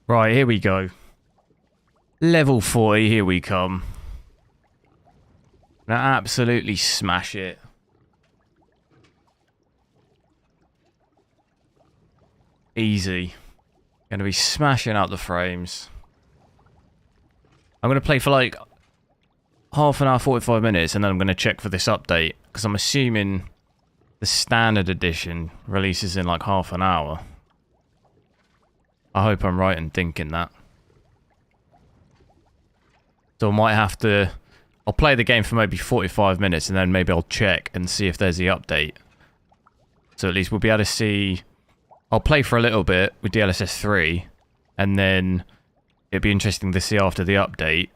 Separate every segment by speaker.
Speaker 1: Right, here we go. Level 40, here we come. Now absolutely smash it. Easy. Gonna be smashing out the frames. I'm gonna play for like half an hour, 45 minutes, and then I'm gonna check for this update, because I'm assuming the standard edition releases in like half an hour. I hope I'm right in thinking that. So I might have to... I'll play the game for maybe 45 minutes and then maybe I'll check and see if there's the update. So at least we'll be able to see... I'll play for a little bit with DLSS 3 and then it'd be interesting to see after the update,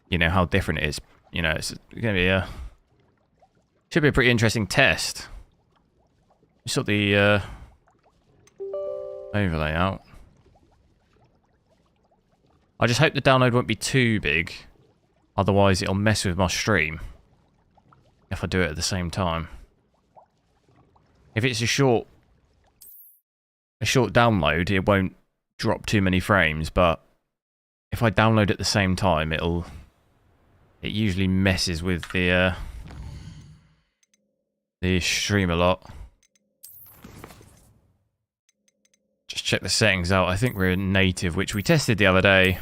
Speaker 1: you know, how different it is. You know, it's going to be a... Should be a pretty interesting test. Sort the overlay out. I just hope the download won't be too big. Otherwise, it'll mess with my stream if I do it at the same time. If it's a short download, it won't drop too many frames. But if I download at the same time, it usually messes with the stream a lot. Just check the settings out. I think we're in native, which we tested the other day.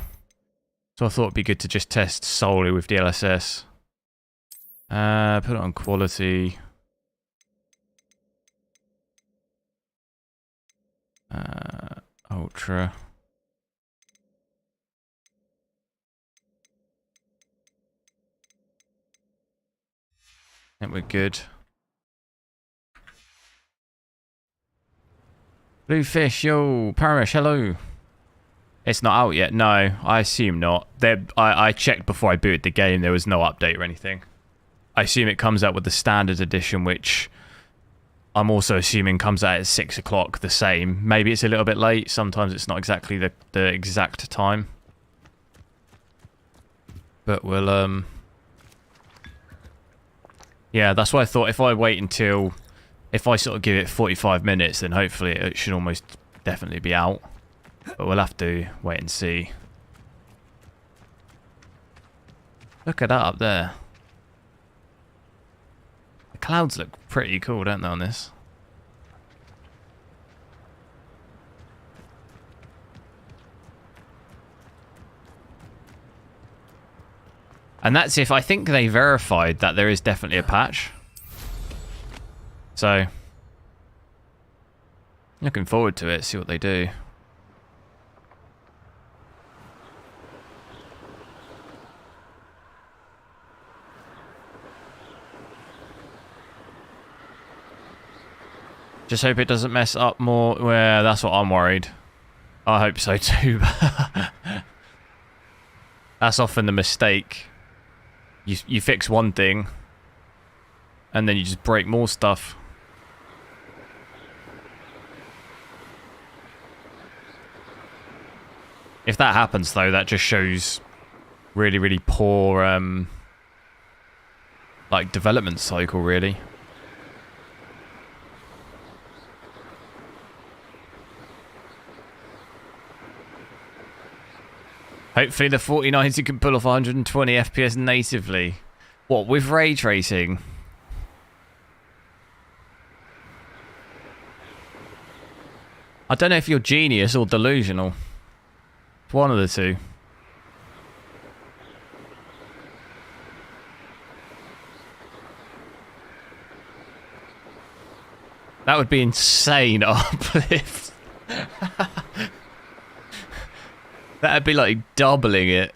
Speaker 1: So I thought it'd be good to just test solely with DLSS. Put it on quality. Ultra. I think we're good. Bluefish, yo, Paramish, hello. It's not out yet. No, I assume not. I checked before I booted the game. There was no update or anything. I assume it comes out with the standard edition, which I'm also assuming comes out at 6 o'clock, the same. Maybe it's a little bit late. Sometimes it's not exactly the exact time. But we'll... Yeah, that's why I thought if I wait until... If I sort of give it 45 minutes, then hopefully it should almost definitely be out. But we'll have to wait and see. Look at that up there. The clouds look pretty cool, don't they, on this? And that's if I think they verified that there is definitely a patch. So, looking forward to it, see what they do. Just hope it doesn't mess up more. Well, that's what I'm worried. I hope so too. That's often the mistake. You fix one thing, and then you just break more stuff. If that happens, though, that just shows really, really poor, like, development cycle, really. Hopefully the 4090 can pull off 120 FPS natively. What, with ray tracing? I don't know if you're genius or delusional. It's one of the two. That would be insane uplift. That'd be like doubling it.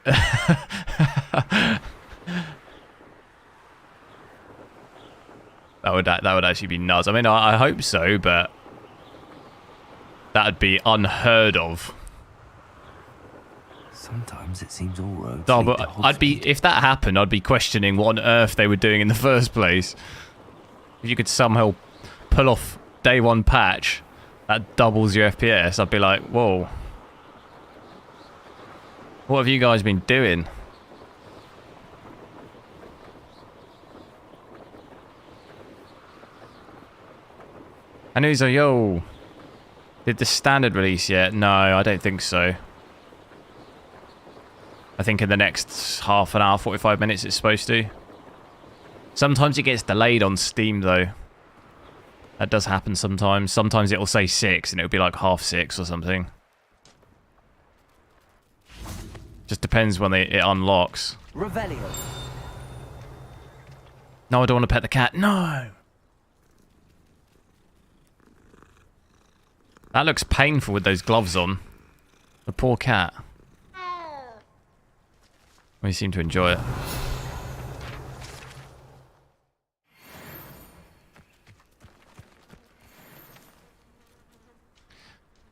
Speaker 1: that would actually be nuts. I mean, I hope so, but that'd be unheard of.
Speaker 2: Sometimes it seems all roads.
Speaker 1: No, but if that happened, I'd be questioning what on earth they were doing in the first place. If you could somehow pull off day one patch that doubles your FPS, I'd be like, whoa. What have you guys been doing? And who's a yo? Did the standard release yet? No, I don't think so. I think in the next half an hour, 45 minutes it's supposed to. Sometimes it gets delayed on Steam though. That does happen sometimes. Sometimes it'll say 6 and it'll be like 6:30 or something. Just depends when it unlocks.
Speaker 2: Revelio.
Speaker 1: No, I don't want to pet the cat. No! That looks painful with those gloves on. The poor cat. We seem to enjoy it.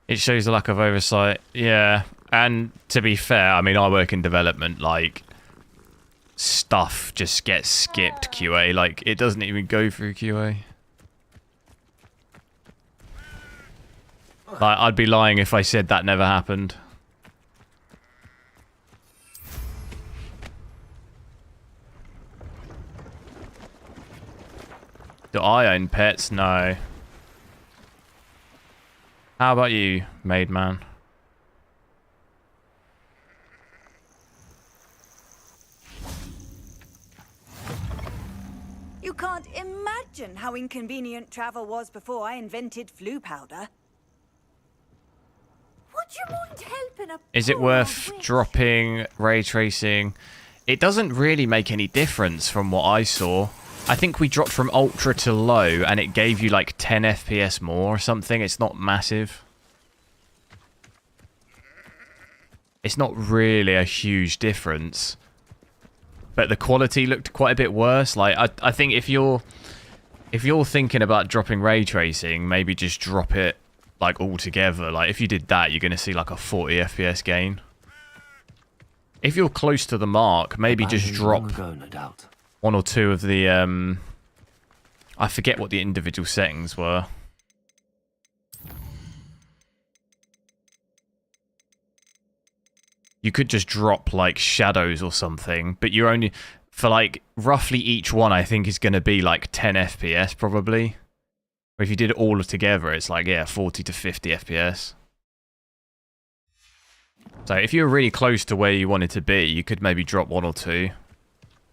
Speaker 1: It shows a lack of oversight. Yeah. And to be fair, I mean, I work in development, like, stuff just gets skipped QA. Like, it doesn't even go through QA. Like, I'd be lying if I said that never happened. Do I own pets? No. How about you, maid man?
Speaker 3: You can't imagine how inconvenient travel was before I invented flu powder. Would you mind helping a
Speaker 1: Is it
Speaker 3: poor
Speaker 1: worth
Speaker 3: witch?
Speaker 1: dropping ray tracing? It doesn't really make any difference from what I saw. I think we dropped from ultra to low and it gave you like 10 FPS more or something. It's not massive. It's not really a huge difference. But the quality looked quite a bit worse. Like I think if you're thinking about dropping ray tracing, maybe just drop it like all together. Like if you did that, you're going to see like a 40 FPS gain. If you're close to the mark, maybe just drop
Speaker 2: Ago, no doubt.
Speaker 1: one or two of the I forget what the individual settings were. You could just drop like shadows or something, but you're only for like roughly each one I think is going to be like 10 FPS probably. Or if you did it all together, it's like, yeah, 40 to 50 FPS. So if you're really close to where you wanted to be, you could maybe drop one or two.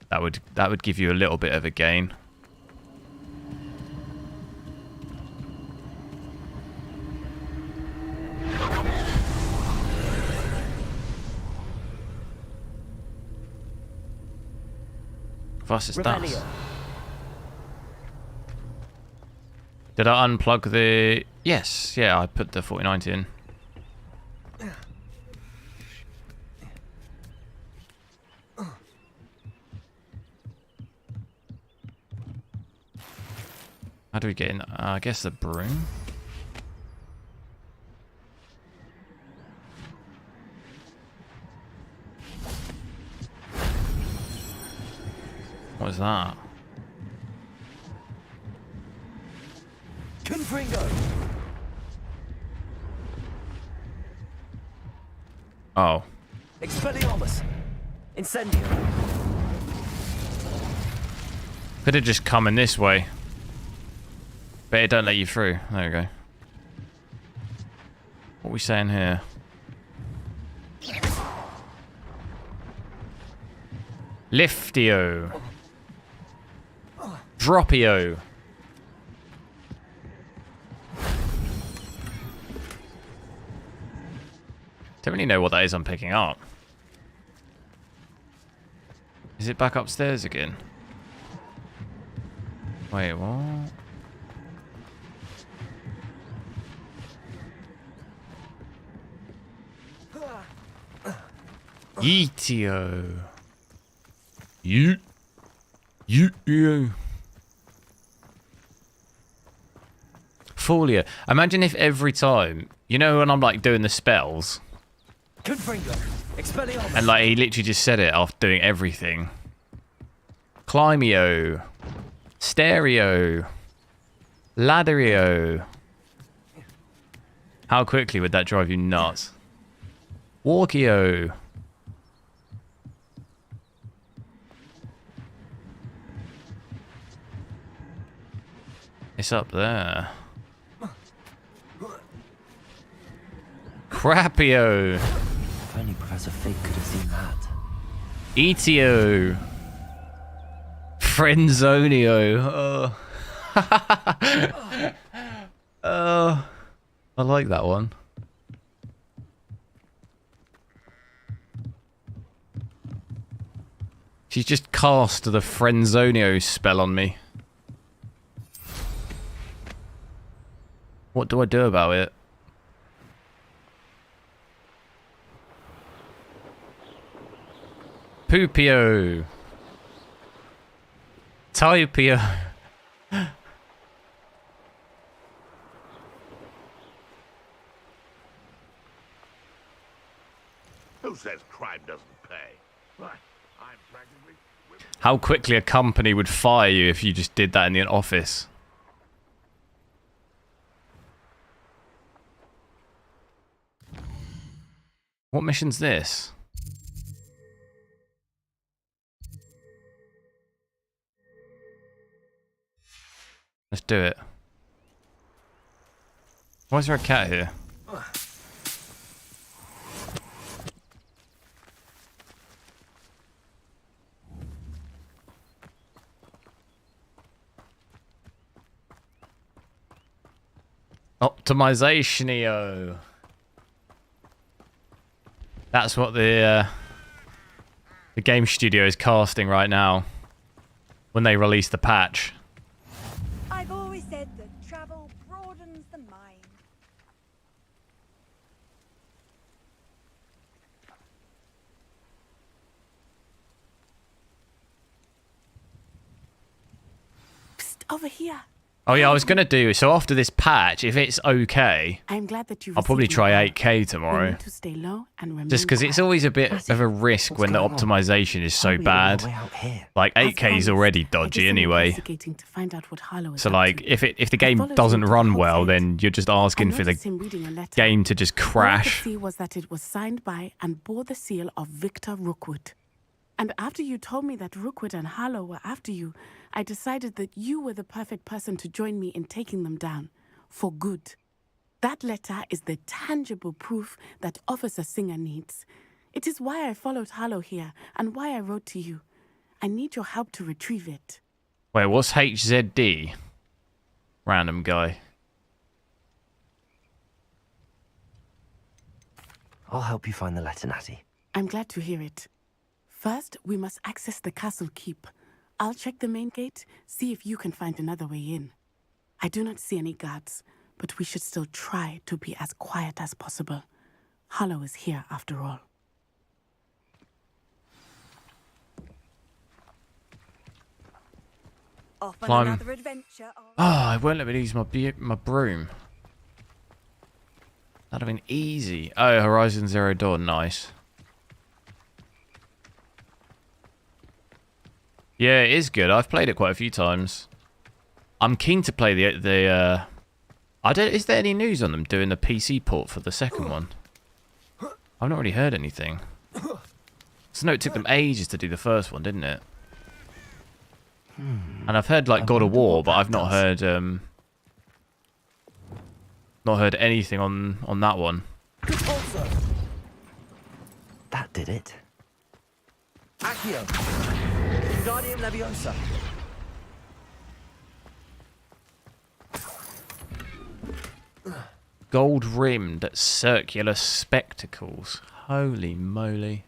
Speaker 1: That would give you a little bit of a gain. Fastest
Speaker 2: Revelio.
Speaker 1: Did I unplug the... Yes, yeah, I put the 4090 in. How do we get in? I guess the broom? What is that?
Speaker 2: Confringo.
Speaker 1: Oh.
Speaker 2: Expelliarmus. Incendio.
Speaker 1: Could have just come in this way. But it don't let you through. There we go. What are we saying here? Liftio. Dropio. Don't really know what that is I'm picking up. Is it back upstairs again? Wait, what? Yeetio. Yeet. Yeetio. Folia. Imagine if every time, you know when I'm like doing the spells,
Speaker 2: Confringo. Expelliarmus.
Speaker 1: and like he literally just said it after doing everything. Climio. Stereo. Ladderio. How quickly would that drive you nuts? Walkio. It's up there. Crapio.
Speaker 2: If only Professor Fig could have seen that.
Speaker 1: ETO. Frenzonio. Oh. I like that one. She's just cast the Frenzonio spell on me. What do I do about it? Poopio. Typio.
Speaker 4: Who says crime doesn't pay? Right. I'm practically...
Speaker 1: How quickly a company would fire you if you just did that in the office. What mission's this? Let's do it. Why is there a cat here? Optimization-io. That's what the game studio is casting right now when they release the patch.
Speaker 3: I've always said that travel broadens the mind.
Speaker 5: Psst, over here.
Speaker 1: Oh yeah, I was gonna do so after this patch. If it's okay,
Speaker 5: I'm glad that you
Speaker 1: I'll probably
Speaker 5: received my
Speaker 1: try
Speaker 5: help.
Speaker 1: 8K
Speaker 5: We
Speaker 1: tomorrow.
Speaker 5: need to stay low and remain
Speaker 1: Just because it's
Speaker 5: quiet.
Speaker 1: always a bit of a risk when the optimization is so bad. Like
Speaker 5: As
Speaker 1: 8K is
Speaker 5: promised,
Speaker 1: already
Speaker 5: I did
Speaker 1: dodgy
Speaker 5: some
Speaker 1: anyway.
Speaker 5: investigating to find out what Harlow is
Speaker 1: So
Speaker 5: up
Speaker 1: like,
Speaker 5: to.
Speaker 1: if the
Speaker 5: I
Speaker 1: game
Speaker 5: followed
Speaker 1: doesn't
Speaker 5: him to
Speaker 1: run
Speaker 5: Hogwarts
Speaker 1: well,
Speaker 5: Legacy.
Speaker 1: then you're just
Speaker 5: I
Speaker 1: asking for the
Speaker 5: noticed him reading a letter.
Speaker 1: game to just
Speaker 5: All I could
Speaker 1: crash.
Speaker 5: see was that it was signed by and bore the seal of Victor Rookwood. And after you told me that Rookwood and Harlow were after you, I decided that you were the perfect person to join me in taking them down. For good. That letter is the tangible proof that Officer Singer needs. It is why I followed Harlow here and why I wrote to you. I need your help to retrieve it.
Speaker 1: Wait, what's HZD? Random guy.
Speaker 2: I'll help you find the letter, Natty.
Speaker 5: I'm glad to hear it. First, we must access the castle keep. I'll check the main gate, see if you can find another way in. I do not see any guards, but we should still try to be as quiet as possible. Harlow is here after all.
Speaker 3: Off on
Speaker 1: Climb.
Speaker 3: another adventure.
Speaker 1: Oh, it won't let me use my broom. That'd have been easy. Oh, Horizon Zero Dawn, nice. Yeah, it is good. I've played it quite a few times. I'm keen to play the I don't. Is there any news on them doing the PC port for the second one? I've not really heard anything. So no, it took them ages to do the first one, didn't it? And I've heard like God of War, but I've not heard anything on that one.
Speaker 2: That did it. Accio. Wingardium Leviosa.
Speaker 1: Gold-rimmed circular spectacles. Holy moly.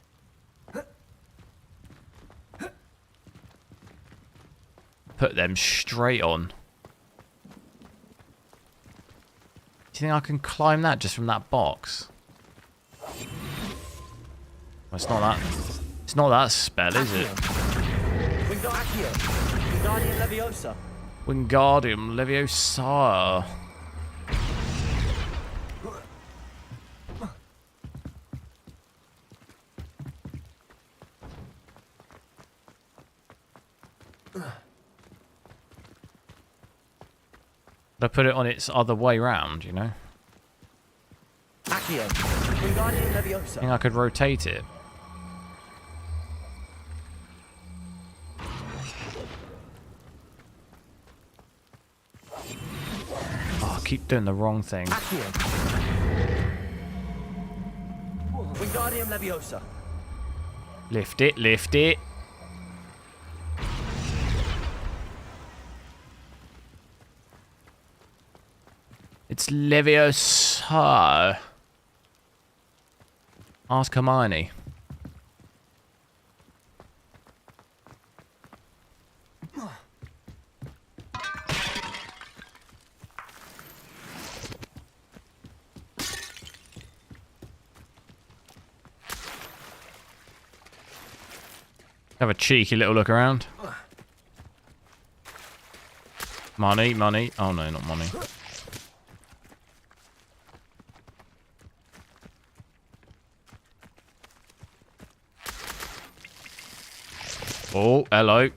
Speaker 1: Put them straight on. Do you think I can climb that just from that box? Well, it's not that. It's not that spell, is it?
Speaker 2: Wingardium Leviosa.
Speaker 1: Wingardium Leviosa. I put it on its other way round, you know?
Speaker 2: Accio. Wingardium
Speaker 1: I
Speaker 2: Leviosa.
Speaker 1: think I could rotate it. Oh, I keep doing the wrong thing.
Speaker 2: Accio. Wingardium Leviosa.
Speaker 1: Lift it, lift it. It's Leviosa. Ask Hermione. Have a cheeky little look around. Money, money. Oh no, not money. Oh, hello.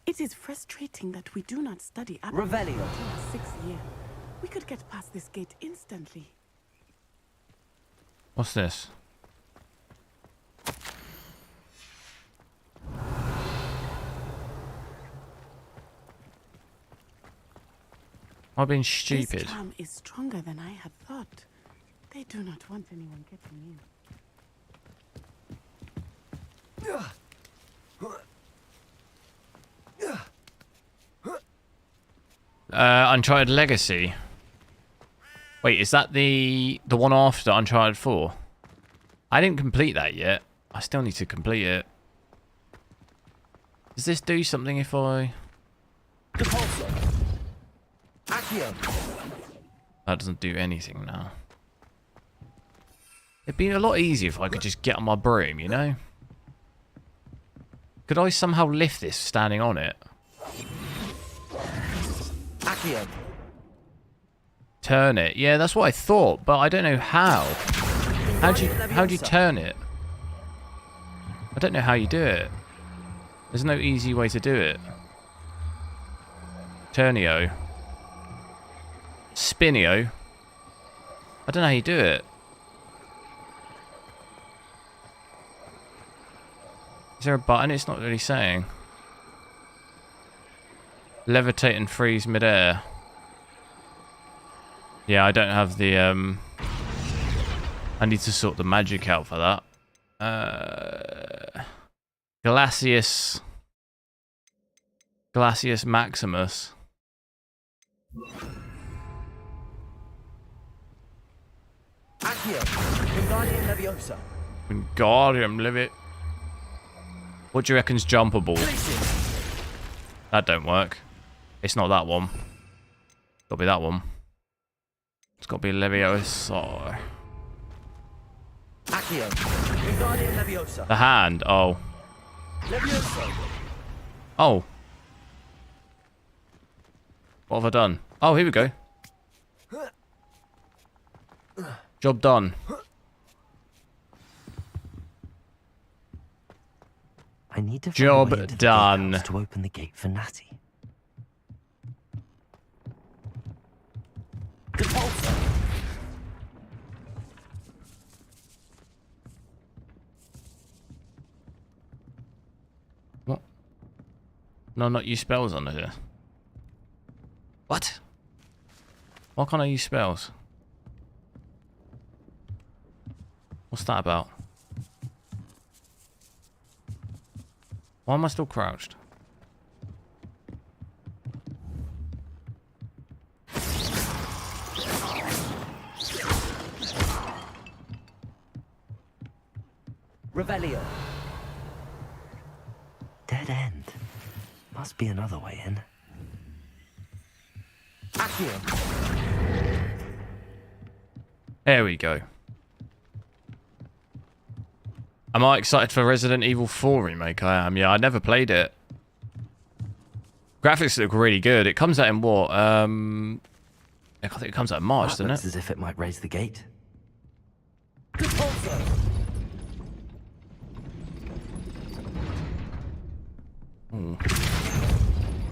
Speaker 5: It is frustrating that we do not study up
Speaker 2: Revelio.
Speaker 5: until our 6th year. We could get past this gate instantly.
Speaker 1: What's this? I've been stupid.
Speaker 5: This charm is stronger than I had thought. They do not want anyone getting in.
Speaker 1: Uncharted Legacy. Wait, is that the one after Uncharted 4? I didn't complete that yet. I still need to complete it. Does this do something if I...
Speaker 2: Depulso. Accio.
Speaker 1: That doesn't do anything now. It'd be a lot easier if I could just get on my broom, you know? Could I somehow lift this standing on it?
Speaker 2: Accio.
Speaker 1: Turn it. Yeah, that's what I thought, but I don't know how. How'd you turn it? I don't know how you do it. There's no easy way to do it. Turnio. Spinio. I don't know how you do it. Is there a button? It's not really saying. Levitate and freeze midair. Yeah, I don't have the I need to sort the magic out for that. Glacius Maximus.
Speaker 2: Accio. Wingardium Leviosa.
Speaker 1: Wingardium Leviosa. What do you reckon's jumpable? That don't work. It's not that one. Gotta be that one. It's gotta be Leviosa.
Speaker 2: Accio. Wingardium Leviosa.
Speaker 1: The hand. Oh.
Speaker 2: Leviosa.
Speaker 1: Oh. What have I done? Oh, here we go. Job done.
Speaker 2: I need to find
Speaker 1: Job
Speaker 2: a way into the
Speaker 1: done.
Speaker 2: gatehouse to open the gate for Natty. Depulso.
Speaker 1: What? No, not use spells on here. What? Why can't I use spells? What's that about? Why am I still crouched?
Speaker 2: Revelio. Dead end. Must be another way in. Accio.
Speaker 1: There we go. Am I excited for Resident Evil 4 remake? I am. Yeah, I never played it. Graphics look really good. It comes out in what? I think it comes out in March,
Speaker 2: That
Speaker 1: doesn't
Speaker 2: looks
Speaker 1: it?
Speaker 2: as if it might raise the gate. Depulso.
Speaker 1: Ooh.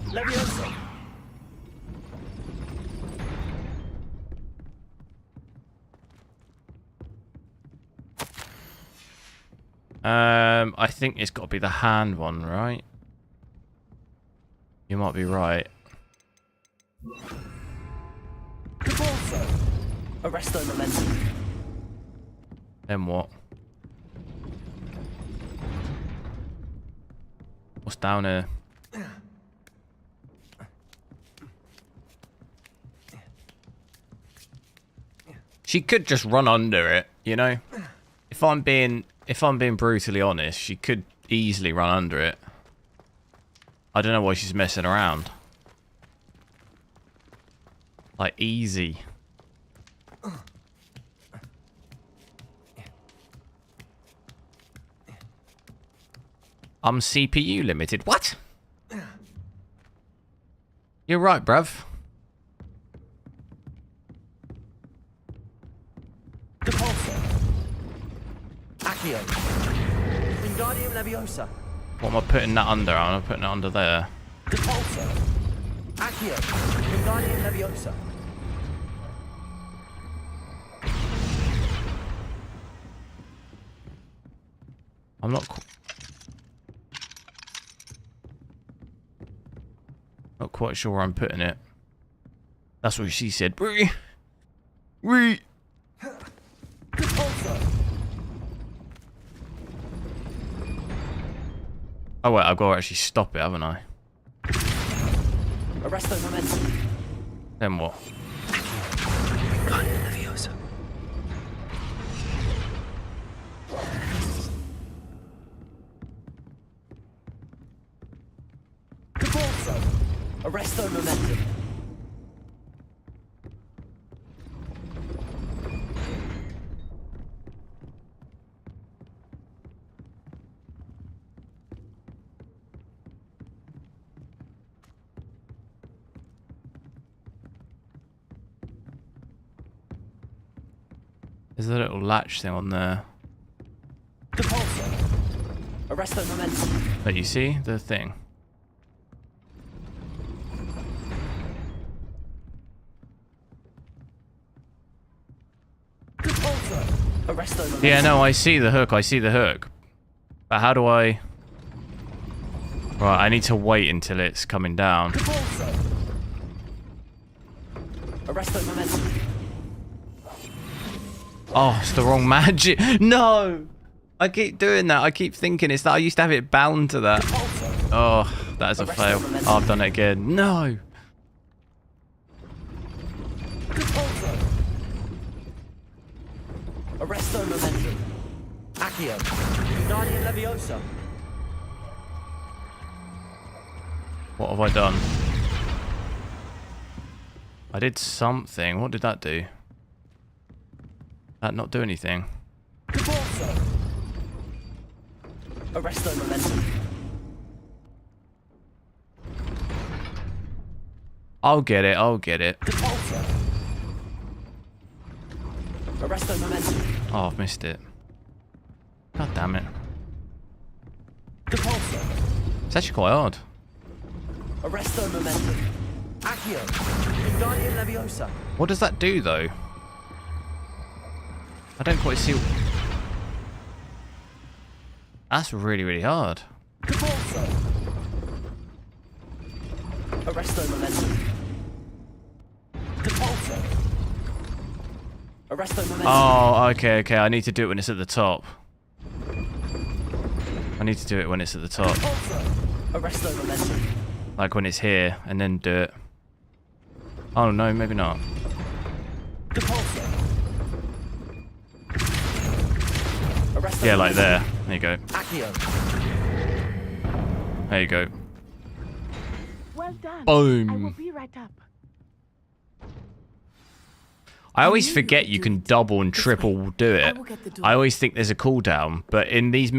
Speaker 2: Leviosa.
Speaker 1: I think it's got to be the hand one, right? You might be right.
Speaker 2: Arresto momentum.
Speaker 1: Then what? What's down here? She could just run under it, you know? If I'm being brutally honest, she could easily run under it. I don't know why she's messing around. Like, easy. I'm CPU limited. What? You're right, bruv.
Speaker 2: Accio. Wingardium Leviosa.
Speaker 1: What am I putting that under? I'm putting it under there.
Speaker 2: Depulso. Accio. Wingardium Leviosa.
Speaker 1: I'm not quite sure where I'm putting it. That's what she said. Wee. Oh wait, I've got to actually stop it, haven't I?
Speaker 2: Arresto momentum.
Speaker 1: Then what?
Speaker 2: Wingardium Leviosa. Depulso. Arresto momentum.
Speaker 1: There's a little latch thing on there.
Speaker 2: Depulso. Arresto momentum.
Speaker 1: But you see the thing.
Speaker 2: Depulso. Arresto momentum.
Speaker 1: Yeah, no, I see the hook. I see the hook. But how do I... Right, I need to wait until it's coming down.
Speaker 2: Depulso. Arresto momentum.
Speaker 1: Oh, it's the wrong magic. No! I keep doing that. I keep thinking it's that. I used to have it bound to that.
Speaker 2: Depulso.
Speaker 1: Oh, that is a fail. Oh, I've done it again. No!
Speaker 2: Depulso. Arresto momentum. Accio. Wingardium Leviosa.
Speaker 1: What have I done? I did something. What did that do? That not do anything.
Speaker 2: Depulso. Arresto momentum.
Speaker 1: I'll get it. I'll get it.
Speaker 2: Depulso. Arresto momentum.
Speaker 1: Oh, I've missed it. God damn it.
Speaker 2: Depulso.
Speaker 1: It's actually quite hard.
Speaker 2: Arresto momentum. Accio. Wingardium Leviosa.
Speaker 1: What does that do, though? I don't quite see... That's really, really hard.
Speaker 2: Depulso. Arresto momentum. Depulso. Arresto momentum.
Speaker 1: Oh, okay, okay. I need to do it when it's at the top. I need to do it when it's at the top.
Speaker 2: Depulso. Arresto momentum.
Speaker 1: Like when it's here, and then do it. Oh, no, maybe not.
Speaker 2: Depulso. Arresto
Speaker 1: Yeah, like
Speaker 2: momentum.
Speaker 1: there. There you go.
Speaker 2: Accio.
Speaker 1: There you go.
Speaker 5: Well done.
Speaker 1: Boom.
Speaker 5: I will be right up.
Speaker 1: I always forget you can double and triple do it. I always think there's a cooldown, but in these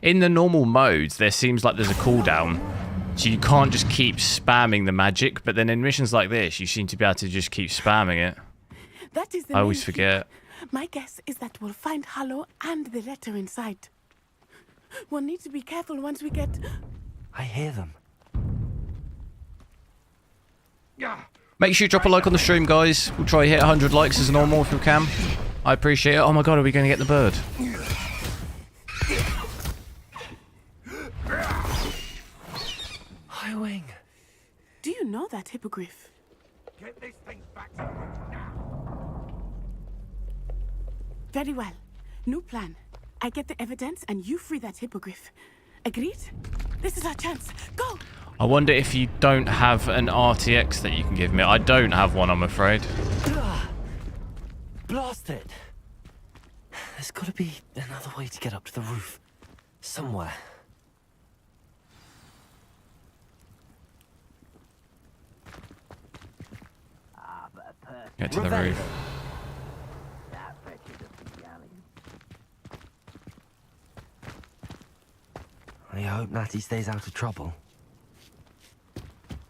Speaker 1: in the normal modes, there seems like there's a cooldown. So you can't just keep spamming the magic, but then in missions like this, you seem to be able to just keep spamming it.
Speaker 5: That is the
Speaker 1: I always
Speaker 5: main
Speaker 1: forget.
Speaker 5: hint. My guess is that we'll find Hallow and the letter inside. We'll need to be careful once we get...
Speaker 2: I hear them.
Speaker 1: Make sure you drop a like on the stream, guys. We'll try to hit 100 likes as normal if we can. I appreciate it. Oh my god, are we going to get the bird?
Speaker 5: that hippogriff.
Speaker 4: Get this thing back to me now.
Speaker 5: Very well. New plan. I get the evidence and you free that hippogriff. Agreed? This is our chance. Go!
Speaker 1: I wonder if you don't have an RTX that you can give me. I don't have one, I'm afraid.
Speaker 2: Blast it! There's got to be another way to get up to the roof. Somewhere.
Speaker 1: Get to the roof.
Speaker 2: I hope Natty stays out of trouble.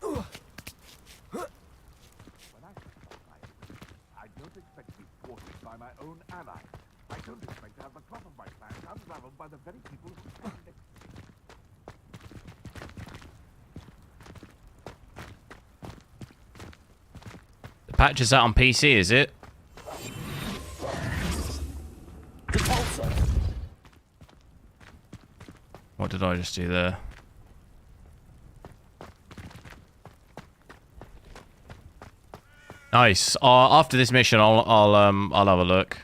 Speaker 4: I don't expect to be thwarted by my own ally. I don't expect to have the cloth of my plans unraveled by the very people who stand next to me.
Speaker 1: The patch is out on PC, is it? What did I just do there? Nice. After this mission, I'll have a look.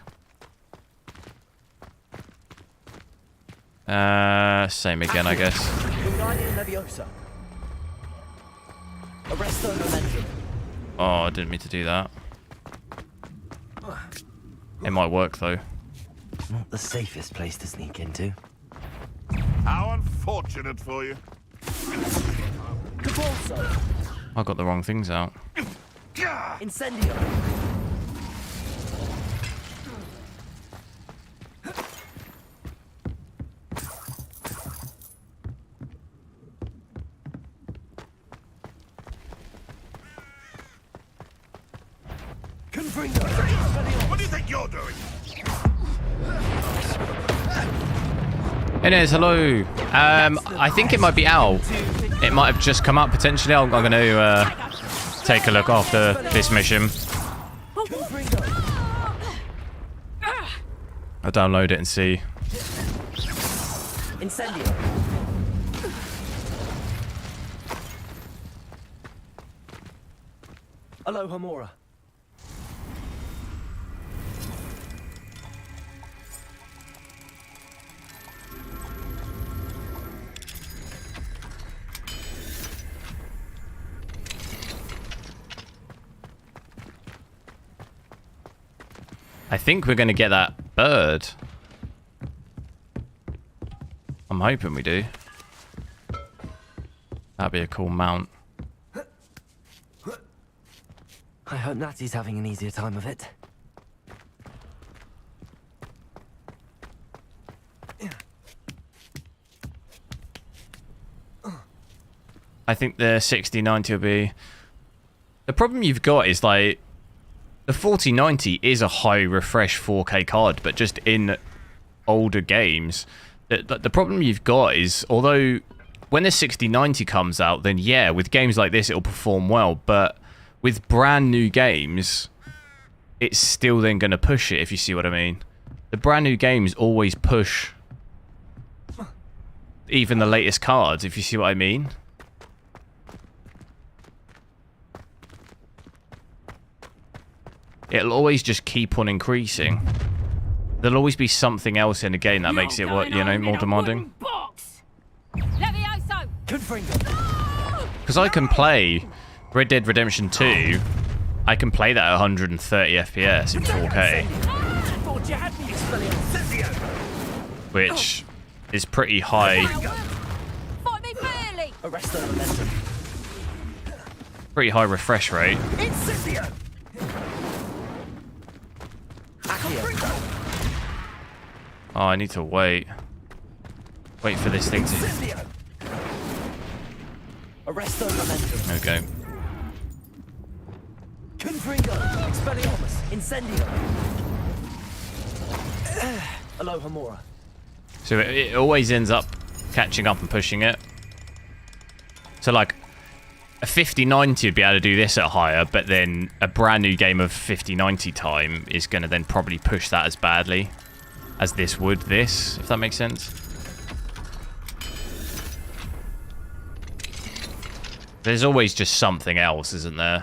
Speaker 1: Same again, I guess. Oh, I didn't mean to do that. It might work though.
Speaker 2: Not the safest place to sneak into.
Speaker 4: How unfortunate for you.
Speaker 1: I got the wrong things out.
Speaker 2: Incendio!
Speaker 4: What do you think you're doing?
Speaker 1: Inez, hello. I think it might be out. It might have just come up potentially. I'm going to take a look after this mission. I'll download it and see.
Speaker 2: Incendio! Aloha Mora.
Speaker 1: I think we're going to get that bird. I'm hoping we do. That'd be a cool mount.
Speaker 2: I hope Natty's having an easier time of it.
Speaker 1: I think the 6090 will be... The problem you've got is like... The 4090 is a high refresh 4K card, but just in older games. The problem you've got is, although when the 6090 comes out, then yeah, with games like this it'll perform well, but with brand new games, it's still then going to push it, if you see what I mean. The brand new games always push even the latest cards, if you see what I mean. It'll always just keep on increasing. There'll always be something else in the game that makes it, you know, more demanding. Because I can play Red Dead Redemption 2, I can play that at 130 FPS in 4K. Which is pretty high. Pretty high refresh rate. Oh, I need to wait. Wait for this thing to... There we go. So it always ends up catching up and pushing it. So like a 5090 would be able to do this at higher, but then a brand new game of 5090 time is going to then probably push that as badly as this would this, if that makes sense. There's always just something else, isn't there?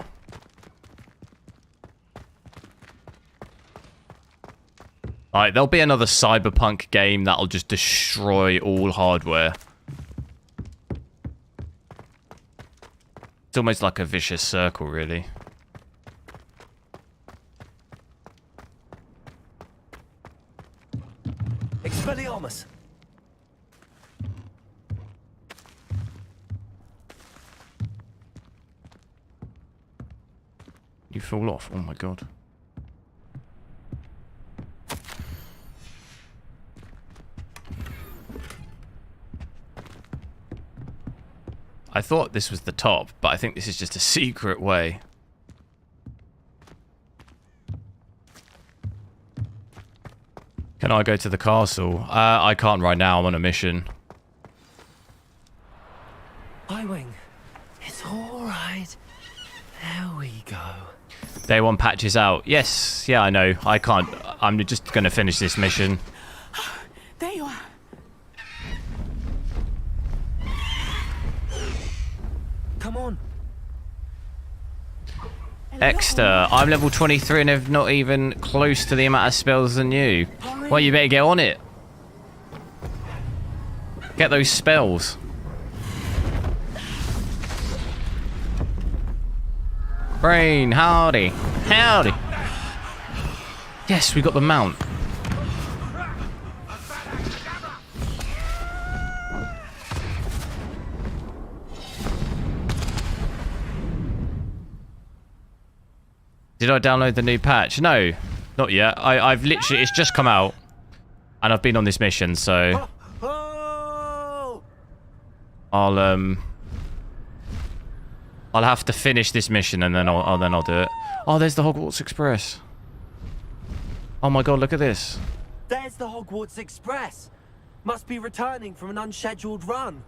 Speaker 1: Like, there'll be another Cyberpunk game that'll just destroy all hardware. It's almost like a vicious circle, really.
Speaker 2: Expelliarmus!
Speaker 1: You fall off. Oh my god. I thought this was the top, but I think this is just a secret way. Can I go to the castle? I can't right now. I'm on a mission.
Speaker 2: HWiNFO. It's alright. There we go.
Speaker 1: Day 1 patches out. Yes, yeah, I know. I can't. I'm just going to finish this mission.
Speaker 5: There you are.
Speaker 2: Come on.
Speaker 1: Exeter, I'm level 23 and have not even close to the amount of spells than you. Well, you better get on it. Get those spells. Brain, howdy. Howdy. Yes, we got the mount. Did I download the new patch? No, not yet. I've literally, it's just come out. And I've been on this mission, so... I'll have to finish this mission and then I'll do it. Oh, there's the Hogwarts Express. Oh my god, look at this.
Speaker 2: There's the Hogwarts Express. Must be returning from an unscheduled run.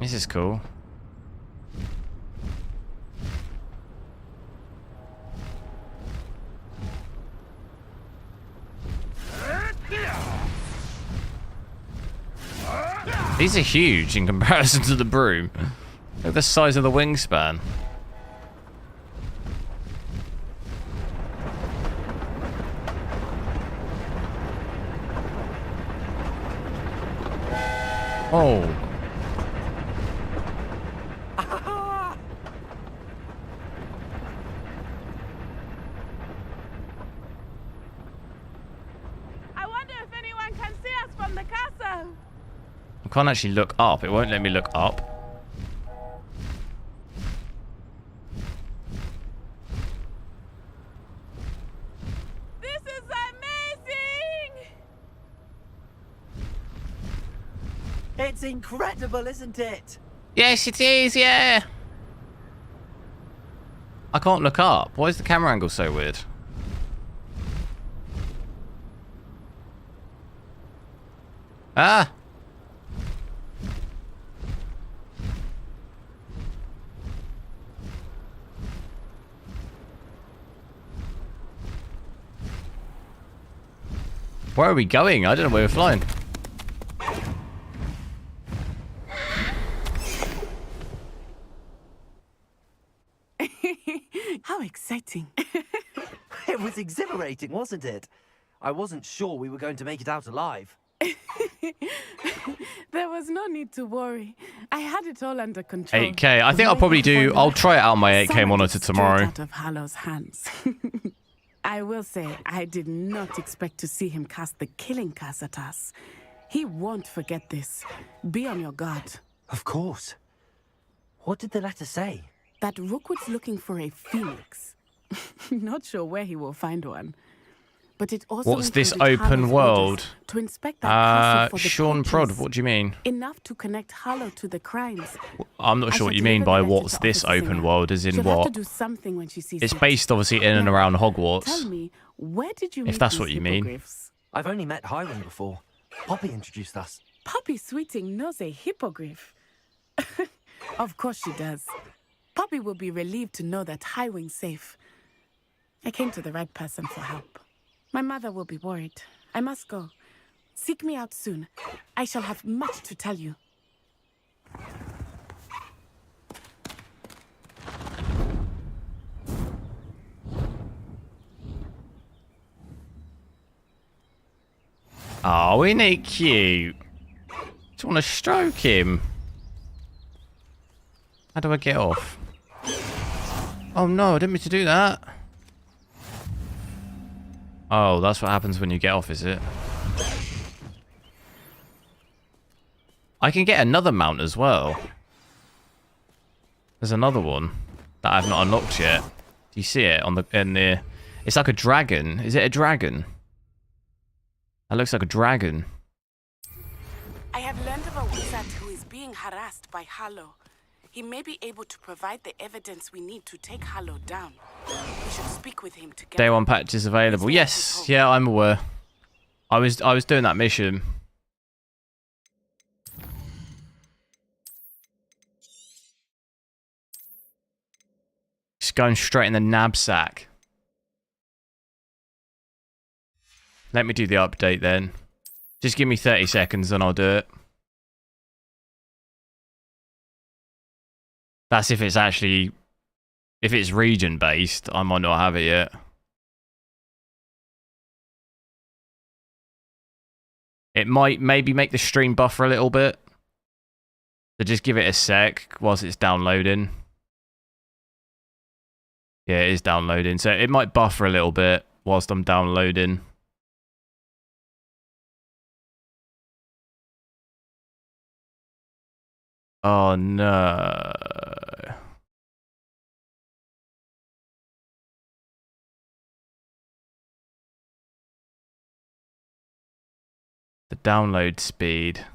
Speaker 1: This is cool. These are huge in comparison to the broom. Look at the size of the wingspan. Oh.
Speaker 5: I wonder if anyone can see us from the castle.
Speaker 1: I can't actually look up. It won't let me look up.
Speaker 5: This is amazing!
Speaker 2: It's incredible, isn't it?
Speaker 1: Yes, it is, yeah. I can't look up. Why is the camera angle so weird? Ah! Where are we going? I don't know where we're flying.
Speaker 5: How exciting.
Speaker 2: It was exhilarating, wasn't it? I wasn't sure we were going to make it out alive.
Speaker 5: There was no need to worry. I had it all under control.
Speaker 1: 8K. I think I'll probably do... I'll try it out on my 8K monitor tomorrow.
Speaker 5: Out of Hallow's hands. I will say, I did not expect to see him cast the killing curse at us. He won't forget this. Be on your guard.
Speaker 2: Of course. What did the letter say?
Speaker 5: That Rookwood's looking for a phoenix. Not sure where he will find one. But it also
Speaker 1: What's this
Speaker 5: included
Speaker 1: open
Speaker 5: Hallow's
Speaker 1: world?
Speaker 5: orders to inspect that castle for the
Speaker 1: Sean Prod,
Speaker 5: portraits.
Speaker 1: what do you mean?
Speaker 5: Enough to connect Hallow to the crimes.
Speaker 1: I'm not
Speaker 5: I
Speaker 1: sure what
Speaker 5: shall
Speaker 1: you mean
Speaker 5: deliver
Speaker 1: by
Speaker 5: the letter
Speaker 1: what's
Speaker 5: to
Speaker 1: this
Speaker 5: Officer
Speaker 1: open
Speaker 5: Singer.
Speaker 1: world, as in
Speaker 5: She'll have
Speaker 1: what?
Speaker 5: to do something when she sees
Speaker 1: It's
Speaker 5: fit.
Speaker 1: based obviously in and
Speaker 5: Now,
Speaker 1: around
Speaker 5: Tell
Speaker 1: Hogwarts.
Speaker 5: me, where did you
Speaker 1: If
Speaker 5: meet
Speaker 1: that's
Speaker 5: these
Speaker 1: what you mean.
Speaker 5: hippogriffs?
Speaker 2: I've only met HWiNFO before. Poppy introduced us.
Speaker 5: Poppy Sweeting knows a hippogriff. Of course she does. Poppy will be relieved to know that HWiNFO's safe. I came to the right person for help. My mother will be worried. I must go. Seek me out soon. I shall have much to tell you.
Speaker 1: Oh, isn't he cute? Just want to stroke him. How do I get off? Oh no, I didn't mean to do that. Oh, that's what happens when you get off, is it? I can get another mount as well. There's another one that I've not unlocked yet. Do you see it on the it's like a dragon. Is it a dragon? That looks like a dragon.
Speaker 5: I have learned of a wizard who is being harassed by Harlow. He may be able to provide the evidence we need to take Harlow down. We should speak with him together.
Speaker 1: Day 1 patch is available. Yes, yeah, I'm aware. I was doing that mission. Just going straight in the knapsack. Let me do the update then. Just give me 30 seconds and I'll do it. That's if it's actually... If it's region based, I might not have it yet. It might maybe make the stream buffer a little bit. So just give it a sec whilst it's downloading. Yeah, it is downloading. So it might buffer a little bit whilst I'm downloading. Oh no. The download speed.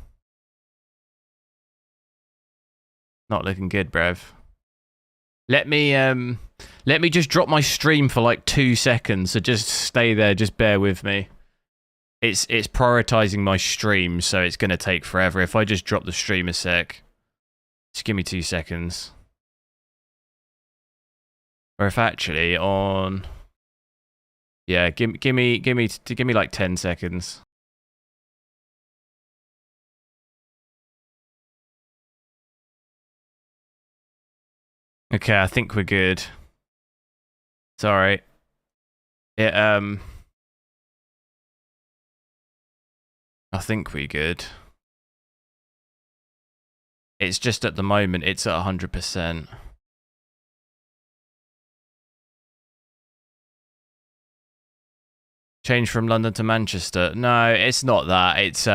Speaker 1: Not looking good, bruv. Let me just drop my stream for like 2 seconds, so just stay there, just bear with me. It's prioritizing my stream, so it's gonna take forever. If I just drop the stream a sec. Just give me 2 seconds. Or if actually on... Yeah, give me like 10 seconds. Okay, I think we're good. Sorry. I think we're good. It's just at the moment, it's at 100%. Change from London to Manchester. No, it's not that. It's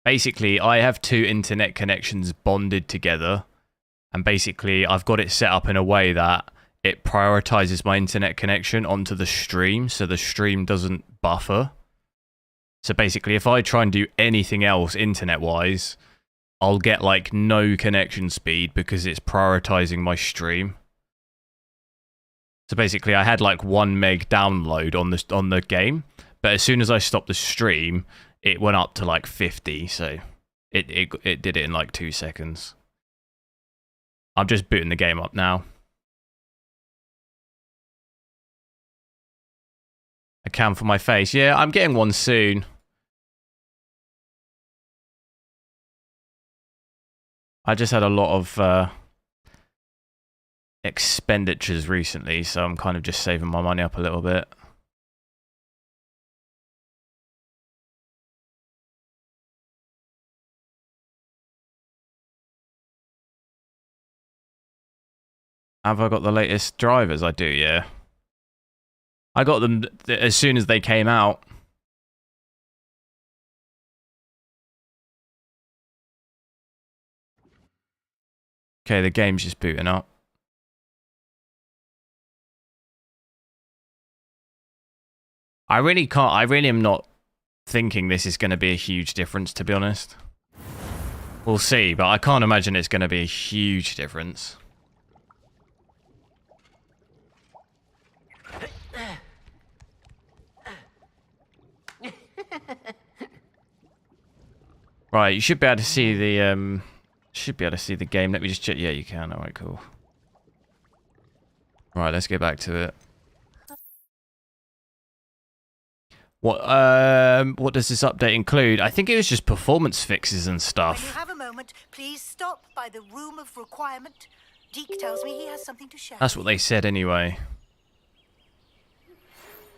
Speaker 1: basically I have 2 internet connections bonded together. And basically I've got it set up in a way that it prioritizes my internet connection onto the stream, so the stream doesn't buffer. So basically if I try and do anything else internet-wise, I'll get like no connection speed because it's prioritizing my stream. So basically I had like 1 meg download on the game, but as soon as I stopped the stream, it went up to like 50, so it did it in like 2 seconds. I'm just booting the game up now. A cam for my face. Yeah, I'm getting one soon. I just had a lot of expenditures recently, so I'm kind of just saving my money up a little bit. Have I got the latest drivers? I do, yeah. I got them as soon as they came out. Okay, the game's just booting up. I really am not thinking this is going to be a huge difference, to be honest. We'll see, but I can't imagine it's going to be a huge difference. Right, you should be able to see the game. Let me just check. Yeah, you can. All right, cool. Right, let's get back to it. What does this update include? I think it was just performance fixes and
Speaker 6: When you
Speaker 1: stuff.
Speaker 6: have a moment, please stop by the room of requirement. Deke tells me he has something to share.
Speaker 1: That's what they said anyway.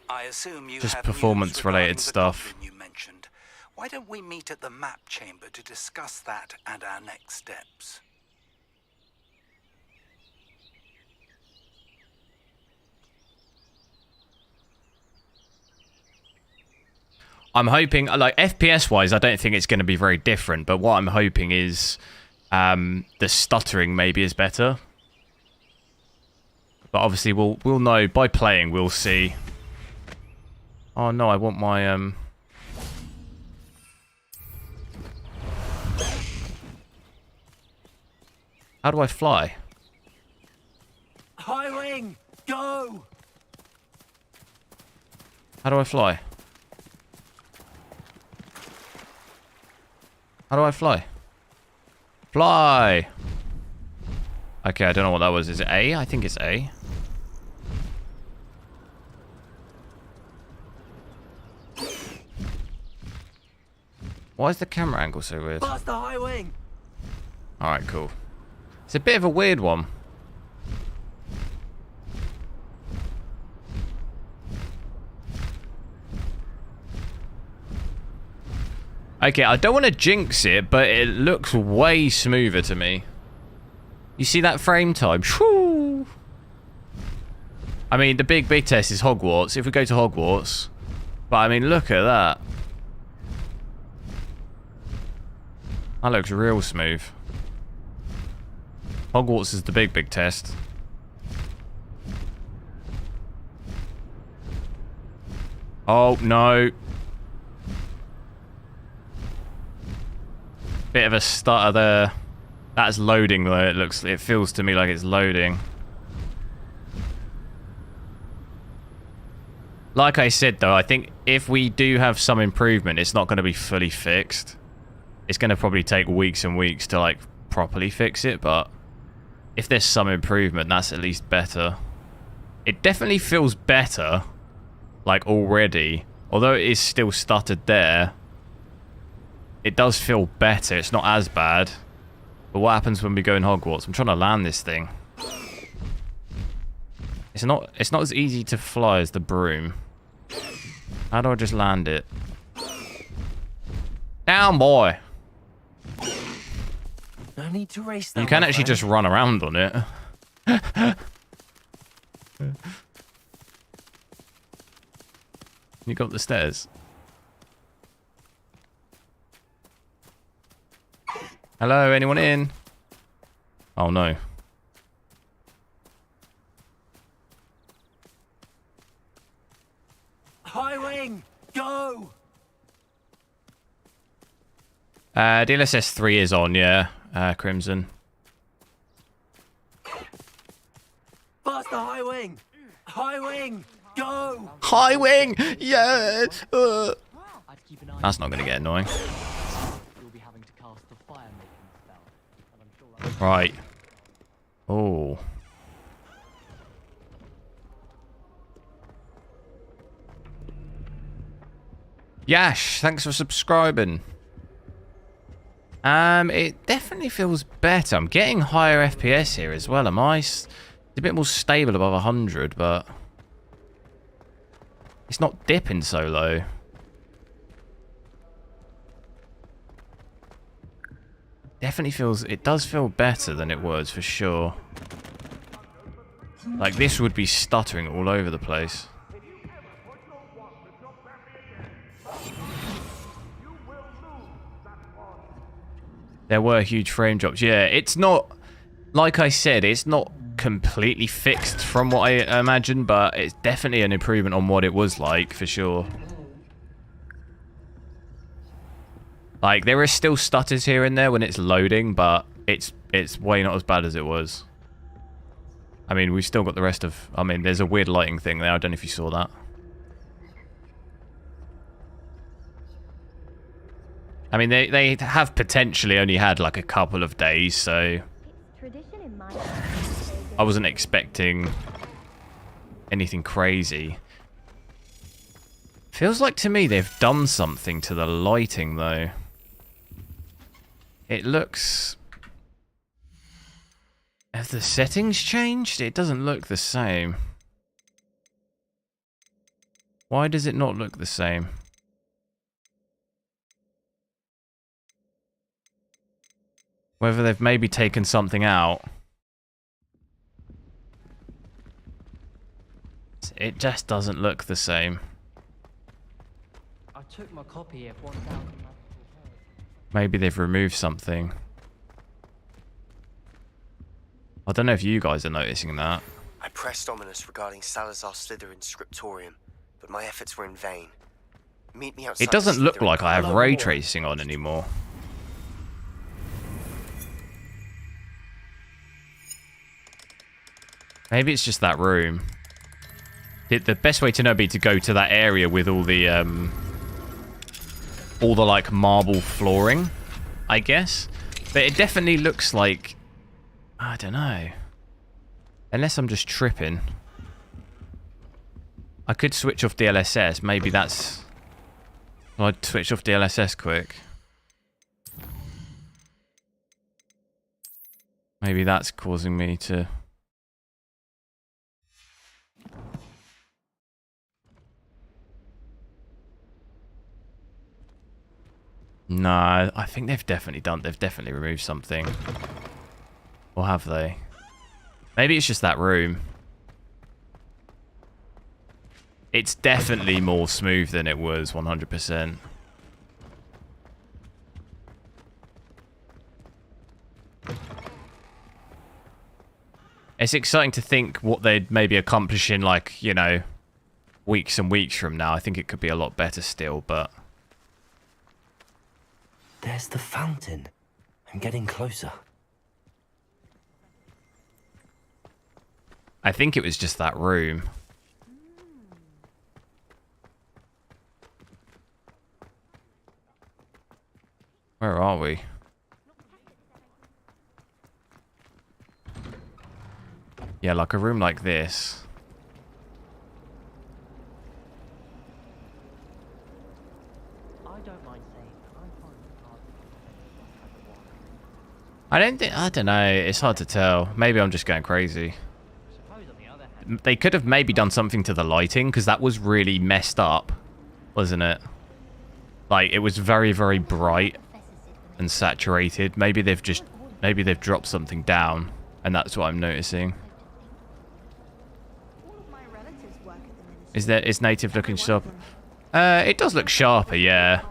Speaker 7: I assume you
Speaker 1: Just
Speaker 7: have
Speaker 1: performance
Speaker 7: news
Speaker 1: related
Speaker 7: regarding the
Speaker 1: stuff.
Speaker 7: goblin you mentioned. Why don't we meet at the map chamber to discuss that and our next steps?
Speaker 1: I'm hoping, like, FPS-wise, I don't think it's going to be very different, but what I'm hoping is the stuttering maybe is better. But obviously, we'll know by playing, we'll see. Oh, no, I want my... How do I fly?
Speaker 2: High wing, go!
Speaker 1: How do I fly? How do I fly? Fly! Okay, I don't know what that was. Is it A? I think it's A. Why is the camera angle so weird?
Speaker 2: Past the high wing!
Speaker 1: Alright, cool. It's a bit of a weird one. Okay, I don't want to jinx it, but it looks way smoother to me. You see that frame time? Shoo! I mean, the big test is Hogwarts. If we go to Hogwarts... But, I mean, look at that. That looks real smooth. Hogwarts is the big test. Oh, no. Bit of a stutter there. That's loading though. It feels to me like it's loading. Like I said though, I think if we do have some improvement, it's not going to be fully fixed. It's going to probably take weeks and weeks to like properly fix it, but if there's some improvement, that's at least better. It definitely feels better, like already. Although it is still stuttered there, it does feel better. It's not as bad. But what happens when we go in Hogwarts? I'm trying to land this thing. It's not as easy to fly as the broom. How do I just land it? Down, boy.
Speaker 2: No need to race that.
Speaker 1: You can actually just run around on it. You got the stairs. Hello, anyone in? Oh no.
Speaker 2: High wing, go!
Speaker 1: DLSS 3 is on, yeah. Crimson.
Speaker 2: Past the high wing! High wing, go!
Speaker 1: High wing! Yeah! That's not going to get annoying. Right. Oh. Yash, thanks for subscribing. It definitely feels better. I'm getting higher FPS here as well. It's a bit more stable above 100, but it's not dipping so low. Definitely feels, it does feel better than it was for sure. Like this would be stuttering all over the place. There were huge frame drops. Yeah, it's not, like I said, it's not completely fixed from what I imagined, but it's definitely an improvement on what it was like for sure. Like, there are still stutters here and there when it's loading, but it's way not as bad as it was. I mean, we've still got the rest of... I mean, there's a weird lighting thing there. I don't know if you saw that. I mean, they have potentially only had, like, a couple of days, so... I wasn't expecting anything crazy. Feels like to me they've done something to the lighting, though. It looks... Have the settings changed? It doesn't look the same. Why does it not look the same? Whether they've maybe taken something out. It just doesn't look the same.
Speaker 8: I took my copy of 1,000.
Speaker 1: Maybe they've removed something. I don't know if you guys are noticing that.
Speaker 9: I pressed Ominous regarding Salazar Slytherin's Scriptorium, but my efforts were in vain. Meet me outside.
Speaker 1: It doesn't look
Speaker 9: Slytherin
Speaker 1: like I have
Speaker 9: Hello,
Speaker 1: ray
Speaker 9: Warren.
Speaker 1: tracing on anymore. Maybe it's just that room. The best way to know would be to go to that area with all the like marble flooring, I guess. But it definitely looks like, I don't know. Unless I'm just tripping. I could switch off DLSS. Maybe that's... I'd switch off DLSS quick. Maybe that's causing me to... No, I think they've definitely removed something. Or have they? Maybe it's just that room. It's definitely more smooth than it was, 100%. It's exciting to think what they'd maybe accomplish in, like, you know, weeks and weeks from now. I think it could be a lot better still, but...
Speaker 2: There's the fountain. I'm getting closer.
Speaker 1: I think it was just that room. Where are we? Yeah, like a room like this. I don't know. It's hard to tell. Maybe I'm just going crazy. They could have maybe done something to the lighting, because that was really messed up, wasn't it? Like, it was very, very bright and saturated. Maybe they've dropped something down, and that's what I'm noticing. Is native looking sharper? It does look sharper, yeah.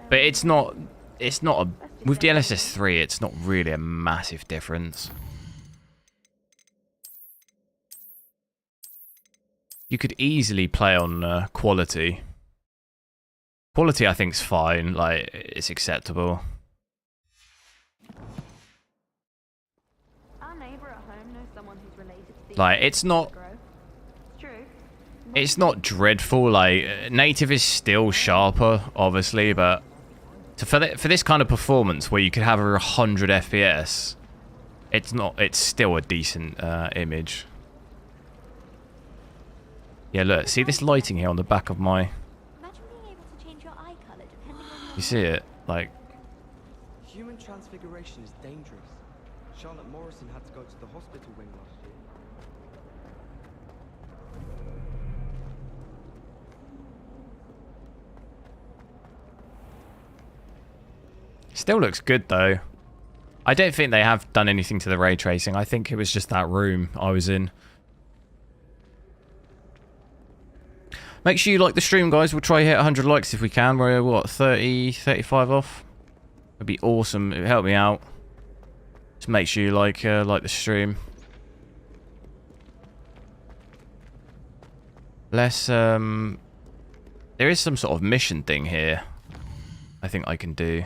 Speaker 1: But it's not a... With DLSS 3, it's not really a massive difference. You could easily play on quality. Quality, I think, is fine. Like, it's acceptable.
Speaker 10: Our neighbor at home knows someone who's related to the
Speaker 1: Like, it's not... It's not dreadful. Like, native is still sharper, obviously, but... For this kind of performance where you could have 100 FPS, it's still a decent image. Yeah, look, see this lighting here on the back of my...
Speaker 10: Imagine being able to change your eye color depending on...
Speaker 1: You see it? Like...
Speaker 11: Human transfiguration is dangerous. Charlotte Morrison had to go to the hospital wing last year.
Speaker 1: Still looks good, though. I don't think they have done anything to the ray tracing. I think it was just that room I was in. Make sure you like the stream, guys. We'll try hit 100 likes if we can. We're, what, 30, 35 off? It'd be awesome. It would help me out. Just make sure you like the stream. Let's, there is some sort of mission thing here I think I can do.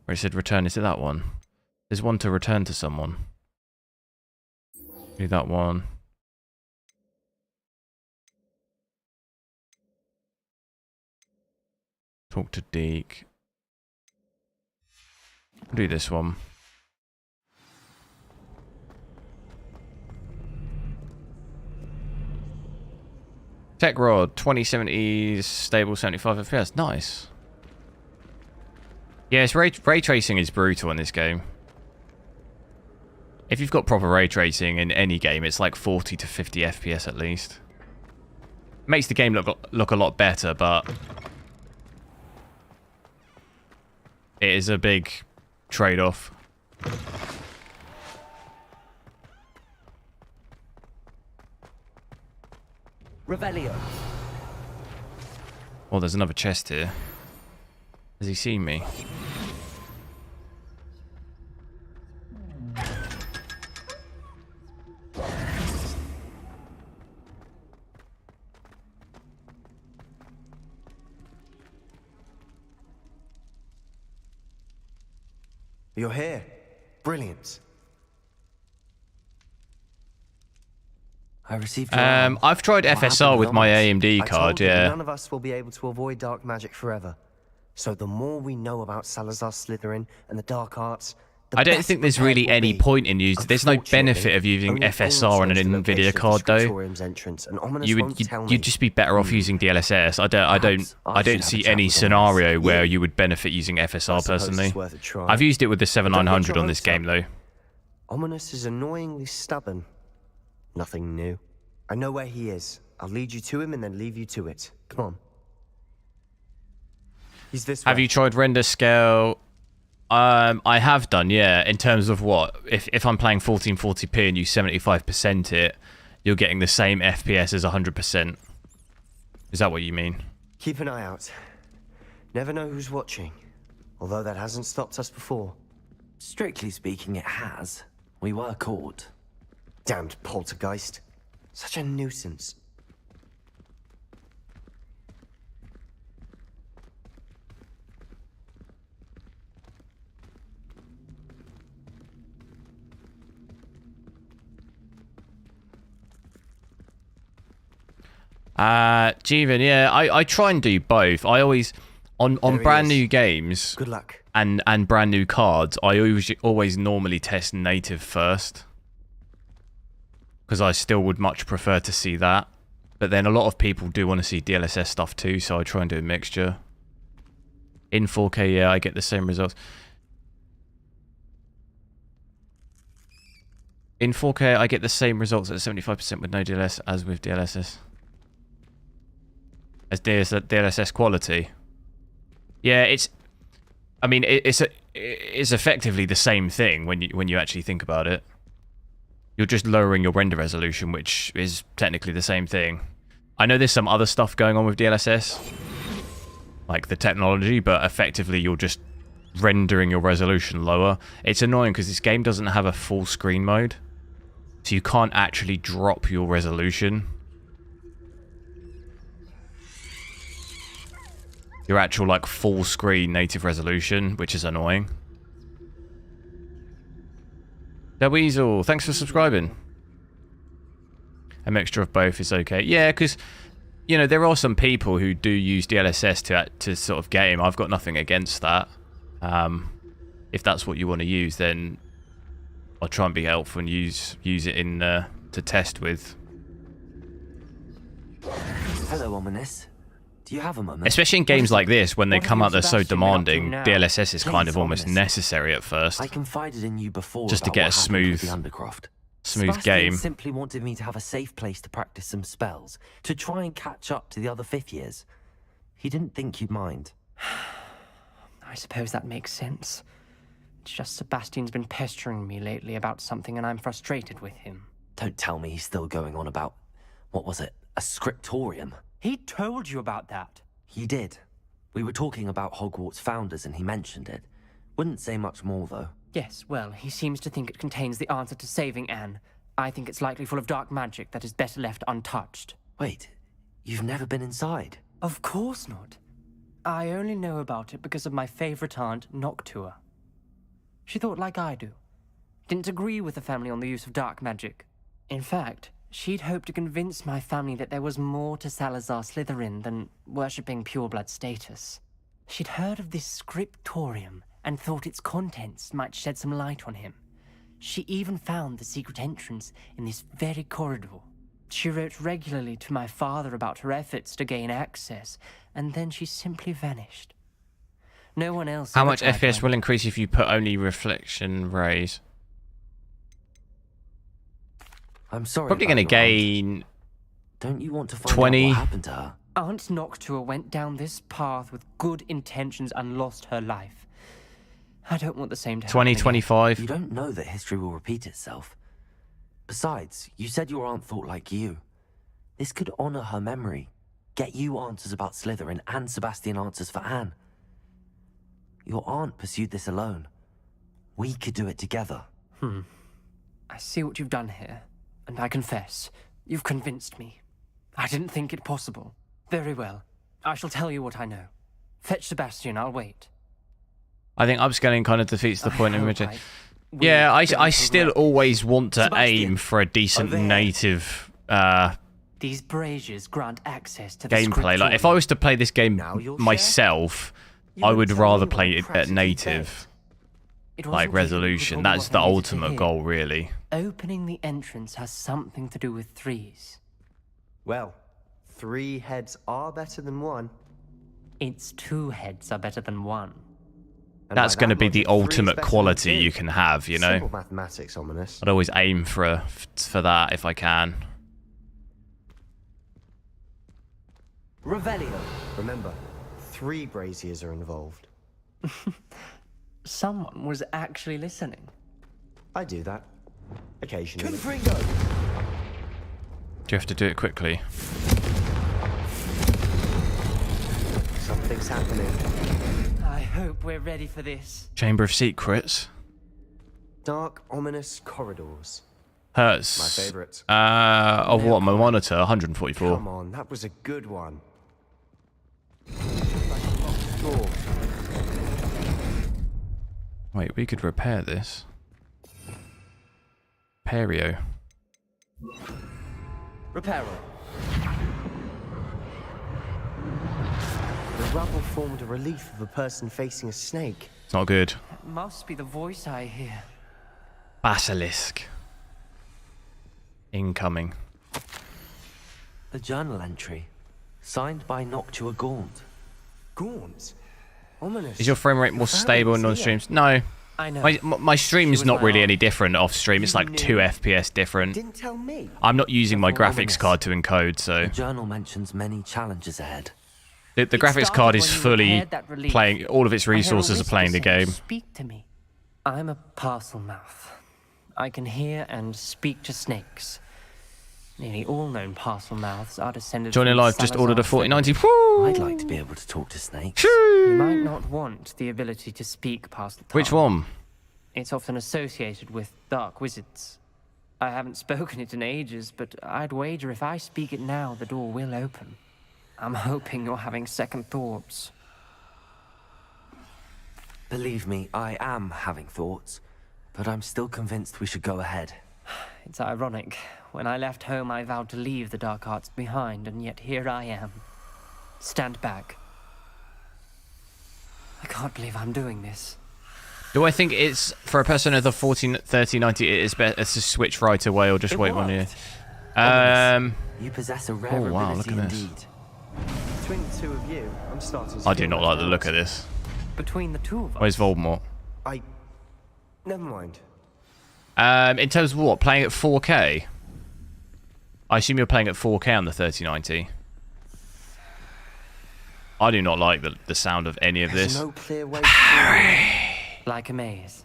Speaker 1: Where it said return, is it that one? There's one to return to someone. Do that one. Talk to Deke. Do this one. Tech Rod, 2070 stable 75 FPS. Nice. Yes, ray tracing is brutal in this game. If you've got proper ray tracing in any game, it's like 40 to 50 FPS at least. Makes the game look a lot better, but it is a big trade-off.
Speaker 2: Revelio.
Speaker 1: Oh, there's another chest here. Has he seen me?
Speaker 9: You're here. Brilliant.
Speaker 2: I received your
Speaker 1: I've tried
Speaker 2: What
Speaker 1: FSR
Speaker 2: happened
Speaker 1: with my
Speaker 2: anonymous?
Speaker 1: AMD
Speaker 9: I
Speaker 1: card,
Speaker 9: told you
Speaker 1: yeah.
Speaker 9: none of us will be able to avoid dark magic forever. So the more we know about Salazar Slytherin and the dark arts, the
Speaker 1: I don't
Speaker 9: better
Speaker 1: think there's
Speaker 9: prepared
Speaker 1: really
Speaker 9: we'll
Speaker 1: any
Speaker 9: be.
Speaker 1: point in using. There's no benefit of using
Speaker 9: Unfortunately,
Speaker 1: FSR on an
Speaker 9: only Thane
Speaker 1: nvidia
Speaker 9: changed the
Speaker 1: card, though.
Speaker 9: Scriptorium's entrance, and Ominous
Speaker 1: You
Speaker 9: won't tell
Speaker 1: you'd
Speaker 9: me.
Speaker 1: just be better off using DLSS. I
Speaker 9: Perhaps I
Speaker 1: don't
Speaker 9: should have
Speaker 1: see
Speaker 9: a chat
Speaker 1: any
Speaker 9: with
Speaker 1: scenario
Speaker 9: Ominous.
Speaker 1: where
Speaker 9: Yeah.
Speaker 1: you would benefit using
Speaker 9: I
Speaker 1: FSR
Speaker 9: suppose it's
Speaker 1: personally.
Speaker 9: worth a try.
Speaker 1: I've used it with the
Speaker 9: But don't get
Speaker 1: 7900
Speaker 9: your
Speaker 1: on this
Speaker 9: hopes
Speaker 1: game
Speaker 9: up.
Speaker 1: though.
Speaker 9: Ominous is annoyingly stubborn. Nothing new. I know where he is. I'll lead you to him and then leave you to it. Come on. He's this
Speaker 1: Have
Speaker 9: way.
Speaker 1: you tried render scale? I have done, yeah. In terms of what, if I'm playing 1440p and you 75% it, you're getting the same FPS as 100%. Is that what you mean?
Speaker 9: Keep an eye out. Never know who's watching. Although that hasn't stopped us before.
Speaker 2: Strictly speaking, it has. We were caught.
Speaker 9: Damned poltergeist. Such a nuisance.
Speaker 1: Jeevan, yeah, I try and do both. I always, on
Speaker 9: There he
Speaker 1: brand
Speaker 9: is.
Speaker 1: new games
Speaker 9: Good luck.
Speaker 1: and brand new cards, I always normally test native first. Because I still would much prefer to see that. But then a lot of people do want to see DLSS stuff too, so I try and do a mixture. In 4K, yeah, I get the same results. In 4K, I get the same results at 75% with no DLSS as with DLSS. As DLSS quality. Yeah, it's... I mean, it's effectively the same thing when you actually think about it. You're just lowering your render resolution, which is technically the same thing. I know there's some other stuff going on with DLSS, like the technology, but effectively you're just rendering your resolution lower. It's annoying because this game doesn't have a full screen mode, so you can't actually drop your resolution. Your actual like full screen native resolution, which is annoying. The Weasel, thanks for subscribing. A mixture of both is okay. Yeah, because, you know, there are some people who do use DLSS to sort of game. I've got nothing against that. If that's what you want to use, then I'll try and be helpful and use it in to test with.
Speaker 2: Hello, Ominous. Do you have a moment?
Speaker 1: Especially in games like this, when they
Speaker 8: What
Speaker 1: come
Speaker 8: have
Speaker 1: out, they're so
Speaker 8: Sebastian been up to
Speaker 1: demanding,
Speaker 8: now?
Speaker 1: DLSS is kind of
Speaker 2: Please,
Speaker 1: almost
Speaker 2: Ominous.
Speaker 1: necessary at first.
Speaker 2: I confided in you before
Speaker 1: Just to
Speaker 2: about
Speaker 1: get
Speaker 2: what
Speaker 1: a
Speaker 2: happened with
Speaker 1: smooth-
Speaker 2: the Undercroft.
Speaker 1: smooth
Speaker 2: Sebastian
Speaker 1: game.
Speaker 2: simply wanted me to have a safe place to practice some spells, to try and catch up to the other fifth years. He didn't think you'd mind.
Speaker 8: I suppose that makes sense. It's just Sebastian's been pestering me lately about something and I'm frustrated with him.
Speaker 2: Don't tell me he's still going on about, what was it, a scriptorium?
Speaker 8: He told you about that.
Speaker 2: He did. We were talking about Hogwarts founders and he mentioned it. Wouldn't say much more though.
Speaker 8: Yes, well, he seems to think it contains the answer to saving Anne. I think it's likely full of dark magic that is better left untouched.
Speaker 2: Wait, you've never been inside?
Speaker 8: Of course not. I only know about it because of my favorite aunt, Noctua. She thought like I do. Didn't agree with the family on the use of dark magic. In fact, she'd hoped to convince my family that there was more to Salazar Slytherin than worshipping pureblood status. She'd heard of this Scriptorium and thought its contents might shed some light on him. She even found the secret entrance in this very corridor. She wrote regularly to my father about her efforts to gain access, and then she simply vanished. No one else...
Speaker 1: How
Speaker 8: ever
Speaker 1: much
Speaker 8: tried
Speaker 1: FPS
Speaker 8: to
Speaker 1: will increase if you put only reflection rays?
Speaker 2: I'm sorry.
Speaker 1: Probably
Speaker 2: about
Speaker 1: going to
Speaker 2: your aunt.
Speaker 1: gain...
Speaker 2: Don't you want to find
Speaker 1: 20.
Speaker 2: out what happened to her?
Speaker 8: Aunt Noctua went down this path with good intentions and lost her life. I don't want the same to happen again.
Speaker 1: 2025.
Speaker 2: You don't know that history will repeat itself. Besides, you said your aunt thought like you. This could honor her memory, get you answers about Slytherin, and Sebastian answers for Anne. Your aunt pursued this alone. We could do it together.
Speaker 8: I see what you've done here, and I confess, you've convinced me. I didn't think it possible. Very well. I shall tell you what I know. Fetch Sebastian, I'll wait.
Speaker 1: I think upscaling kind of defeats the point in which...
Speaker 8: hope
Speaker 1: Yeah, I
Speaker 8: will
Speaker 1: still
Speaker 8: progress.
Speaker 1: always want to
Speaker 2: Sebastian,
Speaker 1: aim for a decent
Speaker 2: over here.
Speaker 1: native
Speaker 8: These braziers grant access to the
Speaker 1: gameplay. Like, if I
Speaker 8: Scriptorium.
Speaker 1: was to play this game
Speaker 2: Now you'll
Speaker 1: myself,
Speaker 2: You
Speaker 1: I
Speaker 2: won't
Speaker 1: would
Speaker 2: tell
Speaker 1: rather
Speaker 2: me
Speaker 1: play
Speaker 2: what
Speaker 1: it at
Speaker 2: practically
Speaker 1: native,
Speaker 8: It
Speaker 1: like
Speaker 8: wasn't clear
Speaker 1: resolution.
Speaker 8: what
Speaker 1: That's the
Speaker 8: I needed to
Speaker 1: ultimate
Speaker 8: hear.
Speaker 1: goal, really.
Speaker 8: Opening the entrance has something to do with threes.
Speaker 9: Well, 3 heads are better than 1.
Speaker 8: Its 2 heads are better than 1.
Speaker 9: And
Speaker 1: That's
Speaker 9: by
Speaker 1: going to
Speaker 9: that
Speaker 1: be the
Speaker 9: logic, 3 is
Speaker 1: ultimate
Speaker 9: better than
Speaker 1: quality
Speaker 9: 2.
Speaker 1: you can have, you know?
Speaker 9: Simple mathematics, ominous.
Speaker 1: I'd always aim for that if I can.
Speaker 2: Revelio.
Speaker 9: Remember, 3 braziers are involved.
Speaker 8: Someone was actually listening.
Speaker 9: I do that. Occasionally.
Speaker 2: Confringo.
Speaker 1: Do you have to do it quickly?
Speaker 9: Something's happening.
Speaker 8: I hope we're ready for this.
Speaker 1: Chamber of Secrets.
Speaker 9: Dark, ominous corridors.
Speaker 1: Hertz.
Speaker 9: My favourite.
Speaker 1: Of what? My monitor? 144.
Speaker 9: Come on, that was a good one. Like a locked door.
Speaker 1: Wait, we could repair this. Perio.
Speaker 2: Reparo.
Speaker 9: The rubble formed a relief of a person facing a snake.
Speaker 1: It's not good.
Speaker 8: That must be the voice I hear.
Speaker 1: Basilisk. Incoming.
Speaker 2: A journal entry. Signed by Noctua Gaunt.
Speaker 9: Gaunt? Ominous.
Speaker 1: Is your frame rate more stable in non-streams? No.
Speaker 8: I know.
Speaker 1: My stream's
Speaker 8: was
Speaker 1: not
Speaker 8: my
Speaker 1: really
Speaker 8: aunt.
Speaker 1: any different off stream. It's like 2 FPS different.
Speaker 9: Didn't tell me.
Speaker 1: I'm not using my
Speaker 2: Careful,
Speaker 1: graphics
Speaker 2: ominous.
Speaker 1: card to encode, so...
Speaker 2: The journal mentions many challenges ahead.
Speaker 1: The
Speaker 8: It
Speaker 1: graphics
Speaker 8: started
Speaker 1: card is
Speaker 8: when you
Speaker 1: fully
Speaker 8: repaired that relief.
Speaker 1: playing... All of its
Speaker 8: I hear a
Speaker 1: resources are
Speaker 8: whisper
Speaker 1: playing the
Speaker 8: saying,
Speaker 1: game.
Speaker 8: Speak to me. I'm a parcel mouth. I can hear and speak to snakes. Nearly all known parcel mouths are descended
Speaker 1: Johnny
Speaker 8: from
Speaker 1: Live just ordered a
Speaker 8: Salazar
Speaker 1: 4090. Woo!
Speaker 2: I'd like to be able to talk to snakes.
Speaker 8: You might not want the ability to speak past the
Speaker 1: Which
Speaker 8: tongue.
Speaker 1: one?
Speaker 8: It's often associated with dark wizards. I haven't spoken it in ages, but I'd wager if I speak it now, the door will open. I'm hoping you're having second thoughts.
Speaker 2: Believe me, I am having thoughts, but I'm still convinced we should go ahead.
Speaker 8: It's ironic. When I left home, I vowed to leave the dark arts behind, and yet here I am. Stand back. I can't believe I'm doing this.
Speaker 1: Do I think it's... For a person of the 3090, it is better to switch right away or just
Speaker 2: It
Speaker 1: wait 1 year?
Speaker 2: worked. You possess a rare
Speaker 1: Oh, wow,
Speaker 2: ability
Speaker 1: look at this.
Speaker 2: indeed.
Speaker 9: Between the 2 of you, I'm starting to
Speaker 1: I do
Speaker 9: feel
Speaker 1: not
Speaker 9: left
Speaker 1: like the
Speaker 9: out.
Speaker 1: look of this.
Speaker 8: Between the two of us.
Speaker 1: Where's Voldemort?
Speaker 9: Never mind.
Speaker 1: In terms of what? Playing at 4K? I assume you're playing at 4K on the 3090. I do not like the sound of any of
Speaker 9: There's
Speaker 1: this.
Speaker 9: no clear way to
Speaker 8: Like a maze.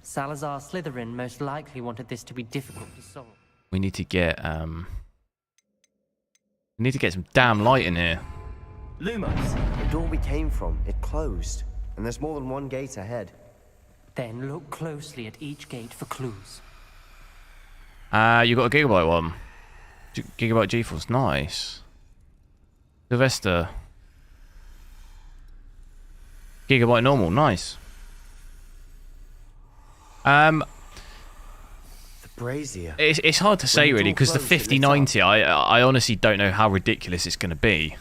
Speaker 8: Salazar Slytherin most likely wanted this to be difficult to solve.
Speaker 1: We need to get we need to get some damn light in here.
Speaker 2: Lumos.
Speaker 9: The door we came from, it closed. And there's more than 1 gate ahead.
Speaker 8: Then look closely at each gate for clues.
Speaker 1: You got a Gigabyte one. Gigabyte GeForce, nice. Sylvester. Gigabyte normal, nice.
Speaker 9: The brazier.
Speaker 1: It's hard to say
Speaker 9: the
Speaker 1: really
Speaker 9: door
Speaker 1: because the
Speaker 9: closed, it lit
Speaker 1: 5090, I honestly don't know how ridiculous it's going to be.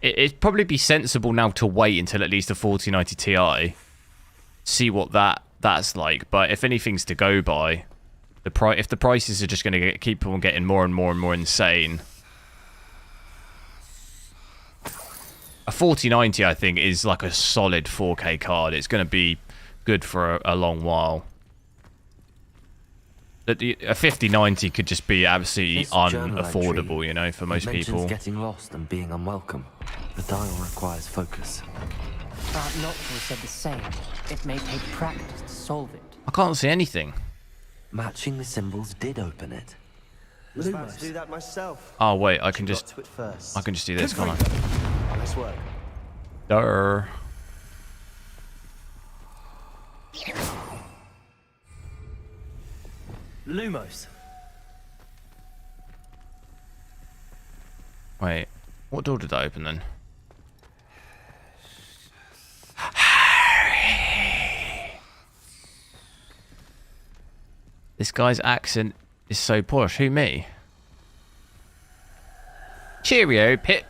Speaker 1: It'd probably be sensible now to wait until at least the 4090 Ti, see what that's like. But if anything's to go by, if the prices are just going to keep on getting more and more and more insane, a 4090 I think is like a solid 4K card. It's going to be good for a long while. But a 5090 could just be absolutely
Speaker 2: This journal
Speaker 1: unaffordable,
Speaker 2: entry,
Speaker 1: you know, for most
Speaker 2: mentions
Speaker 1: people.
Speaker 2: getting lost and being unwelcome. The dial requires focus.
Speaker 8: Aunt Noctua said the same. It may take practice to solve it.
Speaker 1: I can't see anything.
Speaker 2: Matching the symbols did open it.
Speaker 9: I was about to do that myself.
Speaker 1: Oh wait, I can
Speaker 9: Got
Speaker 1: just
Speaker 9: to it first.
Speaker 1: I can just do this, can't I?
Speaker 9: Nice work.
Speaker 1: Durr.
Speaker 9: Lumos.
Speaker 1: Wait, what door did I open then? This guy's accent is so posh. Who, me? Cheerio, Pip.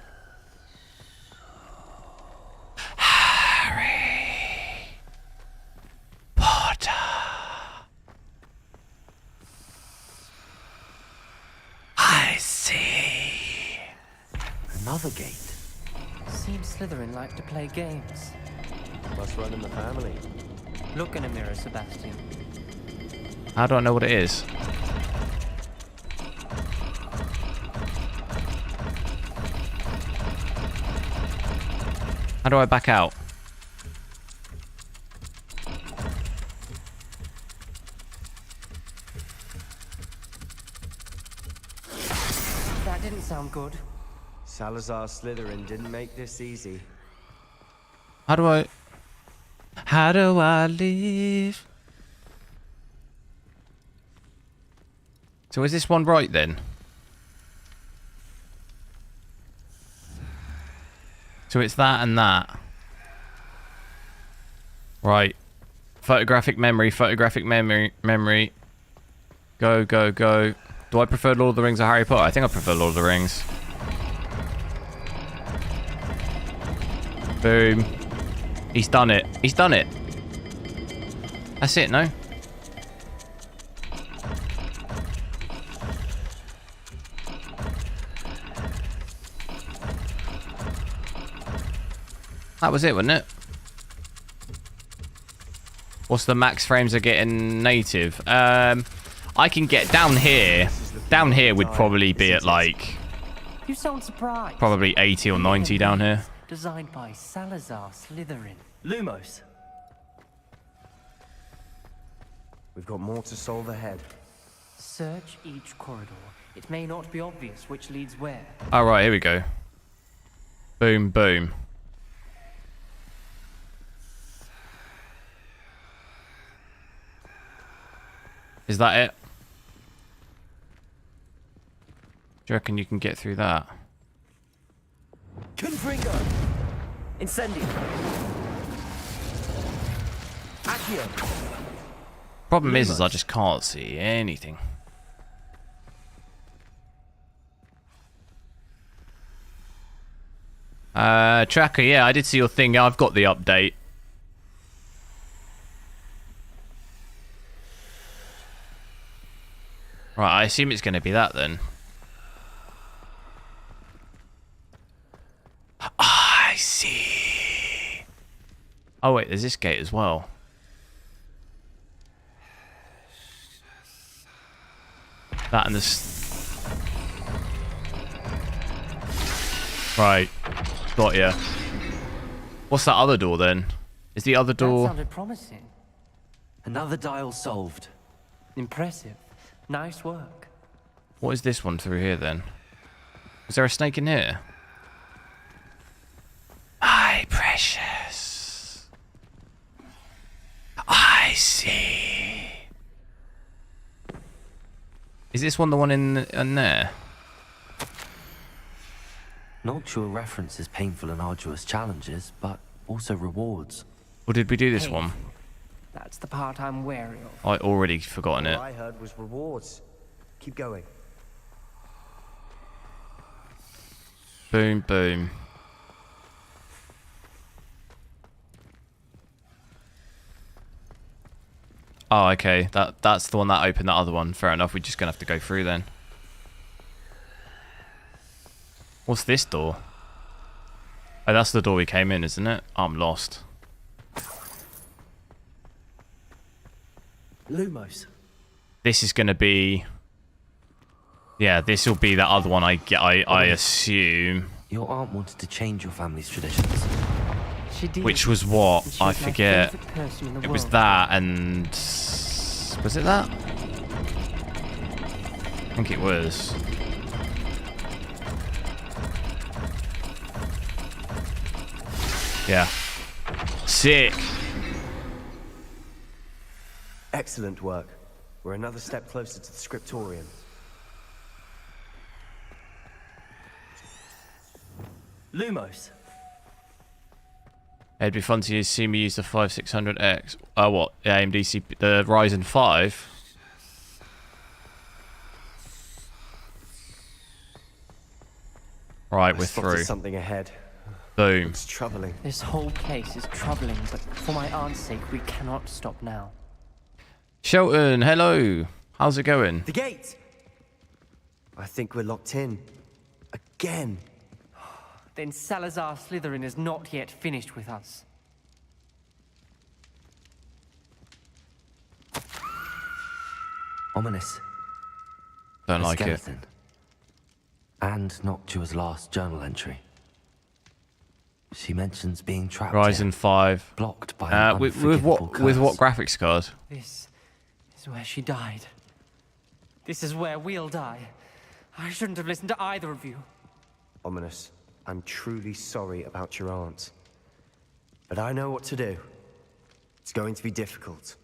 Speaker 1: Harry Potter. I see.
Speaker 2: Another gate.
Speaker 8: Seems Slytherin like to play games.
Speaker 9: Must run in the family.
Speaker 8: Look in a mirror, Sebastian.
Speaker 1: How do I know what it is? How do I back out?
Speaker 8: That didn't sound good.
Speaker 9: Salazar Slytherin didn't make this easy.
Speaker 1: How do I leave? So is this one right then? So it's that and that. Right. Photographic memory, memory. Go, go, go. Do I prefer Lord of the Rings or Harry Potter? I think I prefer Lord of the Rings. Boom. He's done it. He's done it. That's it, no? That was it, wasn't it? What's the max frames are getting native? I can get down here. Down here would probably be at like...
Speaker 8: You sound surprised.
Speaker 1: Probably 80 or 90 down here.
Speaker 8: Designed by Salazar Slytherin.
Speaker 9: Lumos. We've got more to solve ahead.
Speaker 8: Search each corridor. It may not be obvious which leads where.
Speaker 1: Alright, here we go. Boom, boom. Is that it? Do you reckon you can get through that?
Speaker 9: Confringo. Incendio. Accio.
Speaker 1: Problem is I just can't see anything. Tracker, yeah, I did see your thing. I've got the update. Right, I assume it's going to be that then. I see. Oh wait, there's this gate as well. That and this. Right, got ya. What's that other door then? Is the other door?
Speaker 8: That sounded promising.
Speaker 2: Another dial solved.
Speaker 8: Impressive. Nice work.
Speaker 1: What is this one through here then? Is there a snake in here? My precious. I see. Is this one the one in there?
Speaker 2: Noctua references painful and arduous challenges, but also rewards.
Speaker 1: Or did we do this one?
Speaker 8: That's the part I'm wary of.
Speaker 1: I already forgotten it.
Speaker 9: All I heard was rewards. Keep going.
Speaker 1: Boom, boom. Oh, okay. That's the one that opened that other one. Fair enough. We're just gonna have to go through then. What's this door? Oh, that's the door we came in, isn't it? I'm lost.
Speaker 9: Lumos.
Speaker 1: This is going to be... Yeah, this will be the other one I assume.
Speaker 2: Your aunt wanted to change your family's traditions.
Speaker 8: She did.
Speaker 1: Which was what?
Speaker 8: She
Speaker 1: I
Speaker 8: was my
Speaker 1: forget.
Speaker 8: favourite person in the
Speaker 1: It was
Speaker 8: world.
Speaker 1: that and... Was it that? I think it was. Yeah. Sick.
Speaker 9: Excellent work. We're another step closer to the Scriptorium.
Speaker 2: Lumos.
Speaker 1: It'd be fun to see me use the 5600X. Oh, what? The AMD CPU, the Ryzen 5. Right, we're
Speaker 9: Spotted
Speaker 1: through.
Speaker 9: something ahead.
Speaker 1: Boom.
Speaker 9: It's troubling.
Speaker 8: This whole place is troubling, but for my aunt's sake, we cannot stop now.
Speaker 1: Shelton, hello. How's it going?
Speaker 9: The gate! I think we're locked in. Again.
Speaker 8: Then Salazar Slytherin is not yet finished with us.
Speaker 2: Ominous.
Speaker 1: Don't
Speaker 2: A
Speaker 1: like it.
Speaker 2: skeleton. And Noctua's last journal entry. She mentions being trapped here,
Speaker 1: Ryzen 5.
Speaker 2: blocked by an
Speaker 1: With
Speaker 2: unforgivable
Speaker 1: what
Speaker 2: curse.
Speaker 1: graphics card?
Speaker 8: This is where she died. This is where we'll die. I shouldn't have listened to either of you.
Speaker 9: Ominous, I'm truly sorry about your aunt. But I know what to do. It's going to be difficult.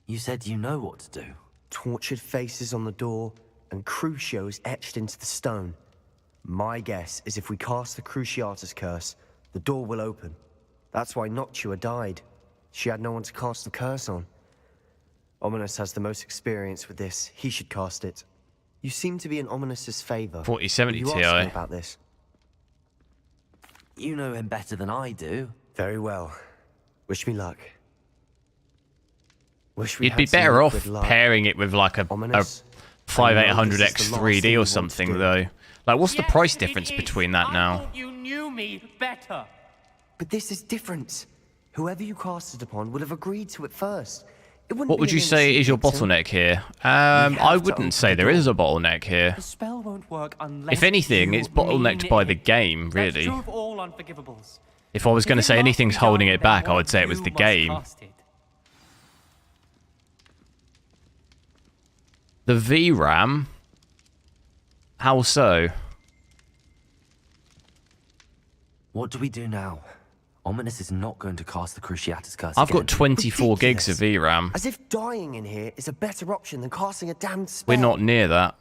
Speaker 2: You said you know what to do.
Speaker 9: Tortured faces on the door, and Crucios etched into the stone. My guess is if we cast the Cruciatus curse, the door will open. That's why Noctua died. She had no one to cast the curse on. Ominous has the most experience with this. He should cast it. You seem to be in Ominous's favor.
Speaker 1: 4070
Speaker 9: Will you
Speaker 1: Ti.
Speaker 9: ask him about this?
Speaker 2: You know him better than I do.
Speaker 9: Very well. Wish me luck. Wish we
Speaker 1: You'd be
Speaker 9: had some
Speaker 1: better off
Speaker 9: liquid luck.
Speaker 1: pairing it with like a
Speaker 9: Ominous.
Speaker 1: 5800X
Speaker 9: this is the last thing
Speaker 1: 3D
Speaker 9: you
Speaker 1: or
Speaker 9: want to
Speaker 1: something
Speaker 9: do.
Speaker 1: though. Like, what's the
Speaker 8: Yes,
Speaker 1: price
Speaker 8: it
Speaker 1: difference
Speaker 8: is.
Speaker 1: between that
Speaker 8: I
Speaker 1: now?
Speaker 8: thought you knew me better.
Speaker 9: But this is different. Whoever you cast it upon would have agreed to it first. It wouldn't
Speaker 1: What
Speaker 9: be
Speaker 1: would
Speaker 9: an
Speaker 1: you say
Speaker 9: innocent
Speaker 1: is your
Speaker 9: victim.
Speaker 1: bottleneck here?
Speaker 9: have
Speaker 1: I
Speaker 9: to
Speaker 1: wouldn't
Speaker 9: open
Speaker 1: say
Speaker 9: the
Speaker 1: there is
Speaker 9: door.
Speaker 1: a bottleneck here.
Speaker 8: The spell won't work unless
Speaker 1: If anything,
Speaker 8: you
Speaker 1: it's bottlenecked
Speaker 8: mean
Speaker 1: by the
Speaker 8: it.
Speaker 1: game,
Speaker 8: That's
Speaker 1: really.
Speaker 8: true of all unforgivables.
Speaker 1: If I was going to
Speaker 8: If it
Speaker 1: say
Speaker 8: must
Speaker 1: anything's
Speaker 8: be
Speaker 1: holding
Speaker 8: done,
Speaker 1: it back,
Speaker 8: then
Speaker 1: I would say it was
Speaker 8: you
Speaker 1: the
Speaker 8: must
Speaker 1: game.
Speaker 8: cast it.
Speaker 1: The VRAM? How so?
Speaker 2: What do we do now? Ominous is not going to cast the Cruciatus curse
Speaker 1: I've
Speaker 2: again.
Speaker 1: got 24 gigs of VRAM.
Speaker 9: As if dying in here is a better option than casting a damned spell.
Speaker 1: We're not near that.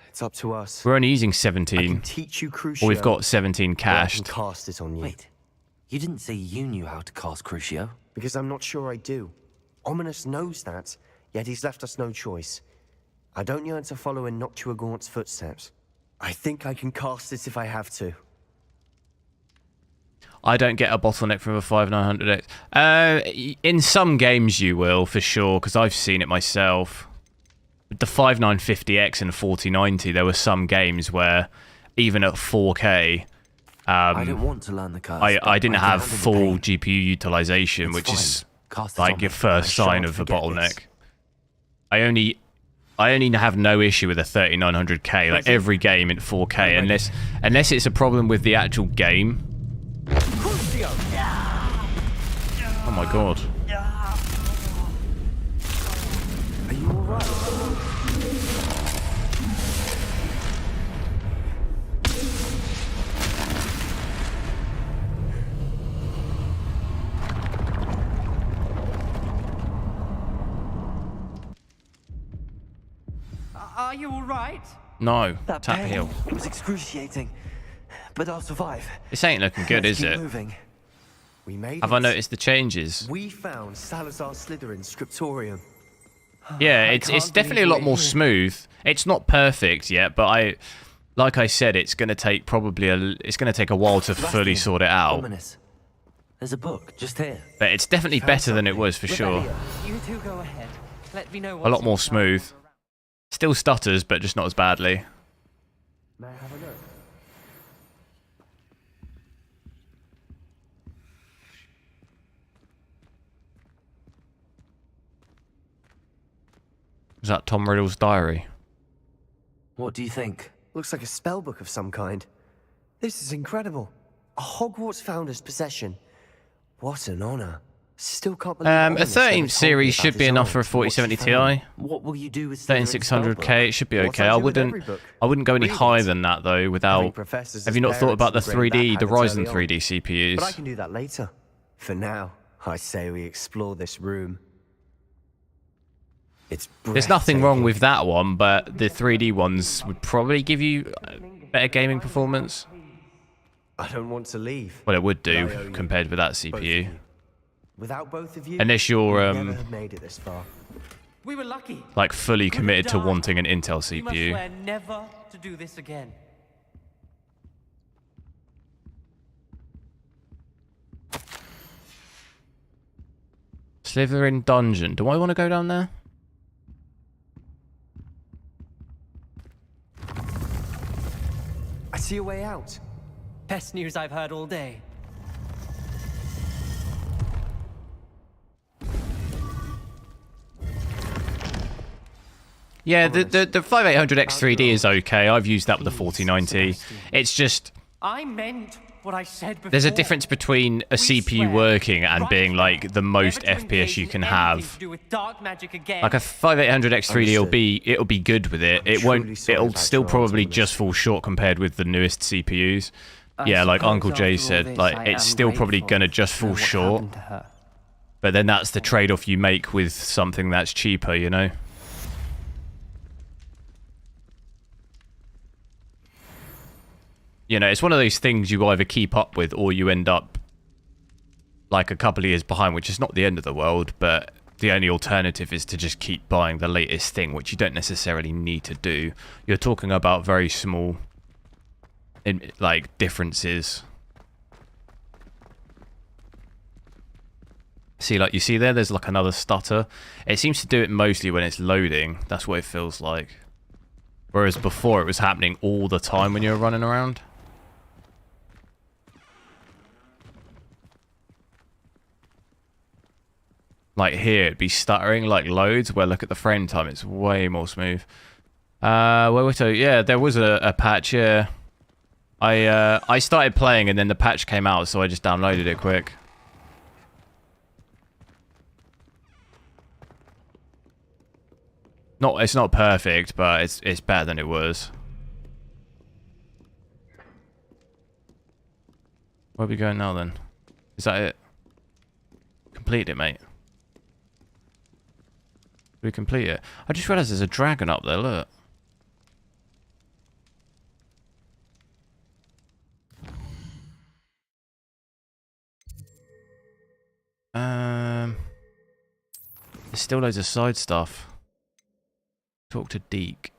Speaker 9: It's up to us.
Speaker 1: We're only using
Speaker 9: I can
Speaker 1: 17.
Speaker 9: teach you Crucio.
Speaker 1: Or we've got 17
Speaker 9: or I can
Speaker 1: cached.
Speaker 9: cast it on you.
Speaker 2: Wait, you didn't say you knew how to cast Crucio?
Speaker 9: Because I'm not sure I do. Ominous knows that, yet he's left us no choice. I don't yearn to follow in Noctua Gaunt's footsteps. I think I can cast it if I have to.
Speaker 1: I don't get a bottleneck from a 5900X. In some games you will, for sure, because I've seen it myself. With the 5950X and 4090, there were some games where, even at 4K,
Speaker 2: I don't want to learn the curse.
Speaker 1: I
Speaker 2: but
Speaker 1: didn't
Speaker 2: can
Speaker 1: have
Speaker 2: handle the
Speaker 1: full
Speaker 2: pain.
Speaker 1: GPU utilization,
Speaker 2: It's
Speaker 1: which
Speaker 2: fine.
Speaker 1: is
Speaker 2: Cast it
Speaker 1: like
Speaker 2: on
Speaker 1: your
Speaker 2: me.
Speaker 1: first
Speaker 9: I
Speaker 1: sign
Speaker 9: shan't
Speaker 1: of a
Speaker 9: forget
Speaker 1: bottleneck.
Speaker 9: this.
Speaker 1: I only have no issue with a 3900K. Like every game in 4K, unless it's a problem with the actual game. Oh my god.
Speaker 9: Are you alright?
Speaker 8: Are you all right?
Speaker 1: No,
Speaker 2: That
Speaker 1: tap
Speaker 2: pain
Speaker 1: heal.
Speaker 2: was excruciating, but I'll survive.
Speaker 1: This ain't looking good,
Speaker 2: Let's
Speaker 1: is
Speaker 2: keep
Speaker 1: it?
Speaker 2: moving.
Speaker 9: We made
Speaker 1: Have
Speaker 9: it.
Speaker 1: I noticed the changes?
Speaker 9: We found Salazar Slytherin's Scriptorium.
Speaker 1: Yeah,
Speaker 8: I
Speaker 1: it's
Speaker 8: can't
Speaker 1: definitely a
Speaker 8: believe
Speaker 1: lot
Speaker 8: we're
Speaker 1: more
Speaker 8: here.
Speaker 1: smooth. It's not perfect yet, but like I said, it's going to take a while to fully
Speaker 2: Sebastian,
Speaker 1: sort it out.
Speaker 2: Ominous. There's a book just here.
Speaker 1: But it's definitely better than it was for sure.
Speaker 8: You two go ahead. Let me know
Speaker 1: A lot
Speaker 8: what's
Speaker 1: more
Speaker 8: inside.
Speaker 1: smooth. Still stutters, but just not as badly.
Speaker 9: May I have a look?
Speaker 1: Is that Tom Riddle's diary?
Speaker 2: What do you think?
Speaker 9: Looks like a spell book of some kind. This is incredible. A Hogwarts founder's possession. What an honor. Still can't believe
Speaker 1: A
Speaker 9: Honest never
Speaker 1: 13th
Speaker 9: told me
Speaker 1: series
Speaker 9: about
Speaker 1: should be
Speaker 9: his
Speaker 1: enough
Speaker 9: art
Speaker 1: for a
Speaker 9: and what she
Speaker 1: 4070
Speaker 9: found.
Speaker 1: Ti.
Speaker 2: What will you do with Slytherin's
Speaker 1: 13600K, it should be
Speaker 9: What
Speaker 1: okay.
Speaker 9: I
Speaker 1: I
Speaker 9: do with every
Speaker 1: wouldn't
Speaker 9: book.
Speaker 1: I wouldn't go any
Speaker 9: Read
Speaker 1: higher
Speaker 9: it.
Speaker 1: than that though
Speaker 9: Having
Speaker 1: without
Speaker 9: professors
Speaker 1: Have
Speaker 9: as
Speaker 1: you not thought
Speaker 9: parents
Speaker 1: about the
Speaker 9: ingrained
Speaker 1: 3D, the
Speaker 9: that habit
Speaker 1: Ryzen
Speaker 9: early on.
Speaker 1: 3D CPUs?
Speaker 9: But I can do that later. For now, I say we explore this room. It's
Speaker 1: There's nothing wrong
Speaker 9: breathtaking.
Speaker 1: with that one, but the 3D ones would probably give you better gaming performance.
Speaker 9: I don't want to leave.
Speaker 1: Well, it would
Speaker 9: but I owe
Speaker 1: do
Speaker 9: you,
Speaker 1: compared with that
Speaker 9: both of
Speaker 1: CPU.
Speaker 9: you. Without both of you,
Speaker 1: Unless you're
Speaker 9: we'd never have made it this far.
Speaker 8: We were lucky.
Speaker 1: like fully
Speaker 8: Could have
Speaker 1: committed to
Speaker 8: died.
Speaker 1: wanting an Intel
Speaker 8: We must
Speaker 1: CPU.
Speaker 8: swear never to do this again.
Speaker 1: Slytherin dungeon. Do I want to go down there?
Speaker 9: I see a way out.
Speaker 8: Best news I've heard all day.
Speaker 1: Yeah, the 5800X3D is okay. I've used that with the 4090. It's just
Speaker 8: I meant what I said before.
Speaker 1: there's a difference between a CPU working and being like the most FPS you can have. Like a 5800X3D it'll be good with it. It won't. It'll still probably just fall short compared with the newest CPUs. Yeah, like Uncle Jay said, like it's still probably gonna just fall short. But then that's the trade-off you make with something that's cheaper, you know. You know, it's one of those things you either keep up with or you end up like a couple of years behind, which is not the end of the world, but the only alternative is to just keep buying the latest thing, which you don't necessarily need to do. You're talking about very small like differences. See, like you see there's like another stutter. It seems to do it mostly when it's loading. That's what it feels like. Whereas before it was happening all the time when you were running around. Like here, it'd be stuttering like loads, where look at the frame time, it's way more smooth. Yeah, there was a patch, yeah. I started playing and then the patch came out, so I just downloaded it quick. It's not perfect, but it's better than it was. Where are we going now then? Is that it? Complete it, mate. We complete it. I just realised there's a dragon up there, look. There's still loads of side stuff. Talk to Deke.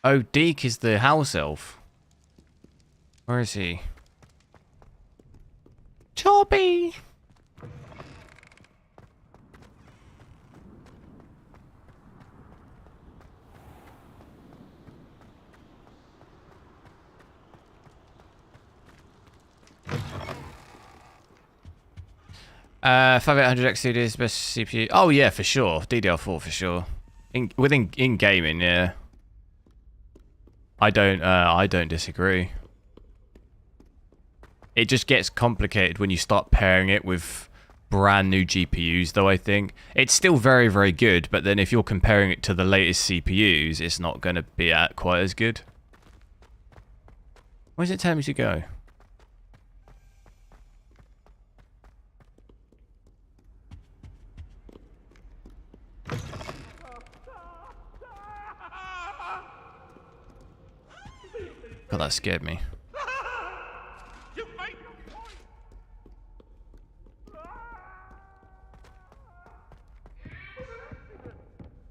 Speaker 1: Oh, Deke is the house elf. Where is he? Choppy! Uh, 5800X is best CPU. Oh yeah, for sure. DDR4 for sure. In gaming, yeah. I don't disagree. It just gets complicated when you start pairing it with brand new GPUs, though. I think it's still very, very good, but then if you're comparing it to the latest CPUs, it's not going to be quite as good. Where's it telling me to go? God, that scared me.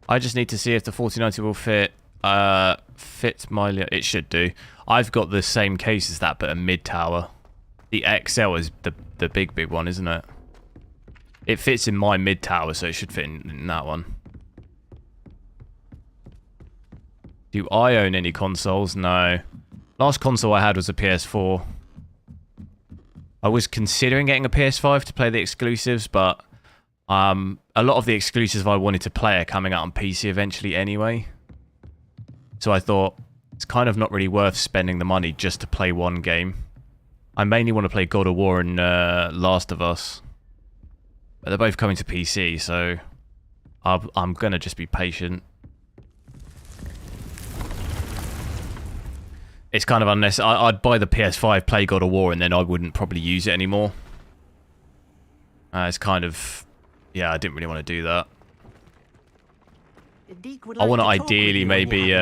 Speaker 1: I just need to see if the 4090 will fit my... It should do. I've got the same case as that, but a mid-tower. The XL is the the big one, isn't it? It fits in my mid tower, so it should fit in that one. Do I own any consoles? No. Last console I had was a PS4. I was considering getting a PS5 to play the exclusives, but a lot of the exclusives I wanted to play are coming out on PC eventually anyway. So I thought it's kind of not really worth spending the money just to play one game. I mainly want to play God of War and Last of Us. But they're both coming to PC, so I'm going to just be patient. It's kind of unnecessary. I'd buy the PS5, play God of War, and then I wouldn't probably use it anymore. It's kind of... Yeah, I didn't really want to do that. I want to ideally maybe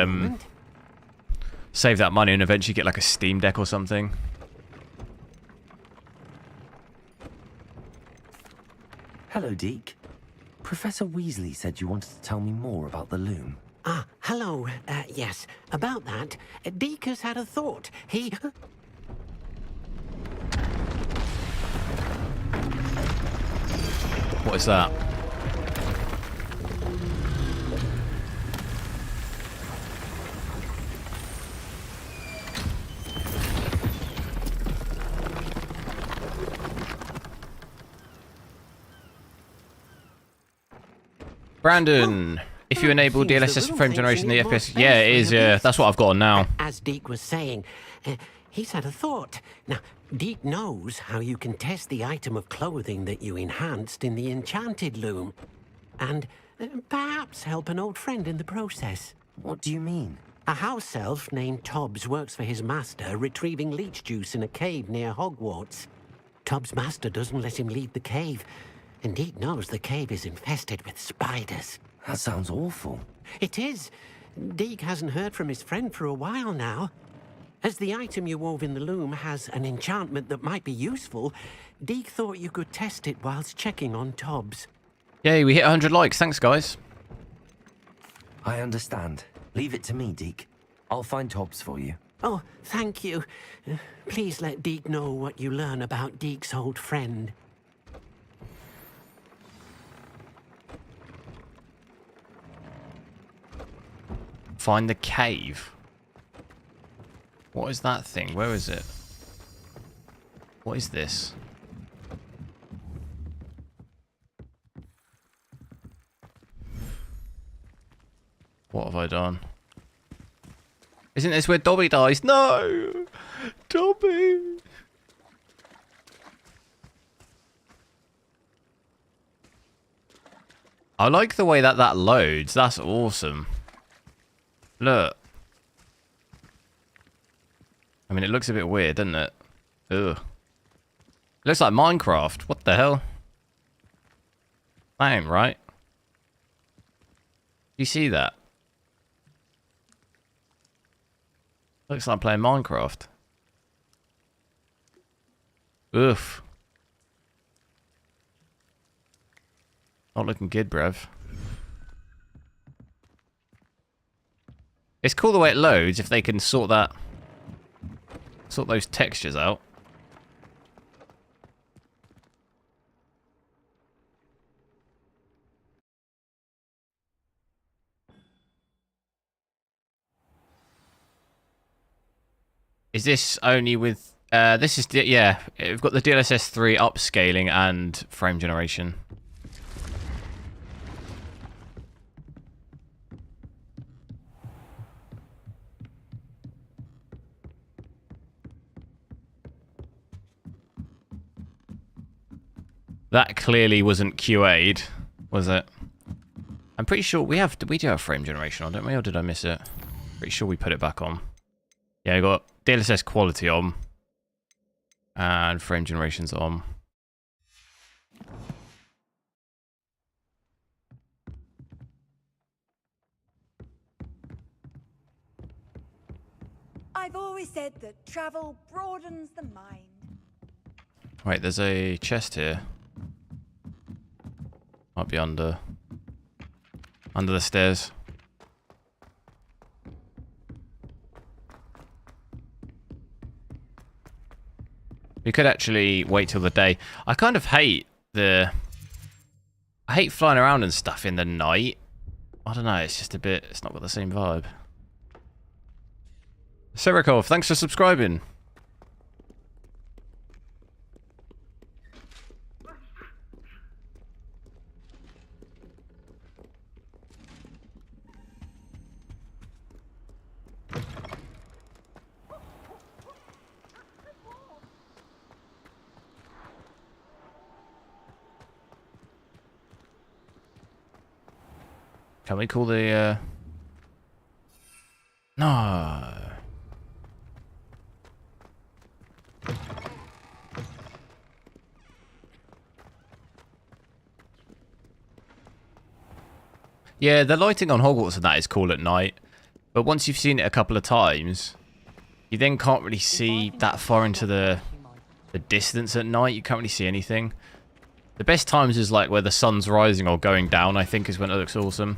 Speaker 1: save that money and eventually get like a Steam Deck or something.
Speaker 2: Hello, Deke. Professor Weasley said you wanted to tell me more about the loom.
Speaker 12: Ah, hello. Yes, about that, Deke has had a thought. He...
Speaker 1: What is that? Brandon, if you enable DLSS for frame generation, the FPS... Yeah, it is, yeah. That's what I've got on now.
Speaker 12: As Deke was saying, he's had a thought. Now, Deke knows how you can test the item of clothing that you enhanced in the enchanted loom. And perhaps help an old friend in the process.
Speaker 2: What do you mean?
Speaker 12: A house elf named Tobbs works for his master, retrieving leech juice in a cave near Hogwarts. Tobbs' master doesn't let him leave the cave. And Deke knows the cave is infested with spiders.
Speaker 2: That sounds awful.
Speaker 12: It is. Deke hasn't heard from his friend for a while now. As the item you wove in the loom has an enchantment that might be useful, Deke thought you could test it whilst checking on Tobbs.
Speaker 1: Yay, we hit 100 likes. Thanks, guys.
Speaker 2: I understand. Leave it to me, Deke. I'll find Tobbs for you.
Speaker 12: Oh, thank you. Please let Deke know what you learn about Deke's old friend.
Speaker 1: Find the cave. What is that thing? Where is it? What is this? What have I done? Isn't this where Dobby dies? No! Dobby! I like the way that loads. That's awesome. Look. I mean, it looks a bit weird, doesn't it? Ugh. It looks like Minecraft. What the hell? That ain't right. You see that? Looks like I'm playing Minecraft. Oof. Not looking good, bruv. It's cool the way it loads if they can sort those textures out. Is this only with this is yeah, we've got the DLSS 3 upscaling and frame generation. That clearly wasn't QA'd, was it? I'm pretty sure we do have frame generation on, don't we? Or did I miss it? Pretty sure we put it back on. Yeah, we got DLSS quality on. And frame generation's on.
Speaker 3: I've always said that travel broadens the mind.
Speaker 1: Wait, there's a chest here. Might be under the stairs. We could actually wait till the day. I kind of hate I hate flying around and stuff in the night. I don't know, it's just a bit... It's not got the same vibe. Serikov, thanks for subscribing. Can we call the, No. Yeah, the lighting on Hogwarts and that is cool at night. But once you've seen it a couple of times, you then can't really see that far into the distance at night. You can't really see anything. The best times is like where the sun's rising or going down, I think, is when it looks awesome.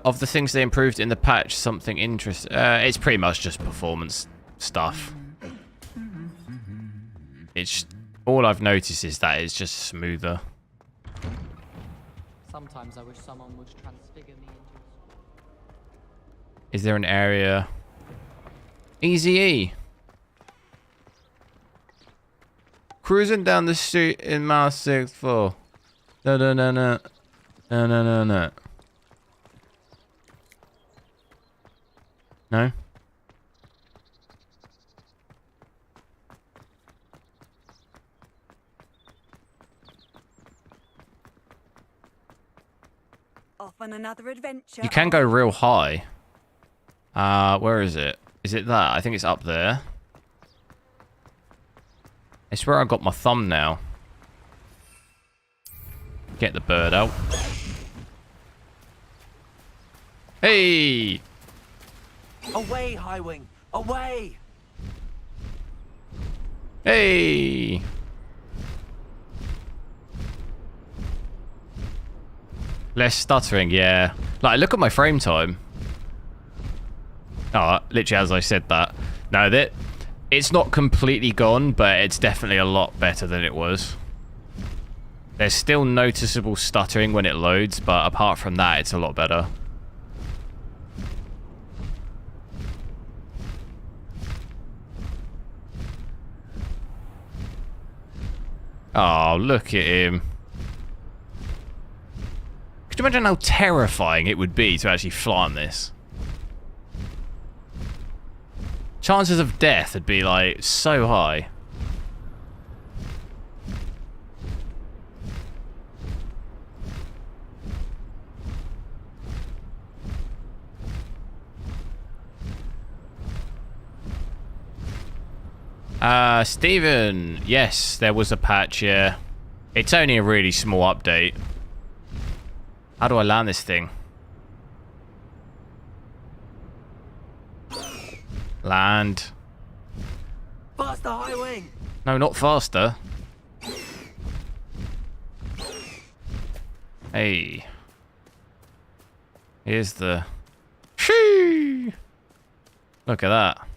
Speaker 1: Of the things they improved in the patch, something interesting. It's pretty much just performance stuff. It's all I've noticed is that it's just smoother.
Speaker 8: Sometimes I wish someone would transfigure me into...
Speaker 1: Is there an area? Easy E. Cruising down the street in Mile 64. No, no, no, no. No, no, no, no. No?
Speaker 3: Off on another adventure.
Speaker 1: You can go real high. Where is it? Is it that? I think it's up there. It's where I got my thumb now. Get the bird out. Hey!
Speaker 2: Away, HWiNFO! Away!
Speaker 1: Hey! Less stuttering, yeah. Like, look at my frame time. Oh, literally as I said that. No, it's not completely gone, but it's definitely a lot better than it was. There's still noticeable stuttering when it loads, but apart from that, it's a lot better. Oh, look at him. Could you imagine how terrifying it would be to actually fly on this? Chances of death would be, like, so high. Steven, yes, there was a patch, yeah. It's only a really small update. How do I land this thing? Land.
Speaker 2: Faster, HWiNFO!
Speaker 1: No, not faster. Hey. Here's the... Shoo! Look at that.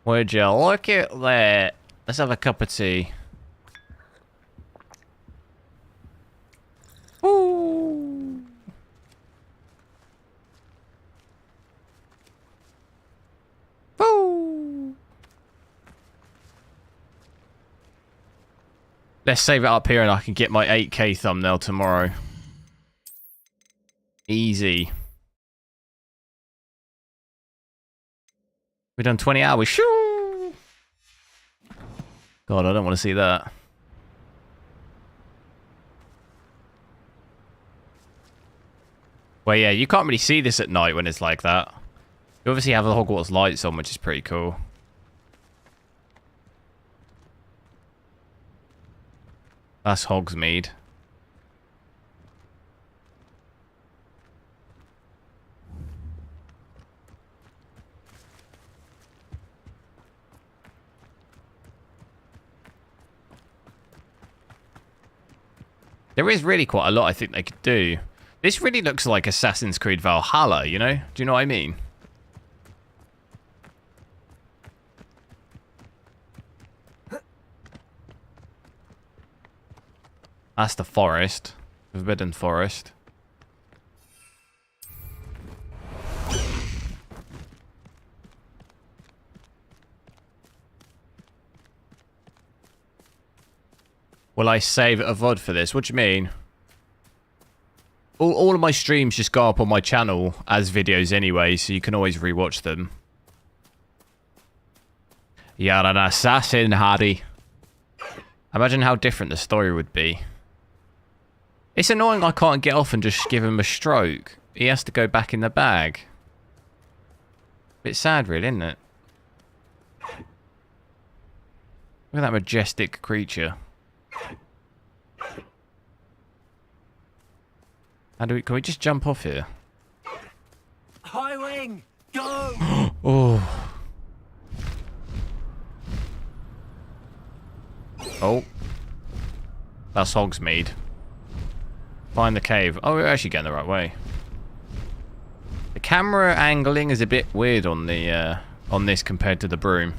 Speaker 1: Would you look at that? Let's have a cup of tea. Ooh. Ooh. Let's save it up here and I can get my 8K thumbnail tomorrow. Easy. We've done 20 hours. Shoo! God, I don't want to see that. Well, yeah, you can't really see this at night when it's like that. You obviously have the Hogwarts lights on, which is pretty cool. That's Hogsmeade. There is really quite a lot I think they could do. This really looks like Assassin's Creed Valhalla, you know? Do you know what I mean? That's the forest. Forbidden Forest. Will I save a VOD for this? What do you mean? All of my streams just go up on my channel as videos anyway, so you can always rewatch them. You're an assassin, Hardy. Imagine how different the story would be. It's annoying I can't get off and just give him a stroke. He has to go back in the bag. Bit sad, really, isn't it? Look at that majestic creature. How do we? Can we just jump off here?
Speaker 2: High wing, go!
Speaker 1: Oh. Oh. That's Hogsmeade. Find the cave. Oh, we're actually getting the right way. The camera angling is a bit weird on the on this compared to the broom.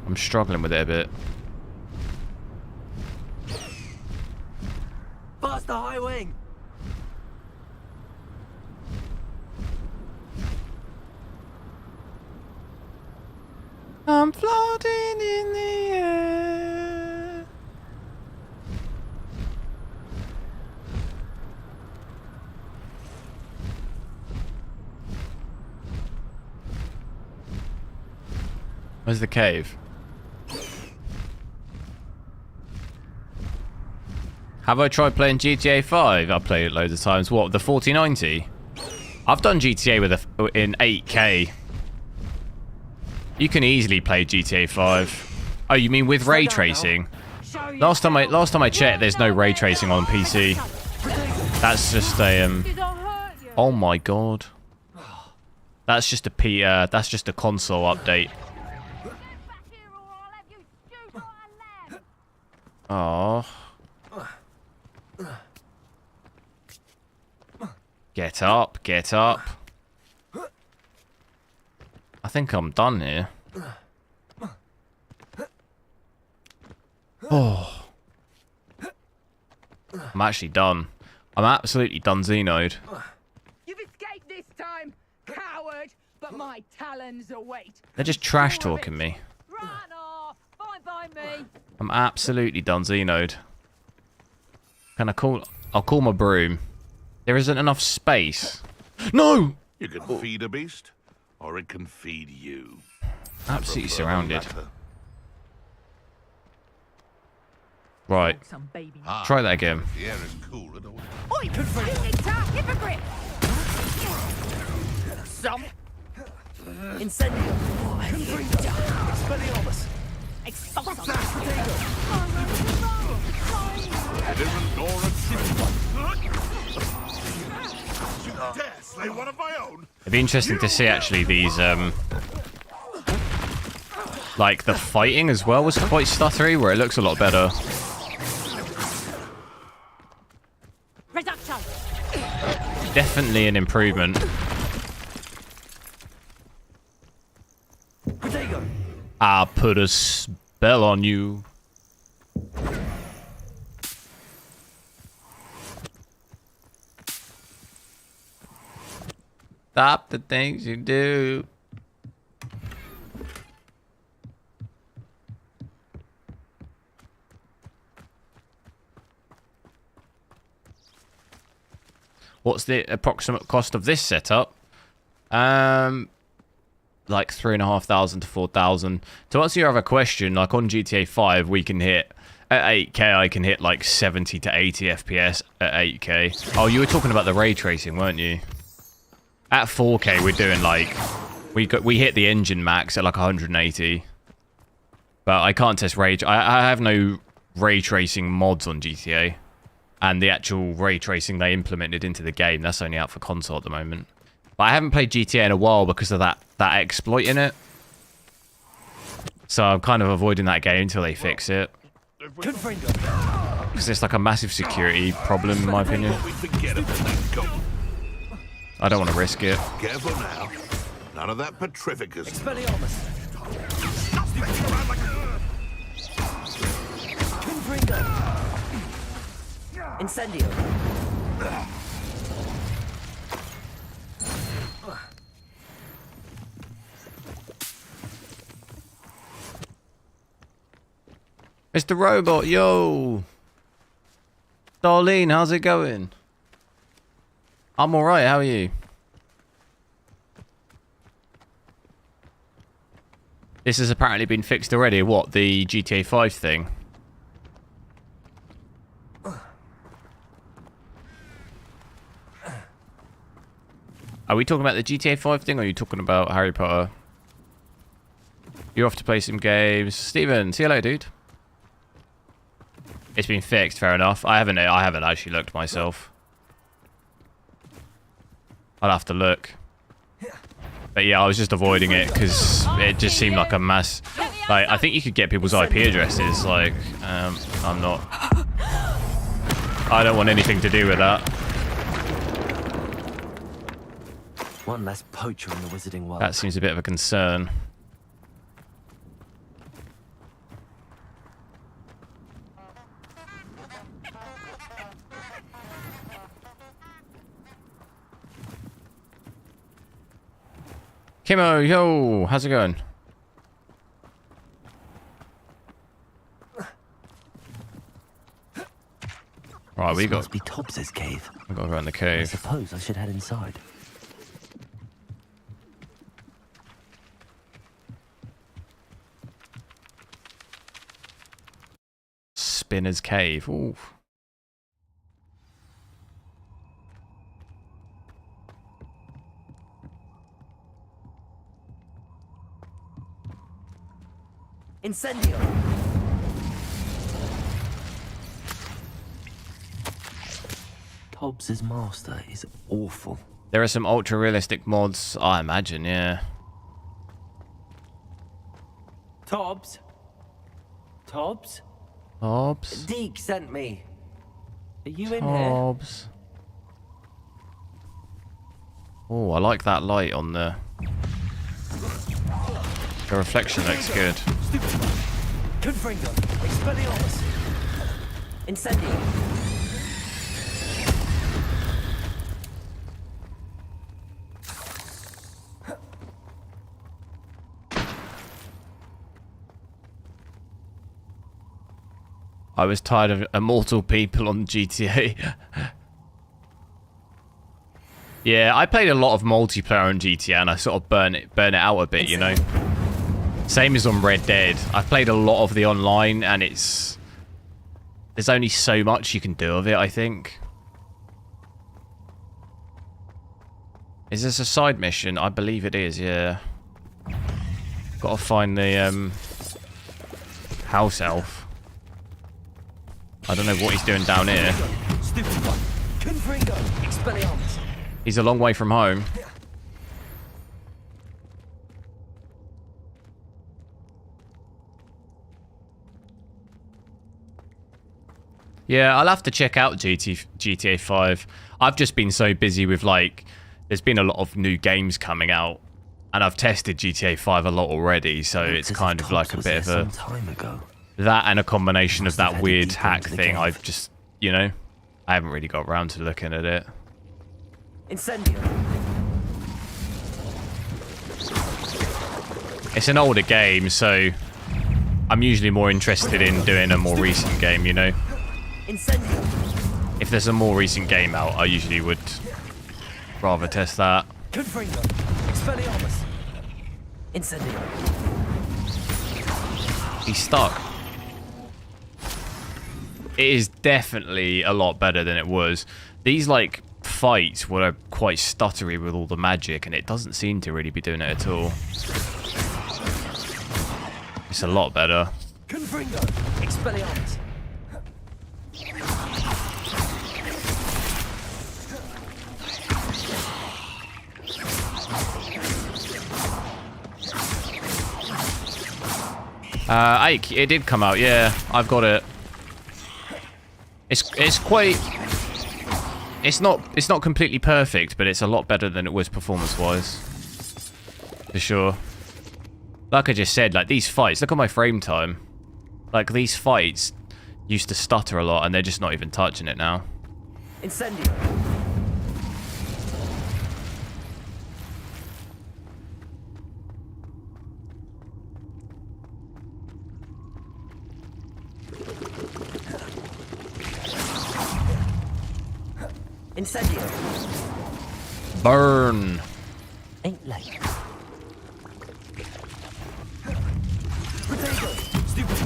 Speaker 1: I'm struggling with it a bit.
Speaker 2: Faster, high wing!
Speaker 1: I'm floating in the air. Where's the cave? Have I tried playing GTA 5? I've played it loads of times. What, the 4090? I've done GTA with in 8K. You can easily play GTA 5. Oh, you mean with ray tracing? Last time I checked, there's no ray tracing on PC. That's just a oh my god. That's just a console update. Oh. Get up, get up. I think I'm done here. Oh. I'm actually done. I'm absolutely done, Xenode.
Speaker 13: You've escaped this time, coward, but my talons await.
Speaker 1: They're just trash talking me.
Speaker 13: Run off, fine by me.
Speaker 1: I'm absolutely done, Xenode. Can I call... I'll call my broom. There isn't enough space. No!
Speaker 4: You can feed a beast, or it can feed you.
Speaker 1: Absolutely surrounded. Right. Try that again.
Speaker 4: The air is cool at all.
Speaker 13: Oi, hypocrite! Some.
Speaker 2: Incendio!
Speaker 13: Expelliarmus!
Speaker 4: It isn't Nora You dare slay one of my own?
Speaker 1: It'd be interesting to see actually these like the fighting as well was quite stuttery, where it looks a lot better. Definitely an improvement. I put a spell on you. Stop the things you do. What's the approximate cost of this setup? Like 3,500 to 4,000. To answer your other question, like on GTA 5, we can hit at 8K. I can hit like 70 to 80 FPS at 8K. Oh, you were talking about the ray tracing, weren't you? At 4K, we're doing like we hit the engine max at like 180. But I can't test ray. I have no ray tracing mods on GTA. And the actual ray tracing they implemented into the game, that's only out for console at the moment. But I haven't played GTA in a while because of that exploit in it. So I'm kind of avoiding that game until they fix it.
Speaker 2: Confringo.
Speaker 1: Because it's like a massive security problem, in my opinion. I don't want to risk it.
Speaker 4: Careful now. None of that petrificus.
Speaker 11: Expelliarmus. Confringo. Incendio.
Speaker 1: Mr. Robot, yo! Darlene, how's it going? I'm alright, how are you? This has apparently been fixed already. What, the GTA 5 thing? Are we talking about the GTA 5 thing, or are you talking about Harry Potter? You're off to play some games. Steven, see you later, dude. It's been fixed, fair enough. I haven't actually looked myself. I'll have to look. But yeah, I was just avoiding it because it just seemed like a mass. Like, I think you could get people's IP addresses. Like, I'm not. I don't want anything to do with that.
Speaker 2: One less poacher in the wizarding world.
Speaker 1: That seems a bit of a concern. Kimo, yo, how's it going? Right, we got.
Speaker 2: Must be Tobbs's cave.
Speaker 1: We got to go in the
Speaker 2: I
Speaker 1: cave.
Speaker 2: suppose I should head inside.
Speaker 1: Spinner's cave. Ooh.
Speaker 11: Incendio.
Speaker 2: Tobbs's master is awful.
Speaker 1: There are some ultra realistic mods, I imagine, yeah.
Speaker 11: Tobbs? Tobbs?
Speaker 1: Tobbs?
Speaker 11: Deke sent me. Are you in here?
Speaker 1: Tobbs. Oh, I like that light on the... The reflection looks good.
Speaker 11: Confringo. Expelliarmus. Incendio.
Speaker 1: I was tired of immortal people on GTA. Yeah, I played a lot of multiplayer on GTA and I sort of burn it out a bit, you know. Same as on Red Dead. I've played a lot of the online and there's only so much you can do of it, I think. Is this a side mission? I believe it is, yeah. Gotta find the house elf. I don't know what he's doing down here. He's a long way from home. Yeah, I'll have to check out GTA 5. I've just been so busy with, like, there's been a lot of new games coming out, and I've tested GTA 5 a lot already, so it's kind of like a bit of a...
Speaker 2: Time ago.
Speaker 1: That and a combination of that weird hack thing, I've just, you know, I haven't really got around to looking at it.
Speaker 11: Incendio.
Speaker 1: It's an older game, so I'm usually more interested in doing a more recent game, you know?
Speaker 11: Incendio.
Speaker 1: If there's a more recent game out, I usually would rather test that.
Speaker 11: Confringo. Expelliarmus. Incendio.
Speaker 1: He's stuck. It is definitely a lot better than it was. These, like, fights were quite stuttery with all the magic, and it doesn't seem to really be doing it at all. It's a lot better.
Speaker 11: Confringo. Expelliarmus.
Speaker 1: Ike, it did come out, yeah. I've got it. It's quite... It's not completely perfect, but it's a lot better than it was performance-wise. For sure. Like I just said, like these fights, look at my frame time. Like these fights used to stutter a lot and they're just not even touching it now.
Speaker 2: Incendio. Incendio.
Speaker 1: Burn.
Speaker 2: Ain't late. Potato. Stupid.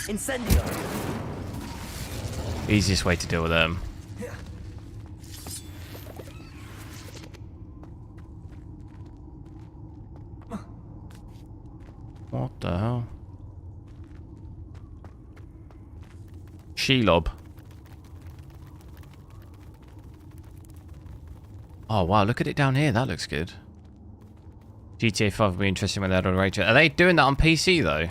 Speaker 2: Incendio.
Speaker 1: Easiest way to deal with them. What the hell? Shelob. Oh wow, look at it down here. That looks good. GTA 5 would be interesting when they're on radio. Are they doing that on PC though?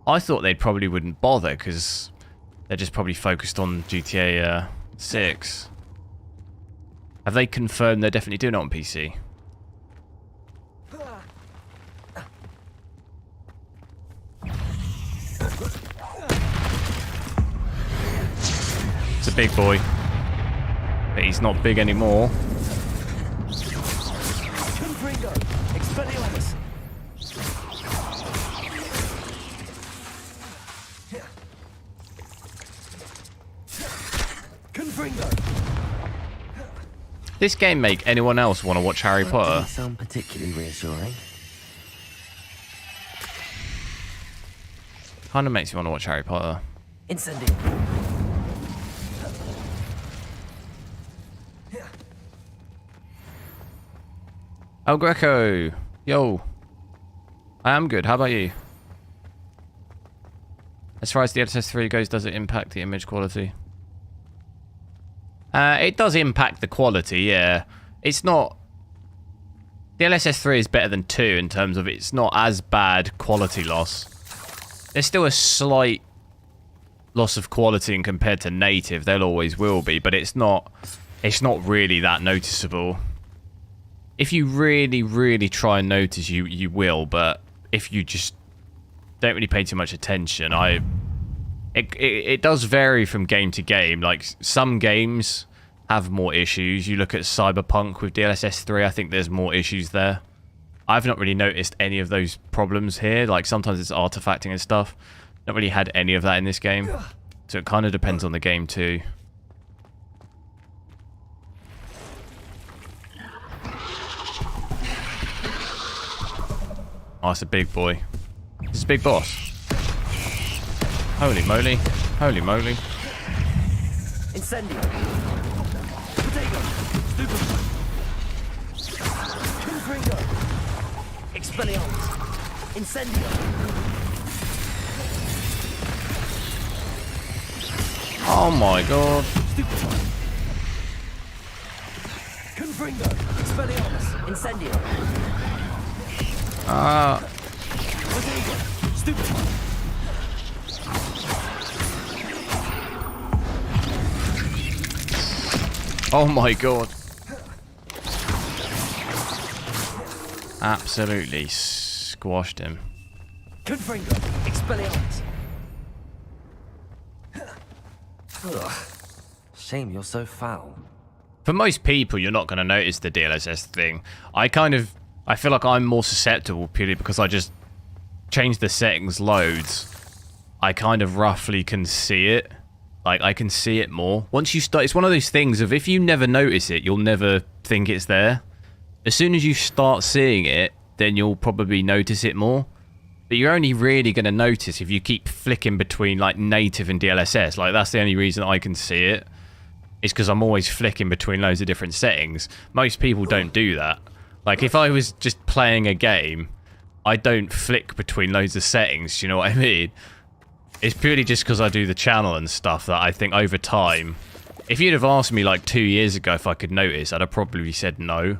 Speaker 1: I thought they probably wouldn't bother because they're just probably focused on GTA 6. Have they confirmed they're definitely doing it on PC? It's a big boy. But he's not big anymore. This game make anyone else want to watch Harry Potter?
Speaker 2: Doesn't sound particularly reassuring.
Speaker 1: Kind of makes me want to watch Harry Potter.
Speaker 2: Incendio.
Speaker 1: El Greco, yo. I am good. How about you? As far as the DLSS 3 goes, does it impact the image quality? It does impact the quality, yeah. It's not... DLSS 3 is better than 2 in terms of it's not as bad quality loss. There's still a slight loss of quality in compared to native. There always will be, but it's not really that noticeable. If you really, really try and notice, you will, but if you just don't really pay too much attention, it does vary from game to game. Like, some games have more issues. You look at Cyberpunk with DLSS 3, I think there's more issues there. I've not really noticed any of those problems here. Like, sometimes it's artifacting and stuff. Not really had any of that in this game. So it kind of depends on the game too. Oh, it's a big boy. It's a big boss. Holy moly. Holy moly.
Speaker 2: Incendio. Potato. Stupid. Confringo. Expelliarmus. Incendio.
Speaker 1: Oh my god.
Speaker 2: Stupid. Confringo. Expelliarmus. Incendio. Stupid.
Speaker 1: Oh my god. Absolutely squashed him.
Speaker 2: Confringo. Expelliarmus. Shame you're so foul.
Speaker 1: For most people, you're not going to notice the DLSS thing. I feel like I'm more susceptible purely because I just change the settings loads. I kind of roughly can see it. Like, I can see it more. Once you start, it's one of those things of if you never notice it, you'll never think it's there. As soon as you start seeing it, then you'll probably notice it more. But you're only really going to notice if you keep flicking between, like, native and DLSS. Like, that's the only reason I can see it. It's because I'm always flicking between loads of different settings. Most people don't do that. Like, if I was just playing a game, I don't flick between loads of settings, do you know what I mean? It's purely just because I do the channel and stuff that I think over time... If you'd have asked me, like, 2 years ago if I could notice, I'd have probably said no.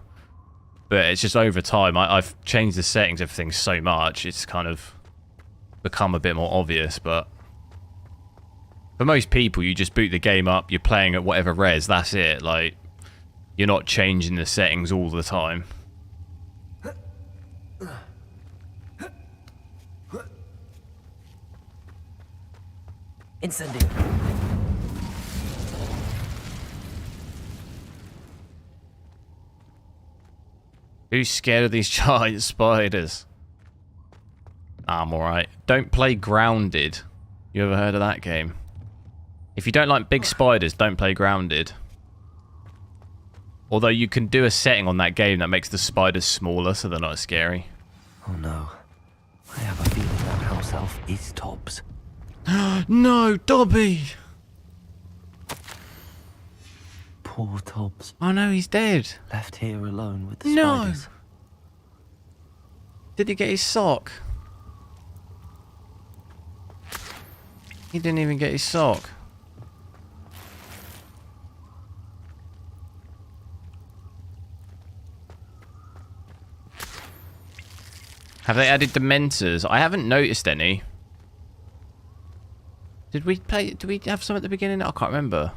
Speaker 1: But it's just over time, I've changed the settings, everything so much, it's kind of become a bit more obvious, but... For most people, you just boot the game up, you're playing at whatever res, that's it. Like, you're not changing the settings all the time.
Speaker 2: Incendio.
Speaker 1: Who's scared of these giant spiders? I'm alright. Don't play Grounded. You ever heard of that game? If you don't like big spiders, don't play Grounded. Although you can do a setting on that game that makes the spiders smaller so they're not as scary.
Speaker 2: Oh no. I have a feeling that house elf is Tobbs.
Speaker 1: No, Dobby!
Speaker 2: Poor Tobbs.
Speaker 1: Oh no, he's dead.
Speaker 2: Left here alone with the
Speaker 1: No.
Speaker 2: spiders.
Speaker 1: Did he get his sock? He didn't even get his sock. Have they added Dementors? I haven't noticed any. Did we have some at the beginning? I can't remember.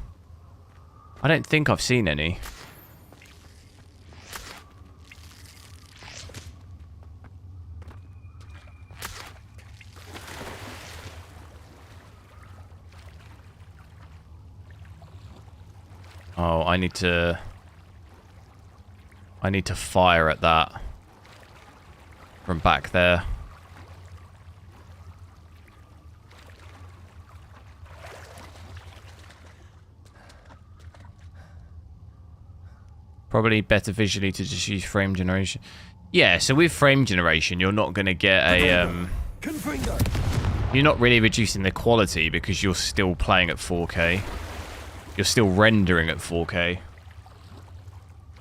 Speaker 1: I don't think I've seen any. Oh, I need to fire at that from back there. Probably better visually to just use frame generation. Yeah, so with frame generation, you're not going to get a... You're not really reducing the quality because you're still playing at 4K. You're still rendering at 4K.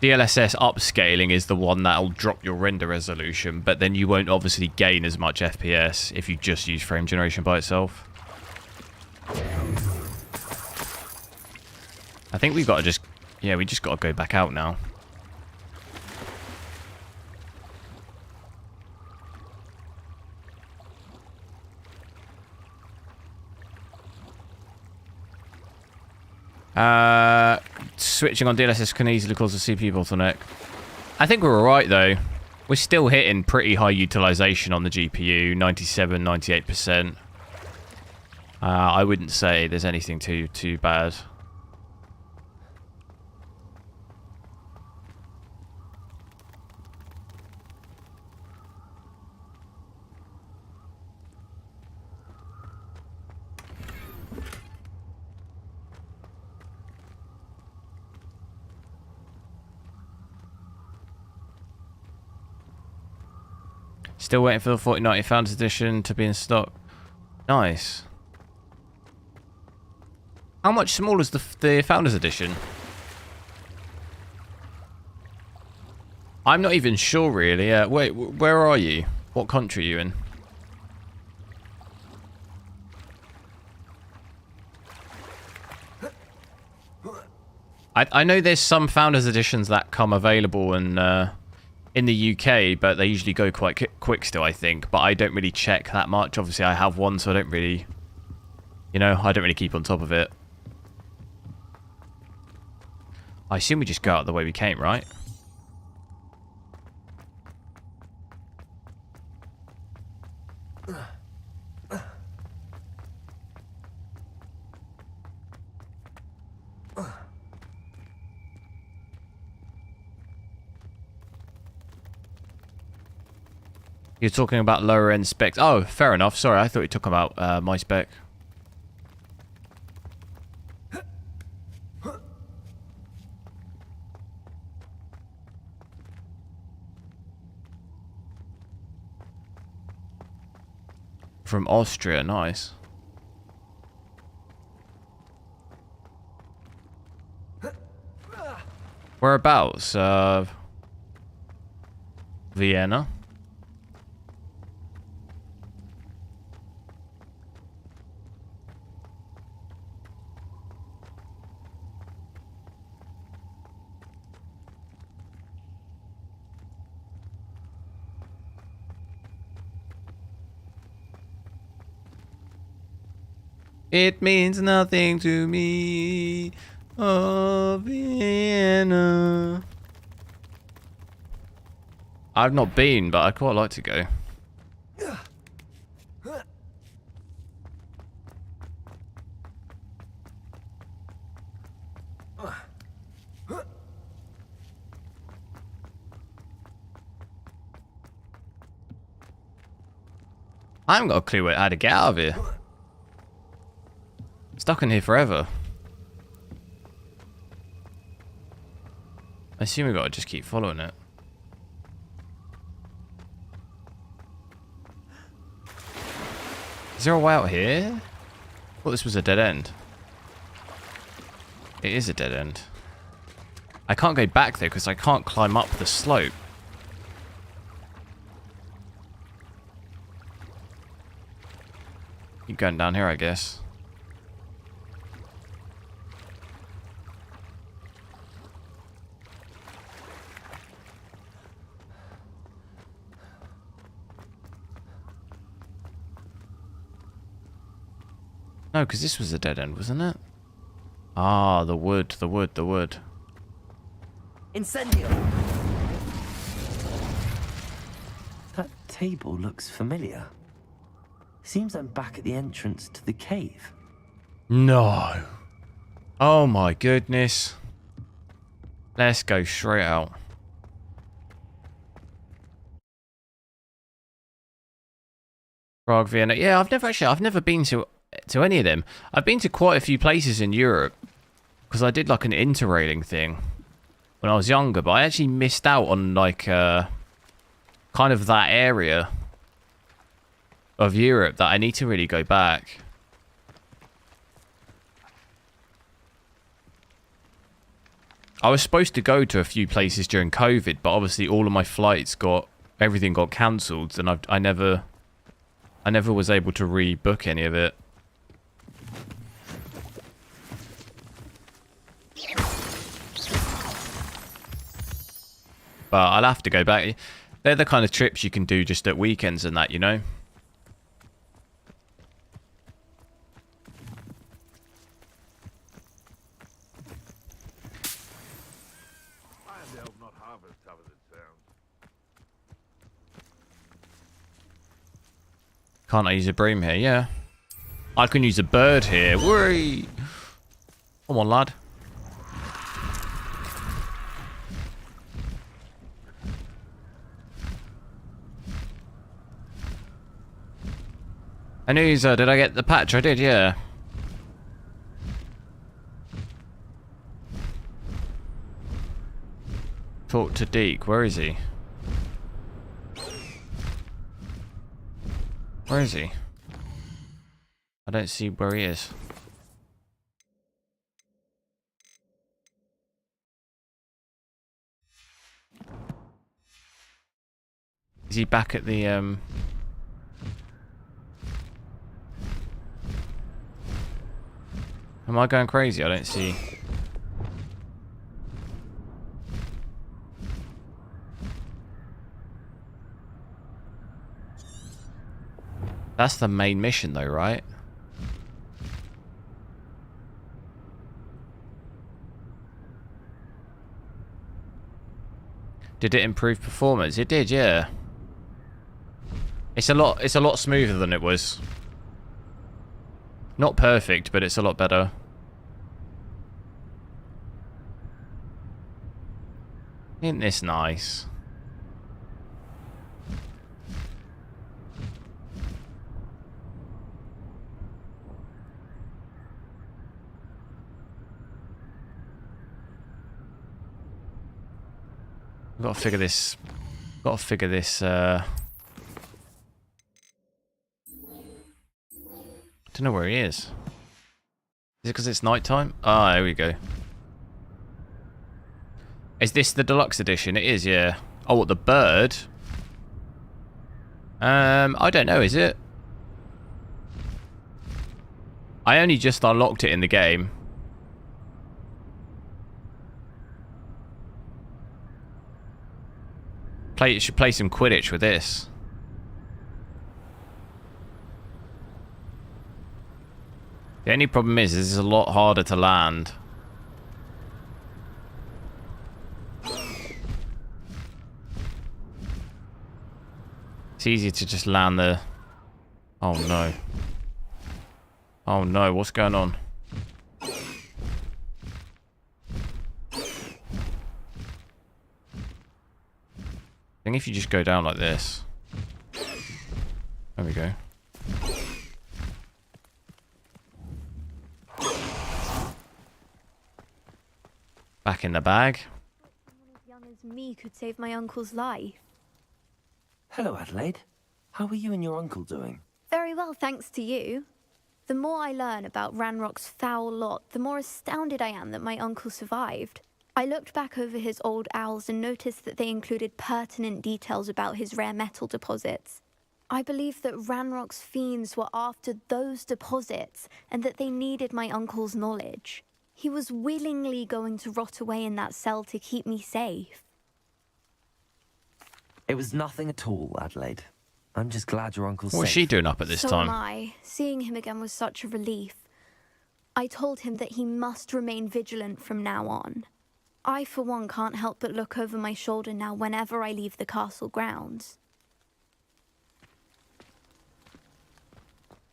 Speaker 1: DLSS upscaling is the one that'll drop your render resolution, but then you won't obviously gain as much FPS if you just use frame generation by itself. I think we've got to just... Yeah, we just got to go back out now. Switching on DLSS can easily cause a CPU bottleneck. I think we're alright though. We're still hitting pretty high utilization on the GPU, 97, 98%. I wouldn't say there's anything too bad. Still waiting for the 4090 Founders Edition to be in stock. Nice. How much smaller is the Founders Edition? I'm not even sure, really. Wait, where are you? What country are you in? I know there's some Founders Editions that come available and... in the UK, but they usually go quite quick still, I think. But I don't really check that much. Obviously, I have one, so I don't really... You know, I don't really keep on top of it. I assume we just go out the way we came, right? You're talking about lower end specs. Oh, fair enough. Sorry, I thought you were talking about my spec. From Austria, nice. Whereabouts? Vienna. It means nothing to me. Oh, Vienna. I've not been, but I'd quite like to go. I haven't got a clue how to get out of here. Stuck in here forever. I assume we've got to just keep following it. Is there a way out here? I thought this was a dead end. It is a dead end. I can't go back there because I can't climb up the slope. Keep going down here, I guess. No, because this was a dead end, wasn't it? Ah, the wood, the wood, the wood.
Speaker 2: Incendio! That table looks familiar. Seems I'm back at the entrance to the cave.
Speaker 1: No. Oh my goodness. Let's go straight out. Prague, Vienna. Yeah, I've never been to any of them. I've been to quite a few places in Europe because I did like an interrailing thing when I was younger, but I actually missed out on like kind of that area of Europe that I need to really go back. I was supposed to go to a few places during COVID, but obviously all of my flights everything got cancelled, and I never was able to rebook any of it. But I'll have to go back. They're the kind of trips you can do just at weekends and that, you know? Can't I use a broom here? Yeah. I can use a bird here. Whee! Come on, lad. And did I get the patch? I did, yeah. Talk to Deke. Where is he? Where is he? I don't see where he is. Is he back at the Am I going crazy? I don't see. That's the main mission though, right? Did it improve performance? It did, yeah. It's a lot smoother than it was. Not perfect, but it's a lot better. Isn't this nice? I've got to figure this. Don't know where he is. Is it because it's nighttime? Ah, there we go. Is this the deluxe edition? It is, yeah. Oh, what, the bird? I don't know, is it? I only just unlocked it in the game. Should play some Quidditch with this. The only problem is this is a lot harder to land. It's easier to just land the... Oh no. Oh no, what's going on? I think if you just go down like this. There we go. Back in the bag.
Speaker 10: Someone as young as me could save my uncle's life.
Speaker 2: Hello, Adelaide. How are you and your uncle doing?
Speaker 10: Very well, thanks to you. The more I learn about Ranrock's foul lot, the more astounded I am that my uncle survived. I looked back over his old owls and noticed that they included pertinent details about his rare metal deposits. I believe that Ranrock's fiends were after those deposits and that they needed my uncle's knowledge. He was willingly going to rot away in that cell to keep me safe.
Speaker 2: It was nothing at all, Adelaide. I'm just glad your uncle's safe.
Speaker 1: What's she doing up at this
Speaker 10: So
Speaker 1: time?
Speaker 10: am I. Seeing him again was such a relief. I told him that he must remain vigilant from now on. I, for one, can't help but look over my shoulder now whenever I leave the castle grounds.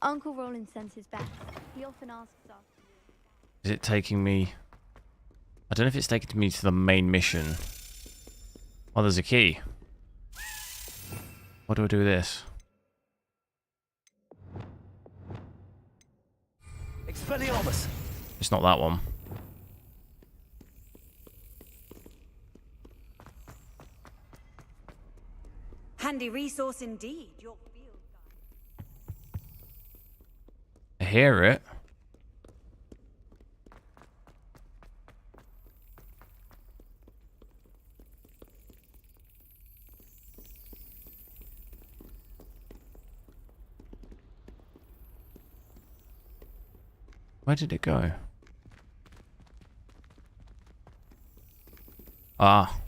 Speaker 10: Uncle Roland sends his best. He often asks us.
Speaker 1: Is it taking me... I don't know if it's taking me to the main mission. Oh, there's a key. What do I do with this?
Speaker 2: Expelliarmus!
Speaker 1: It's not that one.
Speaker 3: Handy resource indeed. Your field
Speaker 1: I hear it. Where did it go? Ah.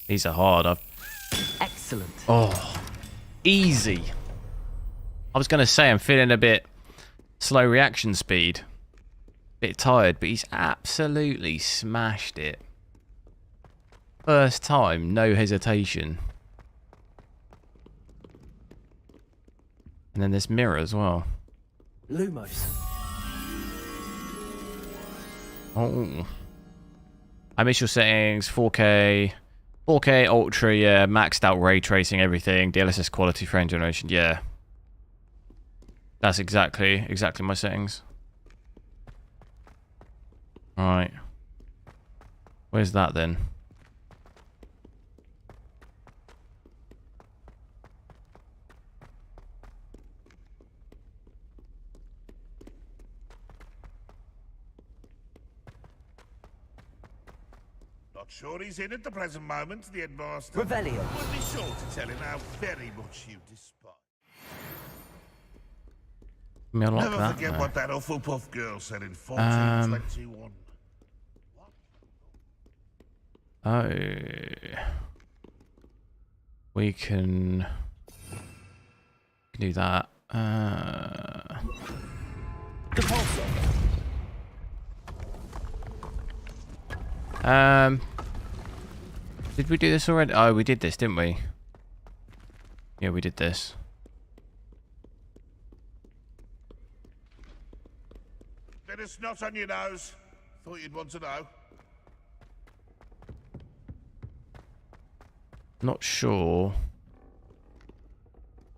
Speaker 1: These are hard.
Speaker 2: Excellent.
Speaker 1: Oh, easy. I was going to say I'm feeling a bit slow reaction speed. Bit tired, but he's absolutely smashed it. First time, no hesitation. And then this mirror as well.
Speaker 2: Lumos.
Speaker 1: Oh. Initial settings, 4K. 4K, Ultra, yeah. Maxed out ray tracing, everything. DLSS quality, frame generation, yeah. That's exactly my settings. Alright. Where's that then?
Speaker 4: Sure he's in at the present moment, the headmaster.
Speaker 2: Revelio.
Speaker 4: Would be sure to tell him how very much you despise.
Speaker 1: Me unlock
Speaker 4: Never
Speaker 1: that,
Speaker 4: forget
Speaker 1: though.
Speaker 4: what that Hufflepuff girl said in 1421.
Speaker 1: Oh. We can do that. Did we do this already? Oh, we did this, didn't we? Yeah, we did this.
Speaker 4: Bit of snot on your nose. Thought you'd want to know.
Speaker 1: Not sure.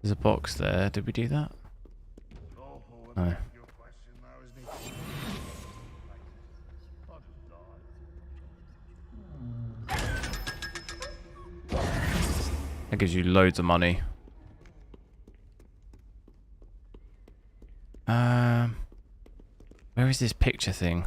Speaker 1: There's a box there. Did we do that? No. That gives you loads of money. Where is this picture thing?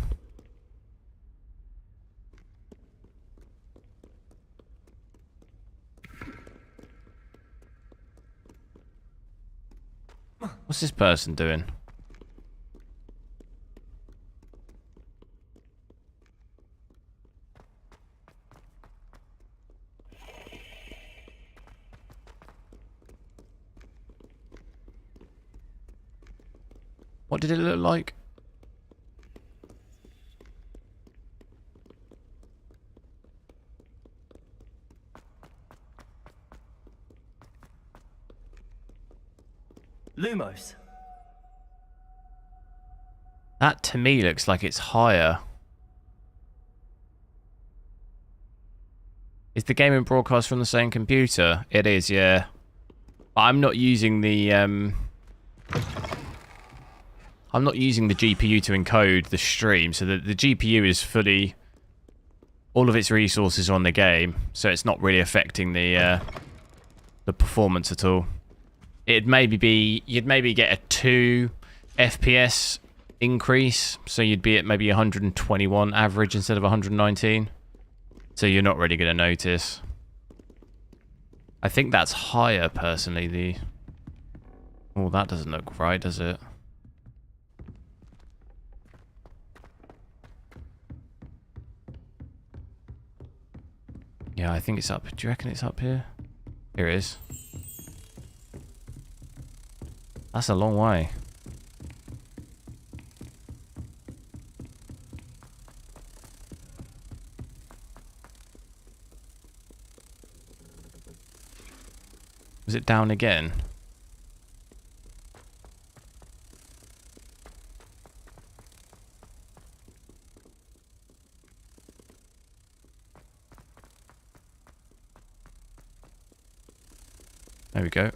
Speaker 1: What's this person doing? What did it look like?
Speaker 2: Lumos.
Speaker 1: That to me looks like it's higher. Is the game and broadcast from the same computer? It is, yeah. But I'm not using the GPU to encode the stream, so the GPU is fully, all of its resources are on the game, so it's not really affecting the performance at all. It'd maybe be, you'd maybe get a 2 FPS increase, so you'd be at maybe 121 average instead of 119. So you're not really going to notice. I think that's higher, personally. Oh, that doesn't look right, does it? Yeah, I think it's up. Do you reckon it's up here? Here it is. That's a long way. Was it down again? There we go.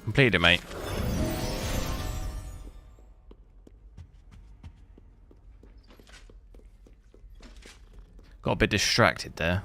Speaker 1: Completed it, mate. Got a bit distracted there.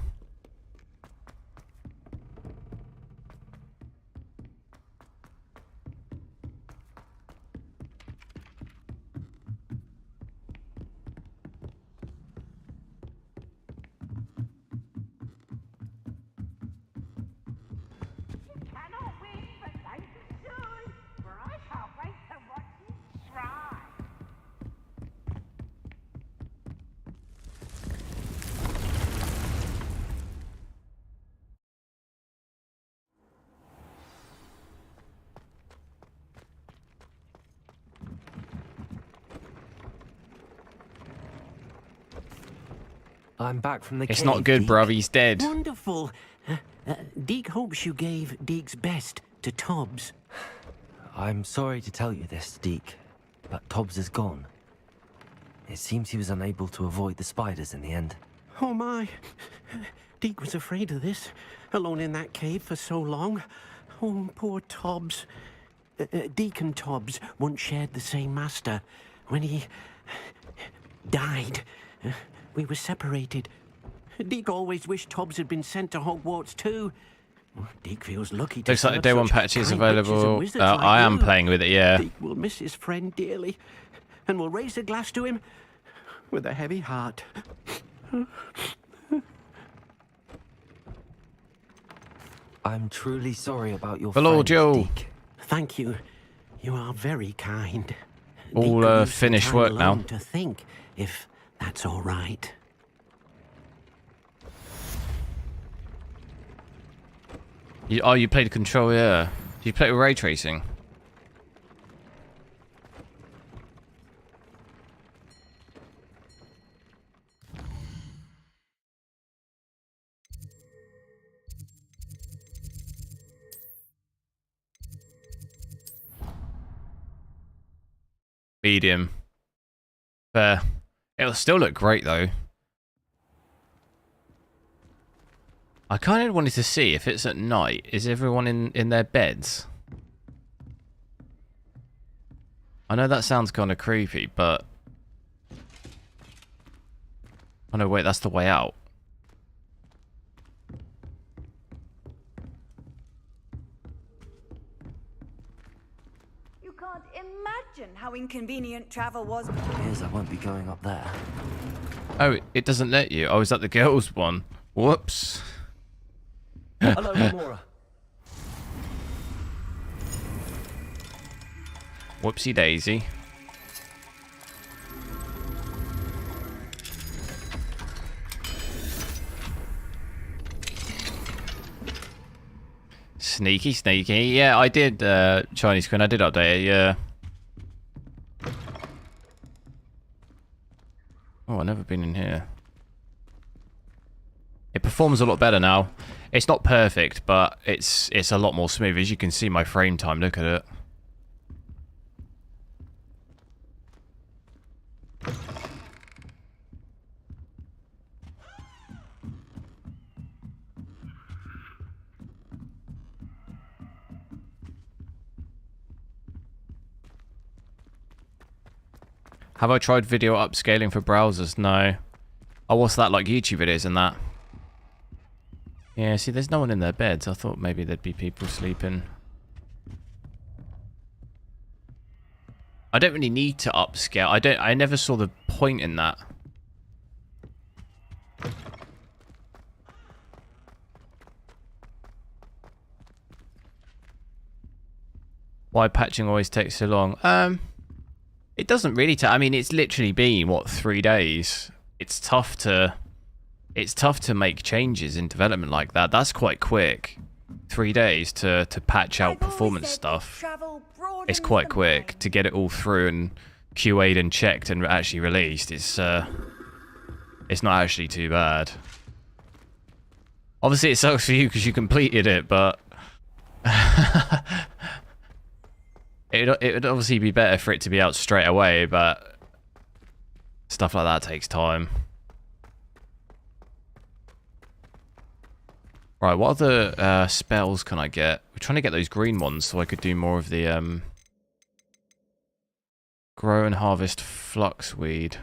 Speaker 2: I'm back from the
Speaker 1: It's
Speaker 2: cave,
Speaker 1: not good,
Speaker 2: Deke.
Speaker 1: bruv. He's dead.
Speaker 12: Wonderful. Deke hopes you gave Deke's best to Tobbs.
Speaker 2: I'm sorry to tell you this, Deke, but Tobbs is gone. It seems he was unable to avoid the spiders in the end.
Speaker 12: Oh my. Deke was afraid of this, alone in that cave for so long. Oh, poor Tobbs. Deke and Tobbs once shared the same master. When he died, we were separated. Deke always wished Tobbs had been sent to Hogwarts too. Deke feels lucky to
Speaker 1: Looks like the
Speaker 12: serve
Speaker 1: day one
Speaker 12: such
Speaker 1: patch is
Speaker 12: kind witches and
Speaker 1: available.
Speaker 12: wizards like
Speaker 1: I am
Speaker 12: you.
Speaker 1: playing with it, yeah.
Speaker 12: Deke will miss his friend dearly, and will raise a glass to him with a heavy heart.
Speaker 2: I'm truly sorry about your
Speaker 1: Hello,
Speaker 2: friend,
Speaker 1: Joe.
Speaker 2: Deke.
Speaker 12: Thank you. You are very kind.
Speaker 1: All
Speaker 12: Deke could use some
Speaker 1: finished
Speaker 12: time
Speaker 1: work now.
Speaker 12: alone to think, if that's all right.
Speaker 1: You played Control, yeah. Did you play with ray tracing? Medium. Fair. It'll still look great though. I kind of wanted to see if it's at night. Is everyone in their beds? I know that sounds kind of creepy, but... Oh no, wait, that's the way out.
Speaker 3: You can't imagine how inconvenient travel was.
Speaker 2: Appears I won't be going up there.
Speaker 1: Oh, it doesn't let you. Oh, is that the girls' one? Whoops.
Speaker 2: Hello, Gamora.
Speaker 1: Whoopsie daisy. Sneaky, sneaky. Yeah, I did, Chinese Queen. I did update it, yeah. Oh, I've never been in here. It performs a lot better now. It's not perfect, but it's a lot more smooth. As you can see, my frame time, look at it. Have I tried video upscaling for browsers? No. Oh, what's that, like YouTube videos and that? Yeah, see, there's no one in their beds. I thought maybe there'd be people sleeping. I don't really need to upscale. I never saw the point in that. Why patching always takes so long? It doesn't really I mean, it's literally been, what, 3 days? It's tough to make changes in development like that. That's quite quick. 3 days to patch out performance stuff. It's quite quick to get it all through and QA'd and checked and actually released. It's not actually too bad. Obviously, it sucks for you because you completed it, but it would obviously be better for it to be out straight away, but stuff like that takes time. Right, what other spells can I get? We're trying to get those green ones so I could do more of the grow and harvest fluxweed.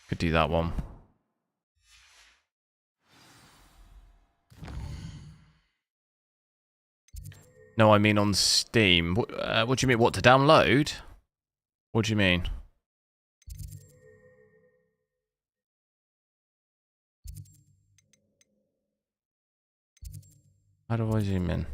Speaker 1: Could do that one. No, I mean on Steam. What do you mean? What, to download? What do you mean? How do I zoom in?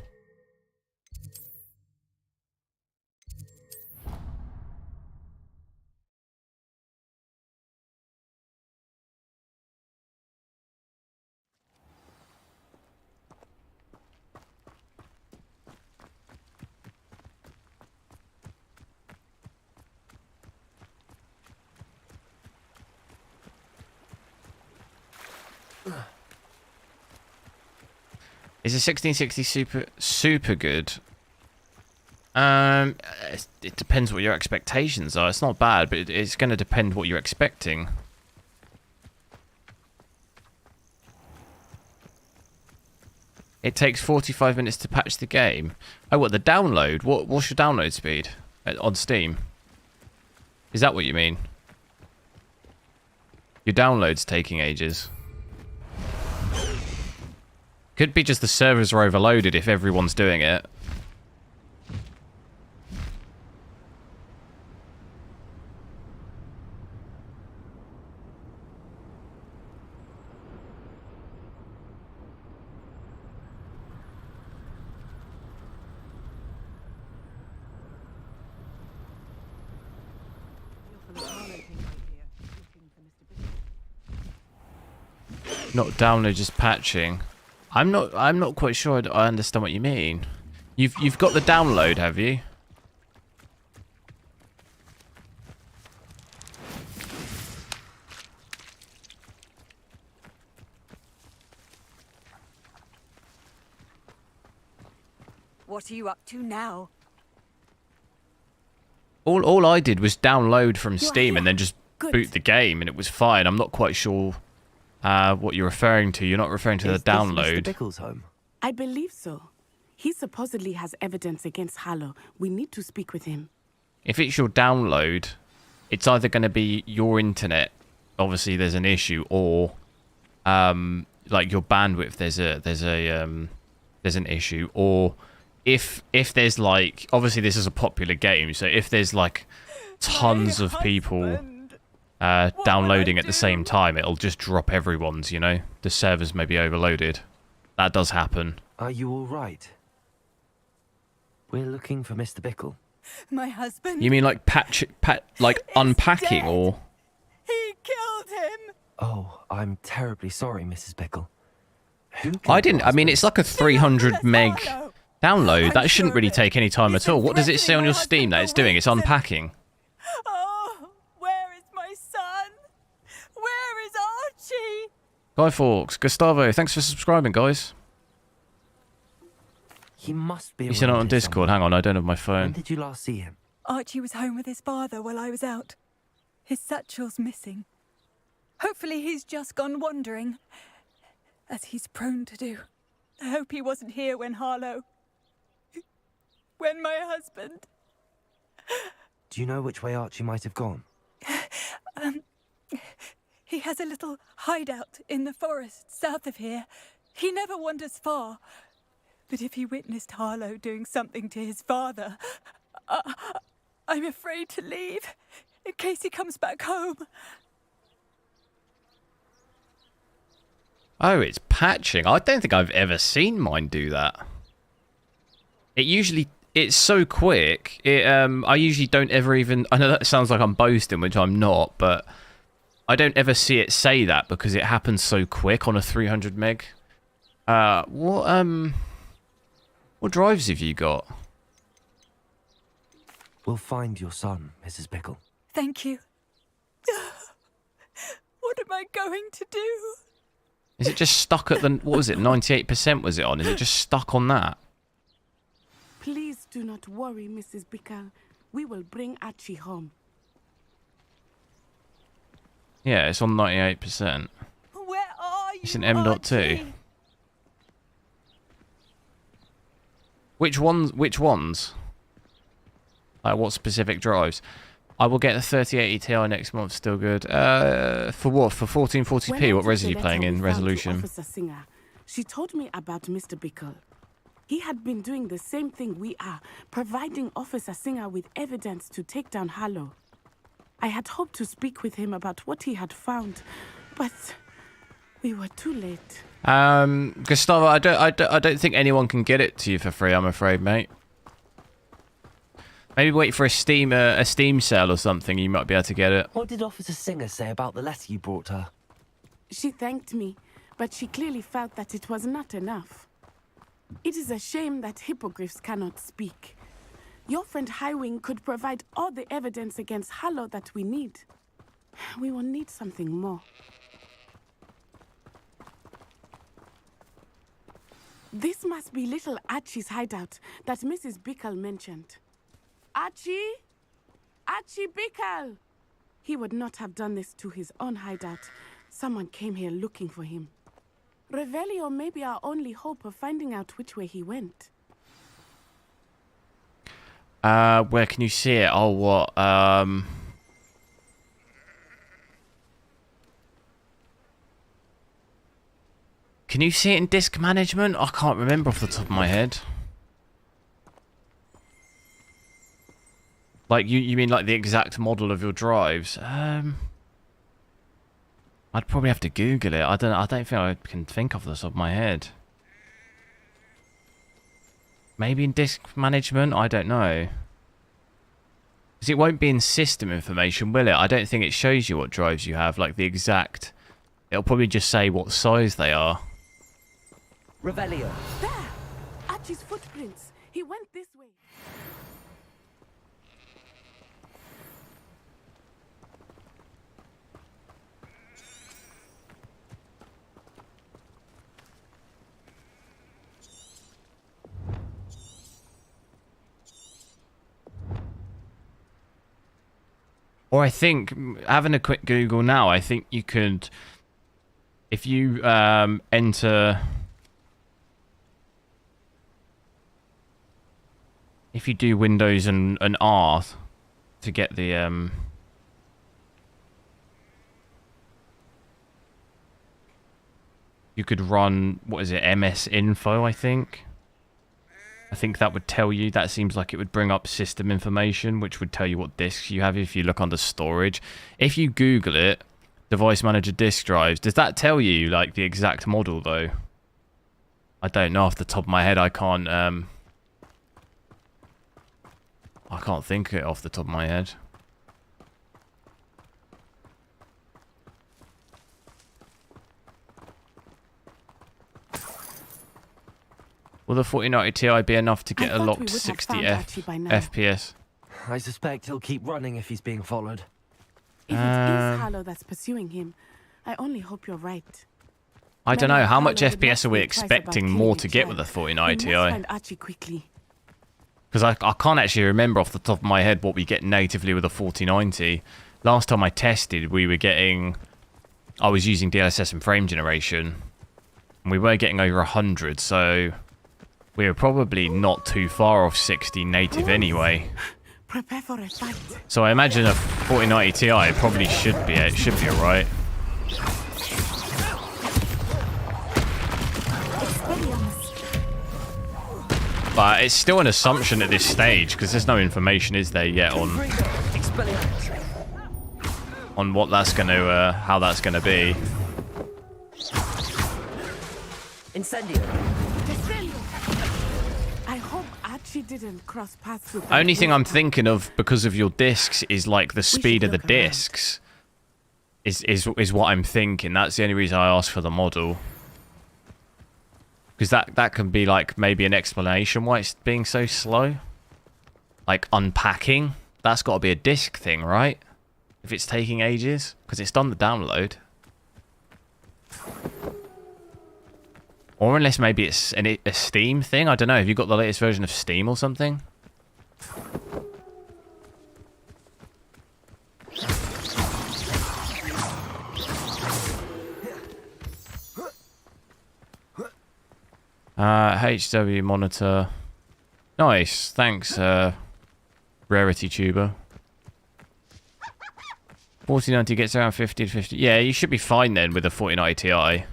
Speaker 1: Is a 1660 super good? It depends what your expectations are. It's not bad, but it's going to depend what you're expecting. It takes 45 minutes to patch the game. Oh, what, the download? What's your download speed on Steam? Is that what you mean? Your download's taking ages. Could be just the servers are overloaded if everyone's doing it. Not download, just patching. I'm not quite sure I understand what you mean. You've got the download, have you?
Speaker 3: What are you up to now?
Speaker 1: All I did was download from Steam and then just boot the game, and it was fine. I'm not quite sure what you're referring to. You're not referring to the download.
Speaker 2: Mr. Bickle's home?
Speaker 5: I believe so. He supposedly has evidence against Harlow. We need to speak with him.
Speaker 1: If it's your download, it's either going to be your internet. Obviously, there's an issue, or like your bandwidth. There's an issue, or if there's like, obviously this is a popular game, so if there's like tons of people downloading at the same time, it'll just drop everyone's, you know? The servers may be overloaded. That does happen.
Speaker 2: Are you all right? We're looking for Mr. Bickle.
Speaker 3: My husband.
Speaker 1: You mean like like unpacking
Speaker 3: dead.
Speaker 1: or?
Speaker 3: He killed him.
Speaker 2: Oh, I'm terribly sorry, Mrs. Pickle. Who
Speaker 1: I
Speaker 2: killed
Speaker 1: didn't.
Speaker 2: your
Speaker 1: I mean,
Speaker 2: husband?
Speaker 1: it's like a 300 meg download. That shouldn't really take any time at all. What does it say on your Steam that it's doing? It's unpacking.
Speaker 3: Oh, where is my son? Where is Archie?
Speaker 1: Guy Fawkes, Gustavo, thanks for subscribing, guys.
Speaker 2: He must be.
Speaker 1: You sent it on
Speaker 2: around here
Speaker 1: Discord.
Speaker 2: somewhere.
Speaker 1: Hang on, I don't have my
Speaker 2: When
Speaker 1: phone.
Speaker 2: did you last see him?
Speaker 3: Archie was home with his father while I was out. His satchel's missing. Hopefully he's just gone wandering, as he's prone to do. I hope he wasn't here when Harlow... when my husband...
Speaker 2: Do you know which way Archie might have gone?
Speaker 3: He has a little hideout in the forest south of here. He never wanders far. But if he witnessed Harlow doing something to his father, I'm afraid to leave in case he comes back home.
Speaker 1: Oh, it's patching. I don't think I've ever seen mine do that. It's so quick. I usually don't ever even... I know that sounds like I'm boasting, which I'm not, but I don't ever see it say that because it happens so quick on a 300 meg. What drives have you got?
Speaker 2: We'll find your son, Mrs. Pickle.
Speaker 3: Thank you. What am I going to do?
Speaker 1: Is it just stuck at the... What was it? 98% was it on? Is it just stuck on that?
Speaker 5: Please do not worry, Mrs. Bickle. We will bring Archie home.
Speaker 1: Yeah, it's on 98%.
Speaker 3: Where are you,
Speaker 1: It's an M.2.
Speaker 3: Archie?
Speaker 1: Which ones? Like what specific drives? I will get the 3080 Ti next month, still good. For what? For 1440p? What res are you playing in resolution?
Speaker 5: Officer Singer, she told me about Mr. Bickle. He had been doing the same thing we are, providing Officer Singer with evidence to take down Harlow. I had hoped to speak with him about what he had found, but we were too late.
Speaker 1: Gustavo, I don't think anyone can get it to you for free, I'm afraid, mate. Maybe wait for a Steam sale or something, you might be able to get it.
Speaker 2: What did Officer Singer say about the letter you brought her?
Speaker 5: She thanked me, but she clearly felt that it was not enough. It is a shame that hippogriffs cannot speak. Your friend HWiNFO could provide all the evidence against Harlow that we need. We will need something more. This must be little Archie's hideout that Mrs. Bickle mentioned. Archie? Archie Bickle! He would not have done this to his own hideout. Someone came here looking for him. Revelio may be our only hope of finding out which way he went.
Speaker 1: Where can you see it? Oh, what? Can you see it in disk management? I can't remember off the top of my head. Like, you mean like the exact model of your drives? I'd probably have to Google it. I don't think I can think off the top of my head. Maybe in disk management? I don't know. Because it won't be in system information, will it? I don't think it shows you what drives you have, like the exact... It'll probably just say what size they are.
Speaker 2: Revelio.
Speaker 5: There! Archie's footprints. He went this way.
Speaker 1: Or I think, having a quick Google now, I think you could... If you enter... If you do Windows and R to get the... You could run, what is it, MS-Info, I think? I think that would tell you, that seems like it would bring up system information, which would tell you what disks you have if you look under storage. If you Google it, device manager disk drives, does that tell you, like, the exact model, though? I don't know off the top of my head, I can't, I can't think of it off the top of my head. Will the 4090 Ti be enough to get a locked 60 FPS?
Speaker 2: I suspect he'll keep running if he's being followed.
Speaker 5: If it is Harlow that's pursuing him, I only hope you're right.
Speaker 1: I don't know. How much
Speaker 5: Harlow would
Speaker 1: FPS are
Speaker 5: not
Speaker 1: we
Speaker 5: think twice
Speaker 1: expecting
Speaker 5: about
Speaker 1: more
Speaker 5: killing
Speaker 1: to
Speaker 5: a
Speaker 1: get with
Speaker 5: child.
Speaker 1: the 4090
Speaker 5: We must
Speaker 1: Ti?
Speaker 5: find Archie quickly.
Speaker 1: Because I can't actually remember off the top of my head what we get natively with a 4090. Last time I tested, we were getting... I was using DLSS and frame generation. And we were getting over 100, so... we were probably not too far off 60 native anyway.
Speaker 5: Prepare for a fight.
Speaker 1: So I imagine a 4090 Ti probably should be alright. But it's still an assumption at this stage because there's no information, is there, yet on what that's going to, how that's going to be.
Speaker 2: Incendio.
Speaker 5: I hope Archie didn't cross paths with.
Speaker 1: Only thing I'm thinking of because of your discs is like the speed of the discs. Is what I'm thinking. That's the only reason I asked for the model. Because that can be like maybe an explanation why it's being so slow. Like unpacking. That's got to be a disc thing, right? If it's taking ages. Because it's done the download. Or unless maybe it's a Steam thing. I don't know. Have you got the latest version of Steam or something? HW monitor. Nice. Thanks, Rarity Tuber. 4090 gets around 50 to 50. Yeah, you should be fine then with a 4090 Ti.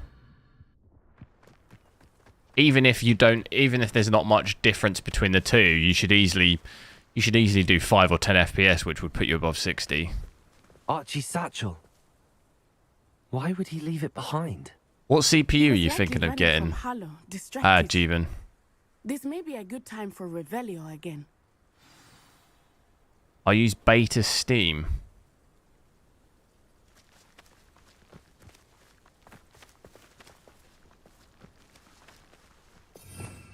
Speaker 1: Even if there's not much difference between the two, you should easily do 5 or 10 FPS, which would put you above 60.
Speaker 2: Archie's satchel. Why would he leave it behind?
Speaker 1: What CPU are you thinking of getting? Jeevan.
Speaker 5: This may be a good time for Revelio again.
Speaker 1: I use beta Steam.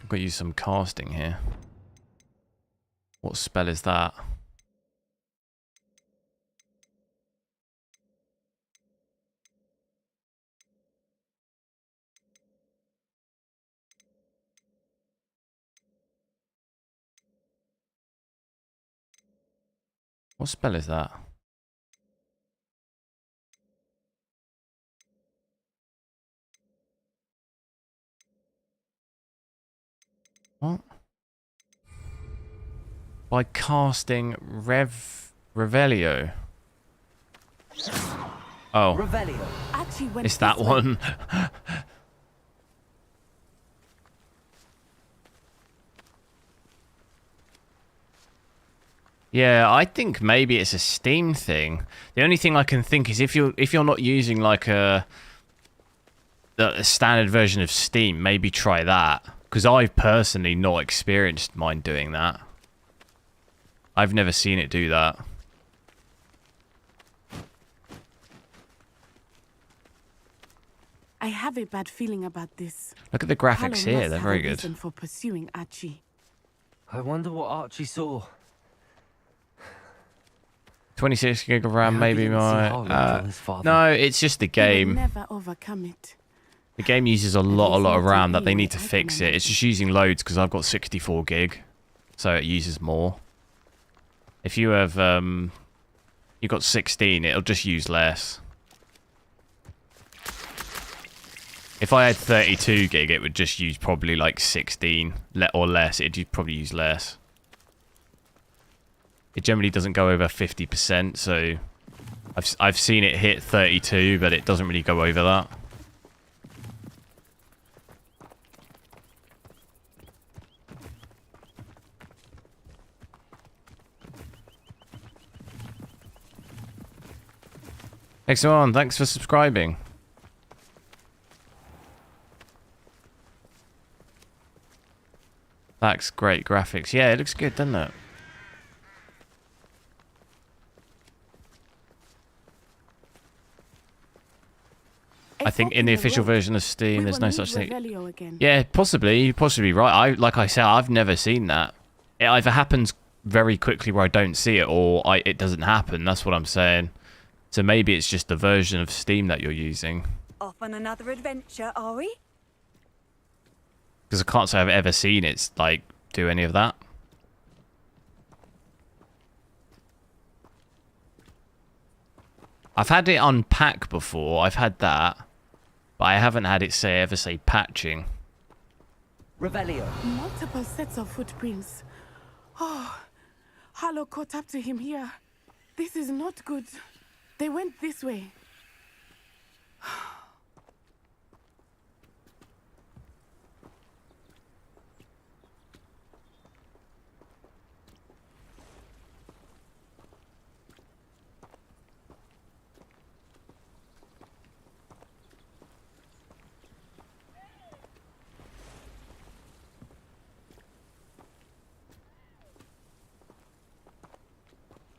Speaker 1: I've got to use some casting here. What spell is that? What spell is that? What? By casting Revelio. Oh.
Speaker 2: Revelio.
Speaker 1: It's that one. Yeah, I think maybe it's a Steam thing. The only thing I can think is if you're not using like a standard version of Steam, maybe try that. Because I've personally not experienced mine doing that. I've never seen it do that.
Speaker 5: I have a bad feeling about this.
Speaker 1: Look at the graphics here; they're very good.
Speaker 5: For pursuing Archie.
Speaker 2: I wonder what Archie saw.
Speaker 1: 26 gig of RAM, maybe my. No, it's just the game.
Speaker 5: Never overcome it.
Speaker 1: The game uses a lot of RAM that they need to fix it. It's just using loads because I've got 64 gig, so it uses more. If you have you got 16, it'll just use less. If I had 32 gig, it would just use probably like 16 or less. It'd probably use less. It generally doesn't go over 50%, so I've seen it hit 32, but it doesn't really go over that. X1, thanks for subscribing. That's great graphics. Yeah, it looks good, doesn't it? I think in the official version of Steam, there's no such thing.
Speaker 5: Again.
Speaker 1: Yeah, possibly. You're possibly right. Like I said, I've never seen that. It either happens very quickly where I don't see it, or it doesn't happen. That's what I'm saying. So maybe it's just the version of Steam that you're using.
Speaker 3: Off on another adventure, are we?
Speaker 1: Because I can't say I've ever seen it like do any of that. I've had it unpack before. I've had that, but I haven't had it ever say patching.
Speaker 11: Revelio.
Speaker 5: Multiple sets of footprints. Oh, Harlow caught up to him here. This is not good. They went this way.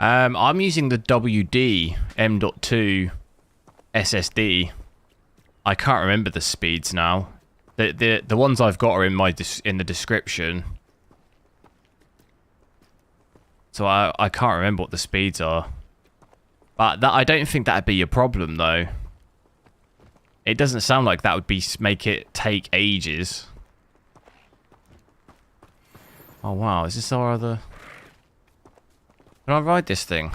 Speaker 1: I'm using the WD M.2 SSD. I can't remember the speeds now. The ones I've got are in the description. So I can't remember what the speeds are. But I don't think that'd be a problem though. It doesn't sound like that would make it take ages. Oh wow, is this our other? Can I ride this thing?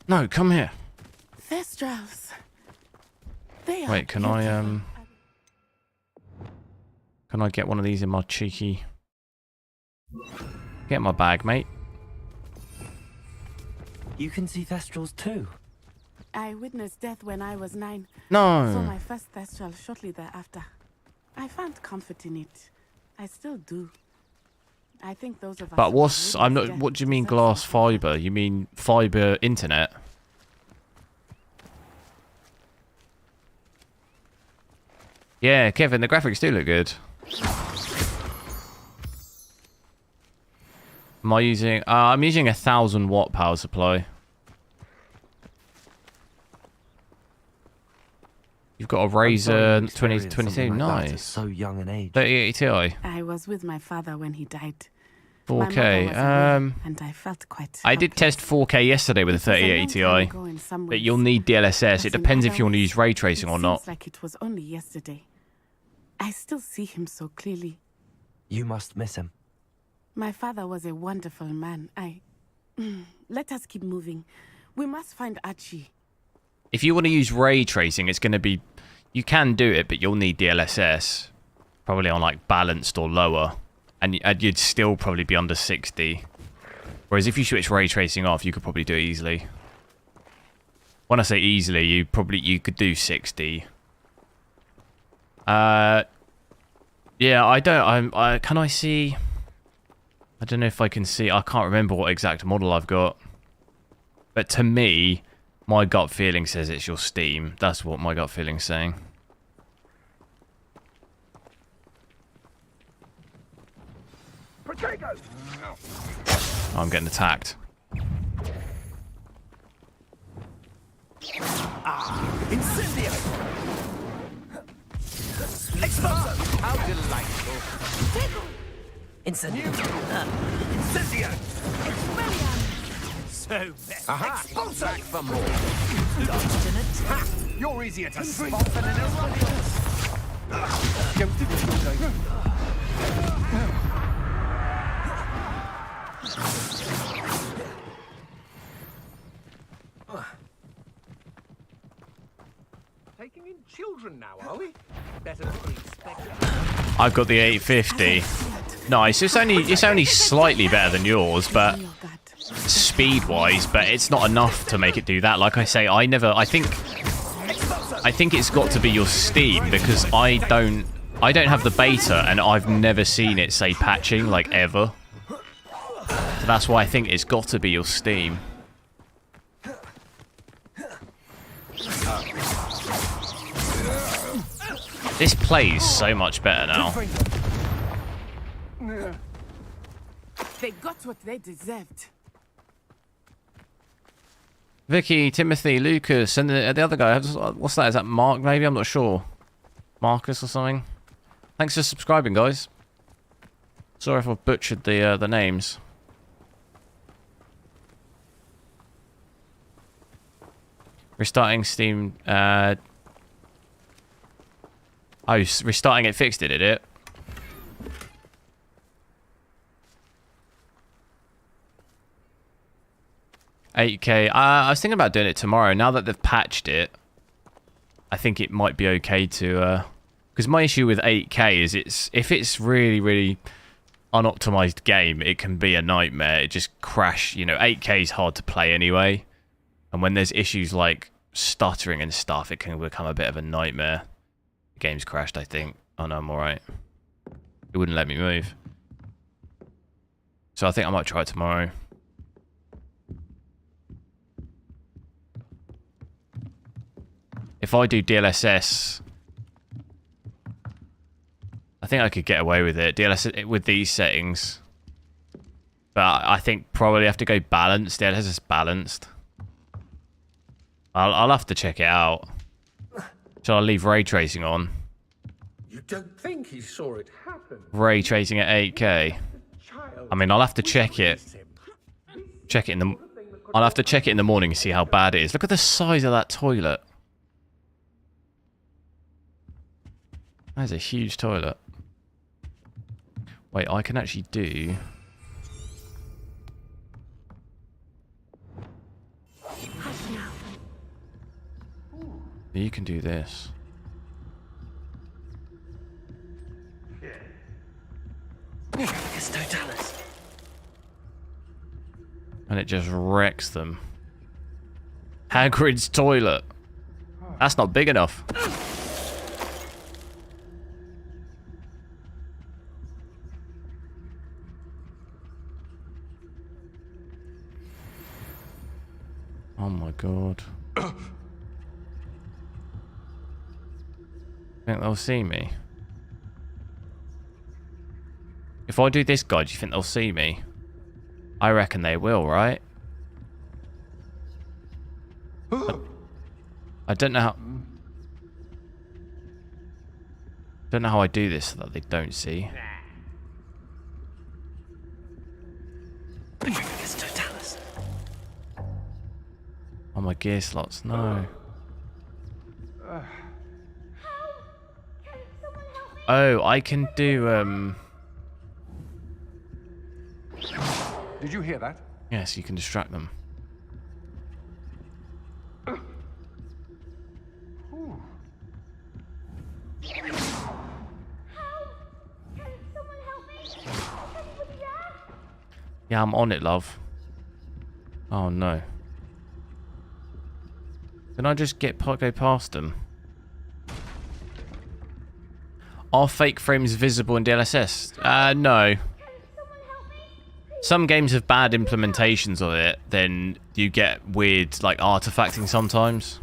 Speaker 1: No, come here.
Speaker 5: Thestrals.
Speaker 1: Wait, can I get one of these in my cheeky? Get my bag, mate.
Speaker 2: You can see Thestrals too.
Speaker 5: I witnessed death when I was 9.
Speaker 1: No.
Speaker 5: Saw my first Thestral shortly thereafter. I found comfort in it. I still do. I think those of us.
Speaker 1: But what do you mean glass fiber? You mean fiber internet? Yeah, Kevin, the graphics do look good. Am I using? I'm using 1,000 watt power supply. You've got a Razer 2022, nice.
Speaker 2: So young an age.
Speaker 1: 3080 Ti.
Speaker 5: I was with my father when he died.
Speaker 1: 4K.
Speaker 5: And I felt quite.
Speaker 1: I did test 4K yesterday with a 3080 Ti, but you'll need DLSS. It depends if you want to use ray tracing or not.
Speaker 5: Like it was only yesterday. I still see him so clearly.
Speaker 2: You must miss him.
Speaker 5: My father was a wonderful man. Let us keep moving. We must find Archie.
Speaker 1: If you want to use ray tracing, it's going to be... You can do it, but you'll need DLSS. Probably on like balanced or lower. And you'd still probably be under 60. Whereas if you switch ray tracing off, you could probably do it easily. When I say easily, you could do 60. Yeah, can I see... I don't know if I can see... I can't remember what exact model I've got. But to me... My gut feeling says it's your Steam. That's what my gut feeling's saying. Oh, I'm getting attacked.
Speaker 11: Incendio! Explosion! How delightful!
Speaker 2: Incendio!
Speaker 11: Incendio!
Speaker 13: Expelliarmus!
Speaker 11: So aha! Back for more! Dodged an attack! You're easier to spot than an Erasmus! Taking in children now, are we? Better than we expected.
Speaker 1: I've got the 850. Nice. It's only slightly better than yours, but speed-wise, but it's not enough to make it do that. Like I say, I think it's got to be your Steam because I don't have the beta and I've never seen it say patching like ever. So that's why I think it's got to be your Steam. This plays so much better now.
Speaker 5: They got what they deserved.
Speaker 1: Vicky, Timothy, Lucas, and the other guy. What's that? Is that Mark, maybe? I'm not sure. Marcus or something. Thanks for subscribing, guys. Sorry if I've butchered the names. Restarting Steam. Restarting it fixed it, did it? $8K. I was thinking about doing it tomorrow. Now that they've patched it, I think it might be okay to. Because my issue with 8K is if it's really, really unoptimized game, it can be a nightmare. It just crash. You know, 8K is hard to play anyway. And when there's issues like stuttering and stuff, it can become a bit of a nightmare. The game's crashed, I think. Oh no, I'm alright. It wouldn't let me move. So I think I might try it tomorrow. If I do DLSS, I think I could get away with it. DLSS with these settings. But I think probably have to go balanced. DLSS is balanced. I'll have to check it out. Shall I leave ray tracing on?
Speaker 11: You don't think he saw it happen?
Speaker 1: Ray tracing at 8K. I mean, I'll have to check it. Check it in the. I'll have to check it in the morning and see how bad it is. Look at the size of that toilet. That is a huge toilet. Wait, I can actually do. You can do this. And it just wrecks them. Hagrid's toilet. That's not big enough. Oh my god. Think they'll see me? If I do this guy, do you think they'll see me? I reckon they will, right? I don't know how... Don't know how I do this so that they don't see. Oh, my gear slots, no. Oh, I can do,
Speaker 4: Did you hear that?
Speaker 1: Yes, you can distract them. Yeah, I'm on it, love. Oh, no. Can I just go past them? Are fake frames visible in DLSS? No. Some games have bad implementations of it, then you get weird, like, artifacting sometimes.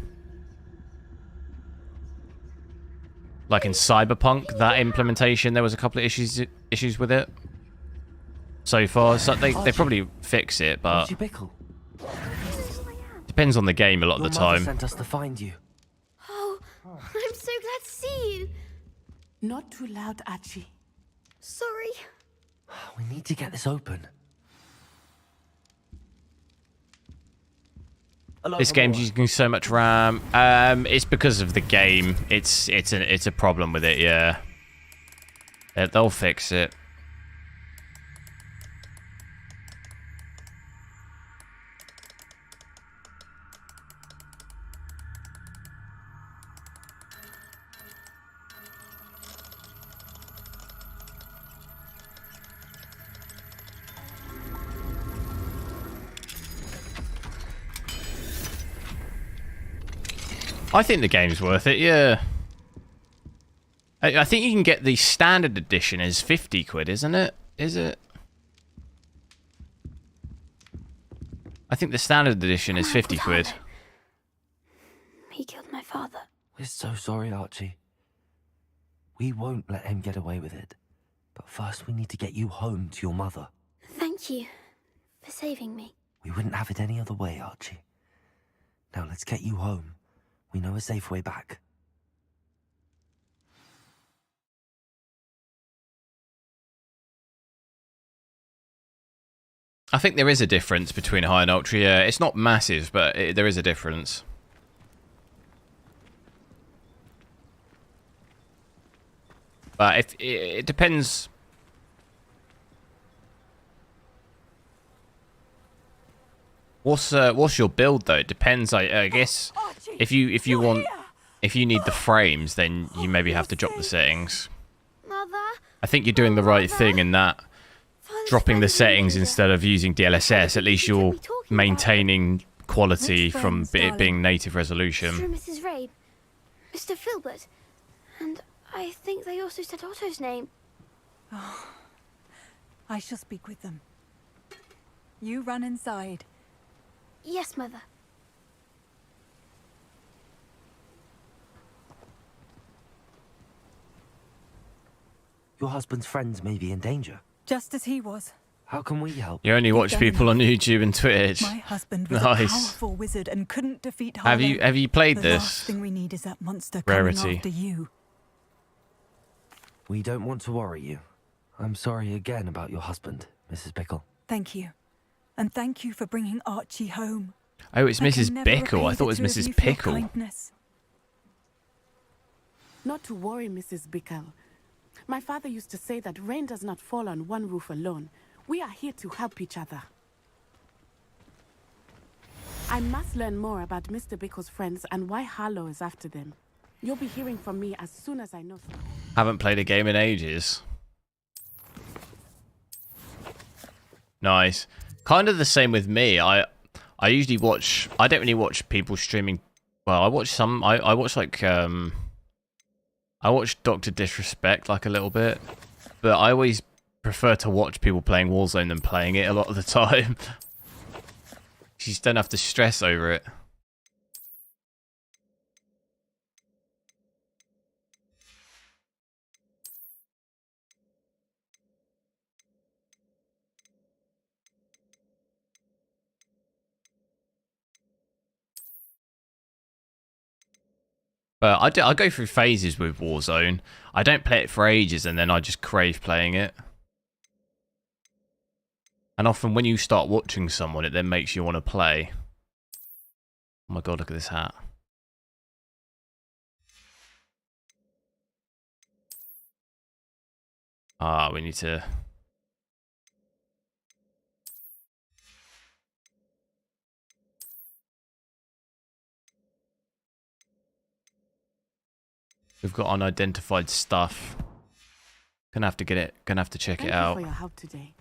Speaker 1: Like in Cyberpunk, that implementation, there was a couple of issues with it. So far, so they probably fix it, but depends on the game a lot of the time.
Speaker 2: Sent us to find you.
Speaker 10: Oh, I'm so glad to see you.
Speaker 5: Not too loud, Archie.
Speaker 10: Sorry.
Speaker 2: We need to get this open.
Speaker 1: This game's using so much RAM. It's because of the game. It's a problem with it. Yeah. They'll fix it. I think the game's worth it, yeah. I think you can get the standard edition as 50 quid, isn't it? Is it? I think the standard edition is 50 quid.
Speaker 10: He killed my father.
Speaker 2: We're so sorry, Archie. We won't let him get away with it. But first we need to get you home to your mother.
Speaker 10: Thank you for saving me.
Speaker 2: We wouldn't have it any other way, Archie. Now let's get you home. We know a safe way back.
Speaker 1: I think there is a difference between high and ultra. Yeah, it's not massive, but there is a difference. But if it depends. What's your build though? It depends. I guess if you need the frames, then you maybe have to drop the settings.
Speaker 10: Mother?
Speaker 1: I think you're doing the right thing in that. Dropping the settings instead of using DLSS, at least you're maintaining quality from it being native resolution.
Speaker 10: Through Mrs. Rabe, Mr. Filbert, and I think they also said Otto's name.
Speaker 3: Oh, I shall speak with them. You run inside.
Speaker 10: Yes, Mother.
Speaker 2: Your husband's friends may be in danger.
Speaker 3: Just as he was.
Speaker 2: How can we help?
Speaker 1: You only watch people on YouTube and Twitch.
Speaker 3: My husband was a powerful wizard and couldn't defeat Harlow.
Speaker 1: Have you played
Speaker 3: the
Speaker 1: this?
Speaker 3: Last thing we need is that monster
Speaker 1: Rarity.
Speaker 3: coming after you.
Speaker 2: We don't want to worry you. I'm sorry again about your husband, Mrs. Bickle.
Speaker 3: Thank you. And thank you for bringing Archie home.
Speaker 1: Oh, it's
Speaker 3: I can
Speaker 1: Mrs.
Speaker 3: never
Speaker 1: Bickle.
Speaker 3: repay
Speaker 1: I thought it was
Speaker 3: the two of
Speaker 1: Mrs.
Speaker 3: you for your
Speaker 1: Pickle.
Speaker 3: kindness.
Speaker 5: Not to worry, Mrs. Bickle. My father used to say that rain does not fall on one roof alone. We are here to help each other. I must learn more about Mr. Bickle's friends and why Harlow is after them. You'll be hearing from me as soon as I know something.
Speaker 1: Haven't played a game in ages. Nice. Kind of the same with me. I usually watch. I don't really watch people streaming. Well, I watch some. I watch like I watch Dr. Disrespect like a little bit, but I always prefer to watch people playing Warzone than playing it a lot of the time. You just don't have to stress over it. But I go through phases with Warzone. I don't play it for ages and then I just crave playing it. And often when you start watching someone, it then makes you want to play. Oh my god, look at this hat. Ah, we need to... We've got unidentified stuff. Gonna have to get it. Gonna have to check it out.
Speaker 5: Thank you for your help today.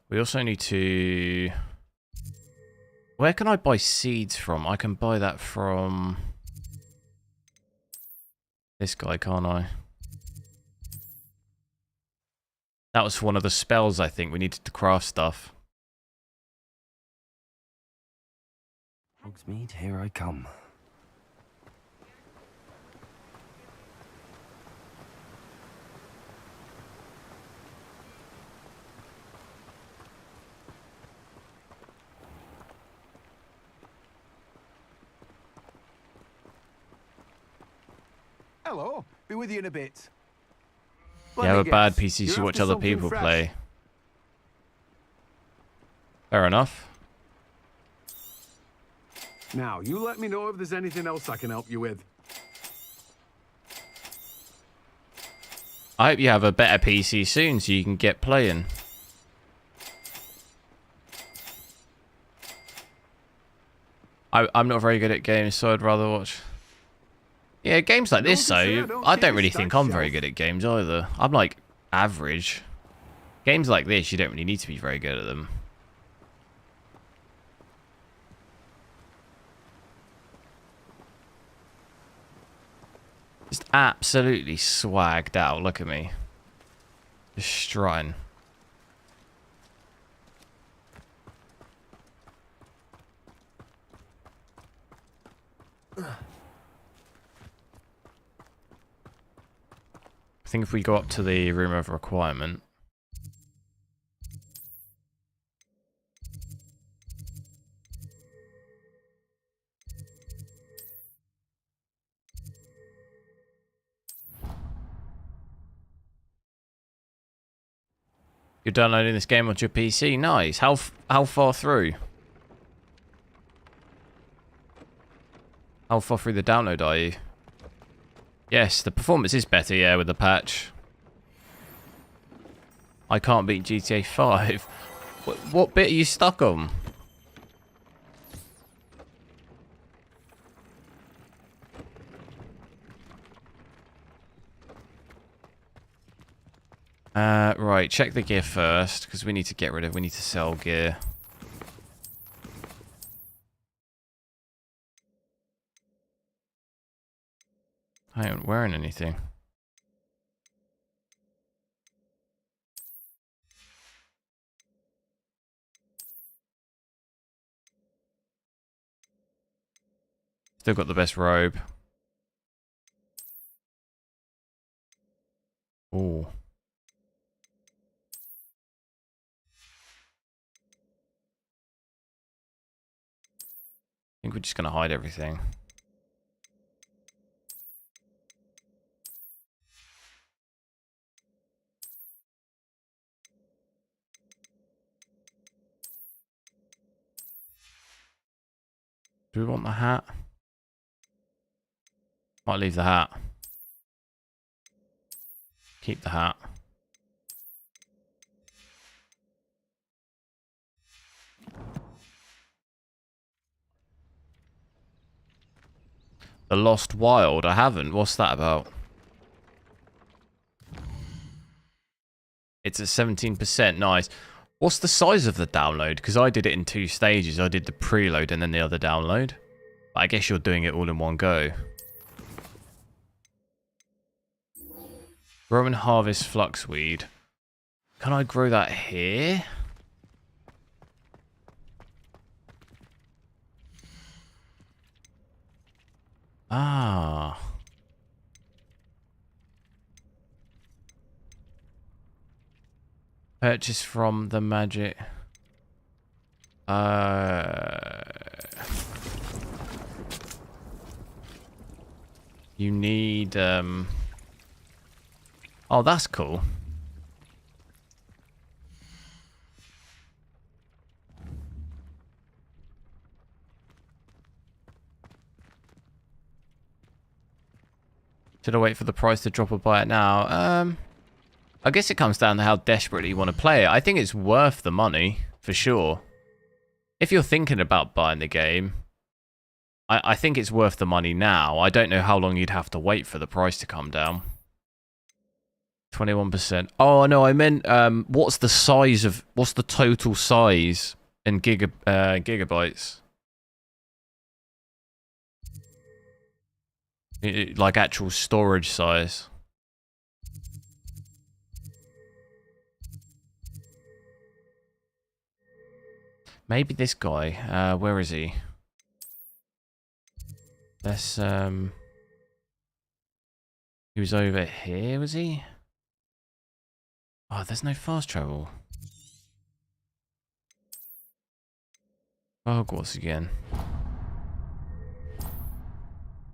Speaker 1: We also need to... Where can I buy seeds from? I can buy that from... this guy, can't I? That was for one of the spells, I think. We needed to craft stuff.
Speaker 2: Hogsmeade, here I come.
Speaker 11: Hello, be with you in a bit.
Speaker 1: You have a bad PC, so you watch other people play. Fair enough.
Speaker 11: Now, you let me know if there's anything else I can help you with.
Speaker 1: I hope you have a better PC soon so you can get playing. I'm not very good at games, so I'd rather watch... Yeah, games like this, though, I don't really think I'm very good at games either. I'm, like, average. Games like this, you don't really need to be very good at them. Just absolutely swagged out. Look at me. Just strutting. I think if we go up to the room of requirement. You're downloading this game onto your PC. Nice. How far through? How far through the download are you? Yes, the performance is better, yeah, with the patch. I can't beat GTA 5. What bit are you stuck on? Right, check the gear first, because we need to sell gear. I ain't wearing anything. Still got the best robe. Ooh. I think we're just gonna hide everything. Do we want the hat? Might leave the hat. Keep the hat. The Lost Wild? I haven't. What's that about? It's at 17%. Nice. What's the size of the download? Because I did it in 2 stages. I did the preload and then the other download. I guess you're doing it all in one go. Grow and harvest fluxweed. Can I grow that here? Ah. Purchase from the magic. You need oh, that's cool. Should I wait for the price to drop or buy it now? I guess it comes down to how desperately you want to play it. I think it's worth the money, for sure. If you're thinking about buying the game, I think it's worth the money now. I don't know how long you'd have to wait for the price to come down. 21%. Oh, no, I meant, what's the total size in gigabytes? Like actual storage size. Maybe this guy. Where is he? Let's he was over here, was he? Oh, there's no fast travel. Hogwarts again.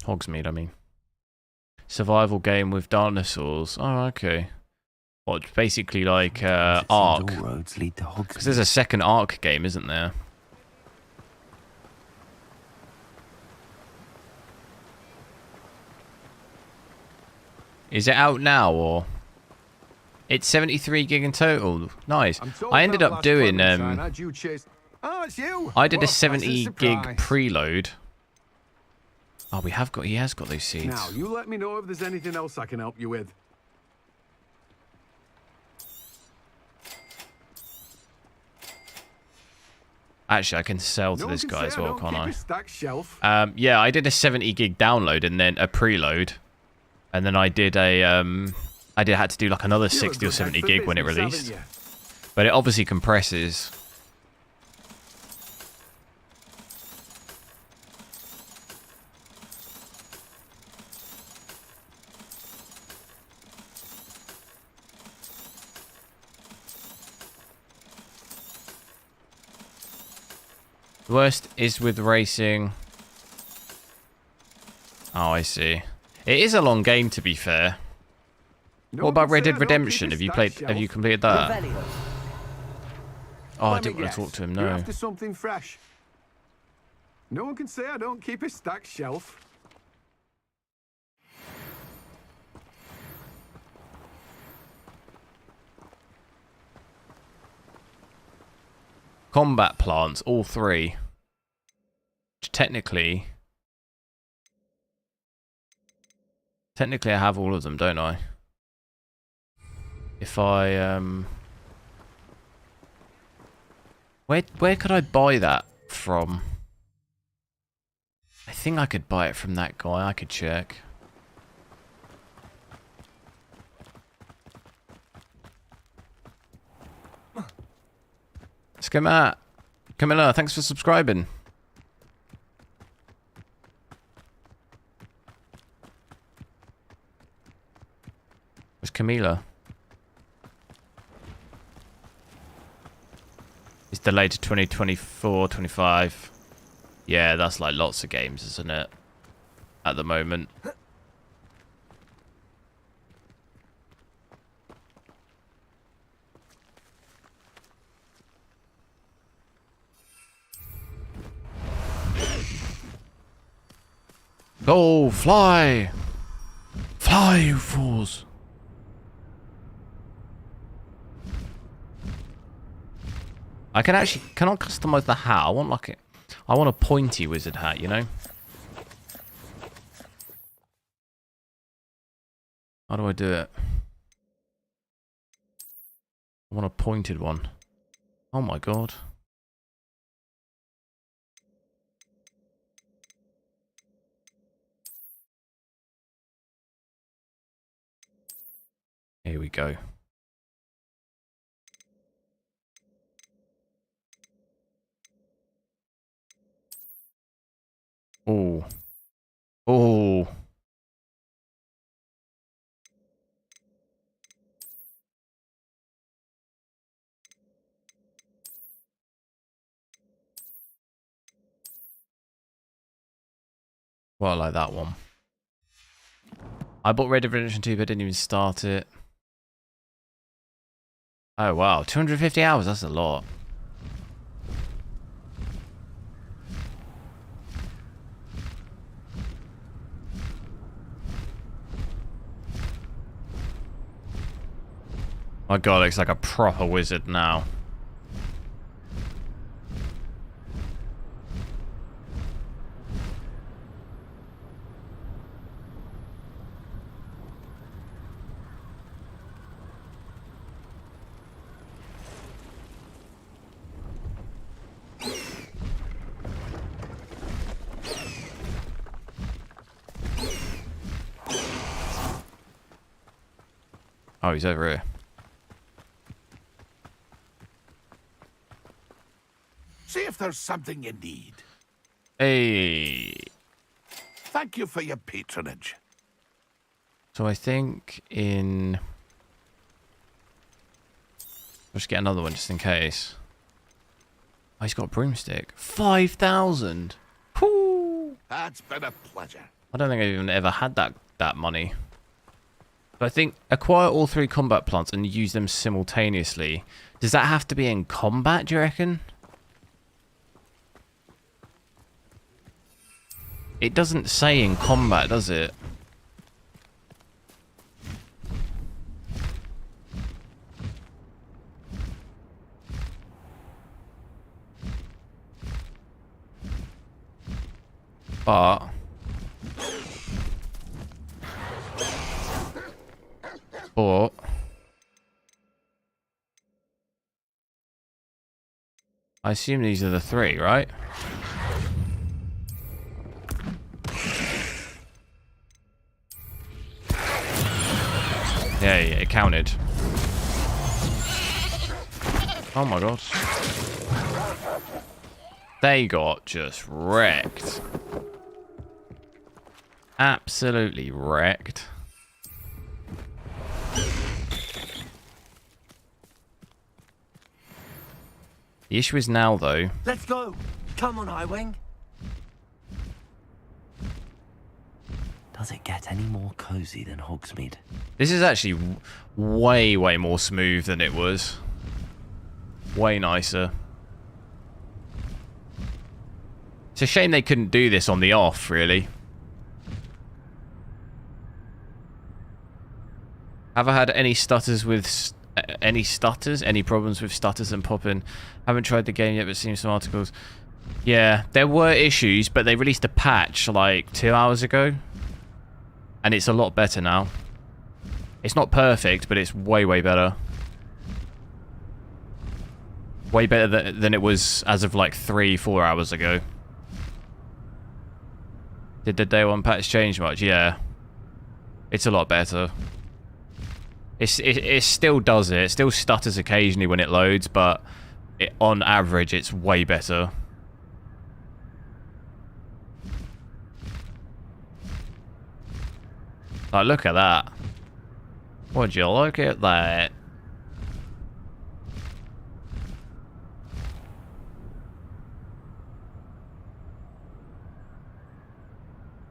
Speaker 1: Hogsmeade, I mean. Survival game with dinosaurs. Oh, okay. What, basically like Ark? Because there's a second Ark game, isn't there? Is it out now, or? It's 73 gig in total. Nice. I ended up doing I did a 70 gig preload. Oh, he has got those seeds.
Speaker 14: Now, you let me know if there's anything else I can help you with.
Speaker 1: Actually, I can sell to this guy as well, can't I? Yeah, I did a 70 gig download and then a preload. And then I did a had to do like another 60 or 70 gig when it released. But it obviously compresses. The worst is with racing. Oh, I see. It is a long game, to be fair. What about Red Dead Redemption? Have you completed that? Oh, I
Speaker 14: Let me
Speaker 1: didn't want
Speaker 14: guess.
Speaker 1: to talk to him,
Speaker 14: You're
Speaker 1: no.
Speaker 14: after something fresh. No one can say I don't keep a stacked shelf.
Speaker 1: Combat plants, all 3. Technically I have all of them, don't I? If I where could I buy that from? I think I could buy it from that guy. I could check. Let's go, Matt. Camilla, thanks for subscribing. Where's Camila? It's delayed to 2024, 25. Yeah, that's like lots of games, isn't it? At the moment. Go, fly! Fly, you fools! I can actually, can I customize the hat? I want like it. I want a pointy wizard hat, you know? How do I do it? I want a pointed one. Oh my god. Here we go. Oh. Oh. Well, I like that one. I bought Red Dead Redemption 2, but I didn't even start it. Oh, wow. 250 hours, that's a lot. My god, looks like a proper wizard now. Oh, he's over here.
Speaker 4: See if there's something you need.
Speaker 1: Hey.
Speaker 4: Thank you for your patronage.
Speaker 1: So I think in... I'll just get another one just in case. Oh, he's got a broomstick. 5,000! Whoo!
Speaker 4: That's been a pleasure.
Speaker 1: I don't think I've even ever had that money. But I think acquire all 3 combat plants and use them simultaneously. Does that have to be in combat, do you reckon? It doesn't say in combat, does it? But... I assume these are the 3, right? Yeah, it counted. Oh my god. They got just wrecked. Absolutely wrecked. The issue is now, though...
Speaker 2: Let's go! Come on, HWiNFO! Does it get any more cozy than Hogsmeade?
Speaker 1: This is actually way, way more smooth than it was. Way nicer. It's a shame they couldn't do this on the off, really. Have I had any stutters with... Any stutters? Any problems with stutters and popping? Haven't tried the game yet, but seen some articles. Yeah, there were issues, but they released a patch like 2 hours ago. And it's a lot better now. It's not perfect, but it's way, way better. Way better than it was as of like 3-4 hours ago. Did the day one patch change much? Yeah. It's a lot better. It still does it. It still stutters occasionally when it loads, but on average, it's way better. Like, look at that. Would you look at that?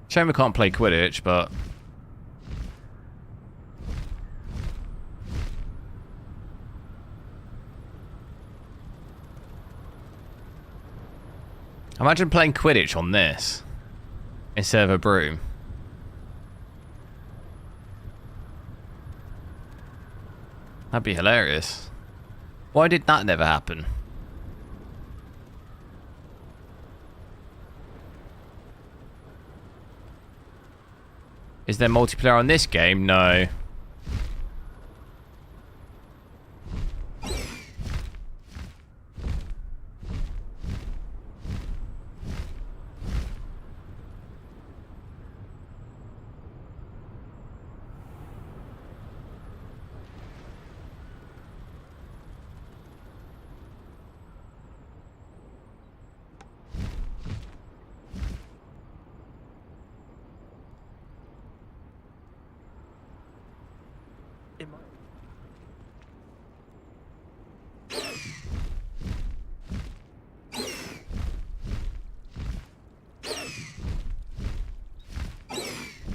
Speaker 1: Shame we can't play Quidditch, but... Imagine playing Quidditch on this instead of a broom. That'd be hilarious. Why did that never happen? Is there multiplayer on this game? No.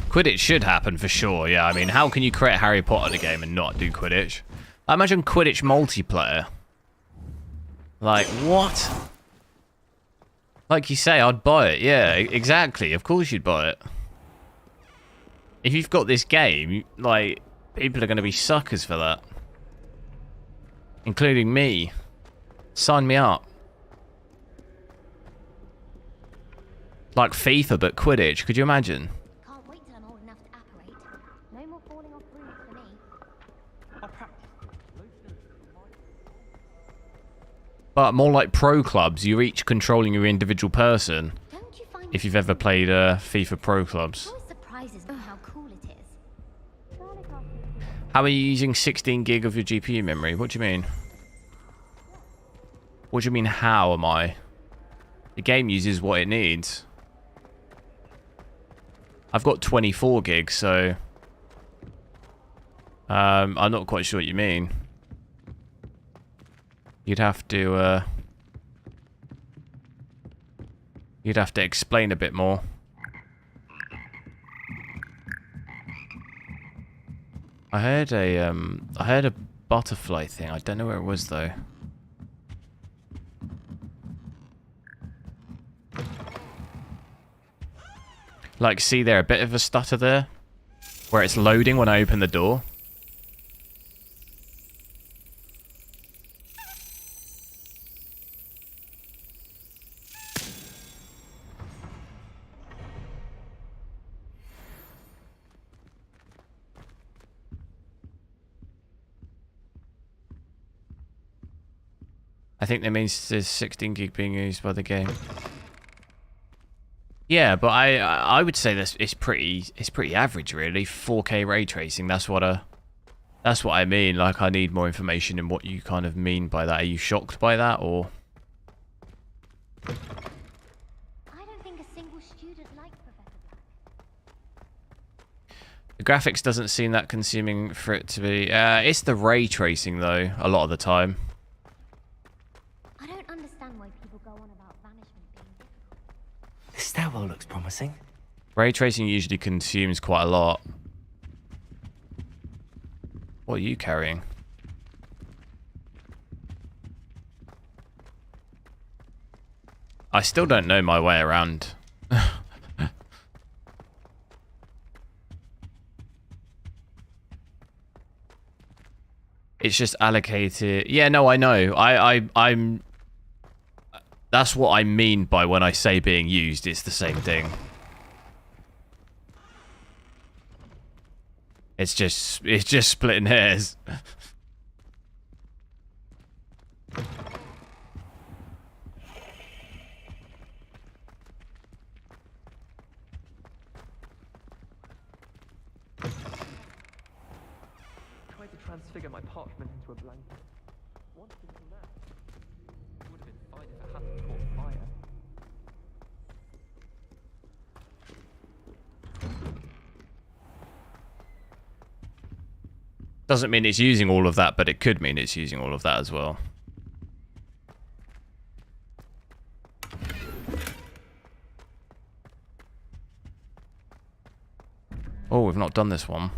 Speaker 1: Quidditch should happen for sure, yeah. I mean, how can you create a Harry Potter game and not do Quidditch? I imagine Quidditch multiplayer. Like, what? Like you say, I'd buy it. Yeah, exactly. Of course you'd buy it. If you've got this game, like, people are going to be suckers for that. Including me. Sign me up. Like FIFA, but Quidditch. Could you imagine? But more like pro clubs, you're each controlling your individual person. If you've ever played FIFA Pro Clubs. How are you using 16 gig of your GPU memory? What do you mean? What do you mean, how am I? The game uses what it needs. I've got 24 gigs, so... I'm not quite sure what you mean. You'd have to explain a bit more. I heard a butterfly thing. I don't know where it was though. Like, see there, a bit of a stutter there, where it's loading when I open the door. I think that means there's 16 gig being used by the game. Yeah, but I would say this it's pretty average really. 4K ray tracing. That's what I mean. Like, I need more information in what you kind of mean by that. Are you shocked by that, or?
Speaker 15: I don't think a single student likes Professor Black.
Speaker 1: The graphics doesn't seem that consuming for it to be. It's the ray tracing though. A lot of the time.
Speaker 15: I don't understand why people go on about vanishment being difficult.
Speaker 2: This stairwell looks promising.
Speaker 1: Ray tracing usually consumes quite a lot. What are you carrying? I still don't know my way around. It's just allocated. Yeah, no, I know. I'm. That's what I mean by when I say being used. It's the same thing. It's just splitting hairs.
Speaker 16: Transfigure my parchment into a blanket. Once until now, it would have been fine if it hadn't caught fire.
Speaker 1: Doesn't mean it's using all of that, but it could mean it's using all of that as well. Oh, we've not done this one.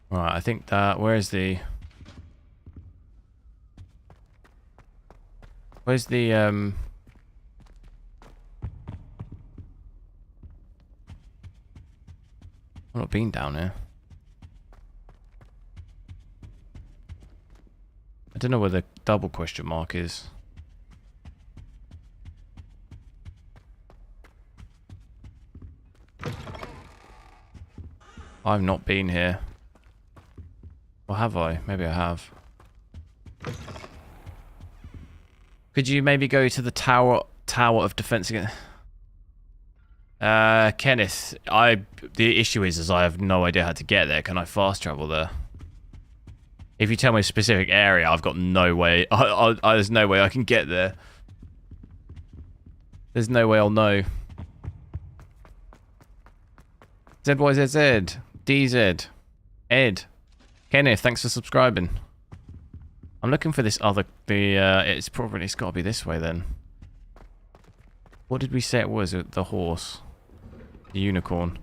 Speaker 1: Right, I think that... Where's the... I've not been down here. I don't know where the double question mark is. I've not been here. Or have I? Maybe I have. Could you maybe go to the tower of defense again? Kenneth, the issue is I have no idea how to get there. Can I fast travel there? If you tell me a specific area, I've got no way. There's no way I can get there. There's no way I'll know. ZYZZ, DZ, Ed, Kenneth, thanks for subscribing. I'm looking for this other. It's got to be this way then. What did we say it was? The horse, the unicorn.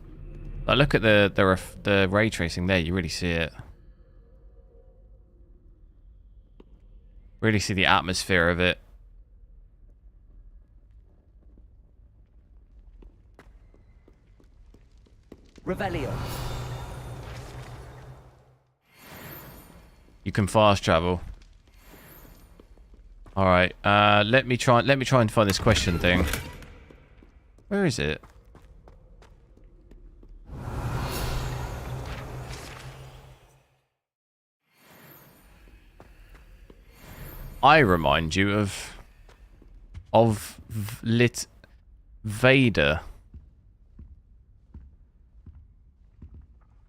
Speaker 1: Like, look at the ray tracing there. You really see it. Really see the atmosphere of it.
Speaker 2: Revelio.
Speaker 1: You can fast travel. All right. Let me try and find this question thing. Where is it? I remind you of Vader.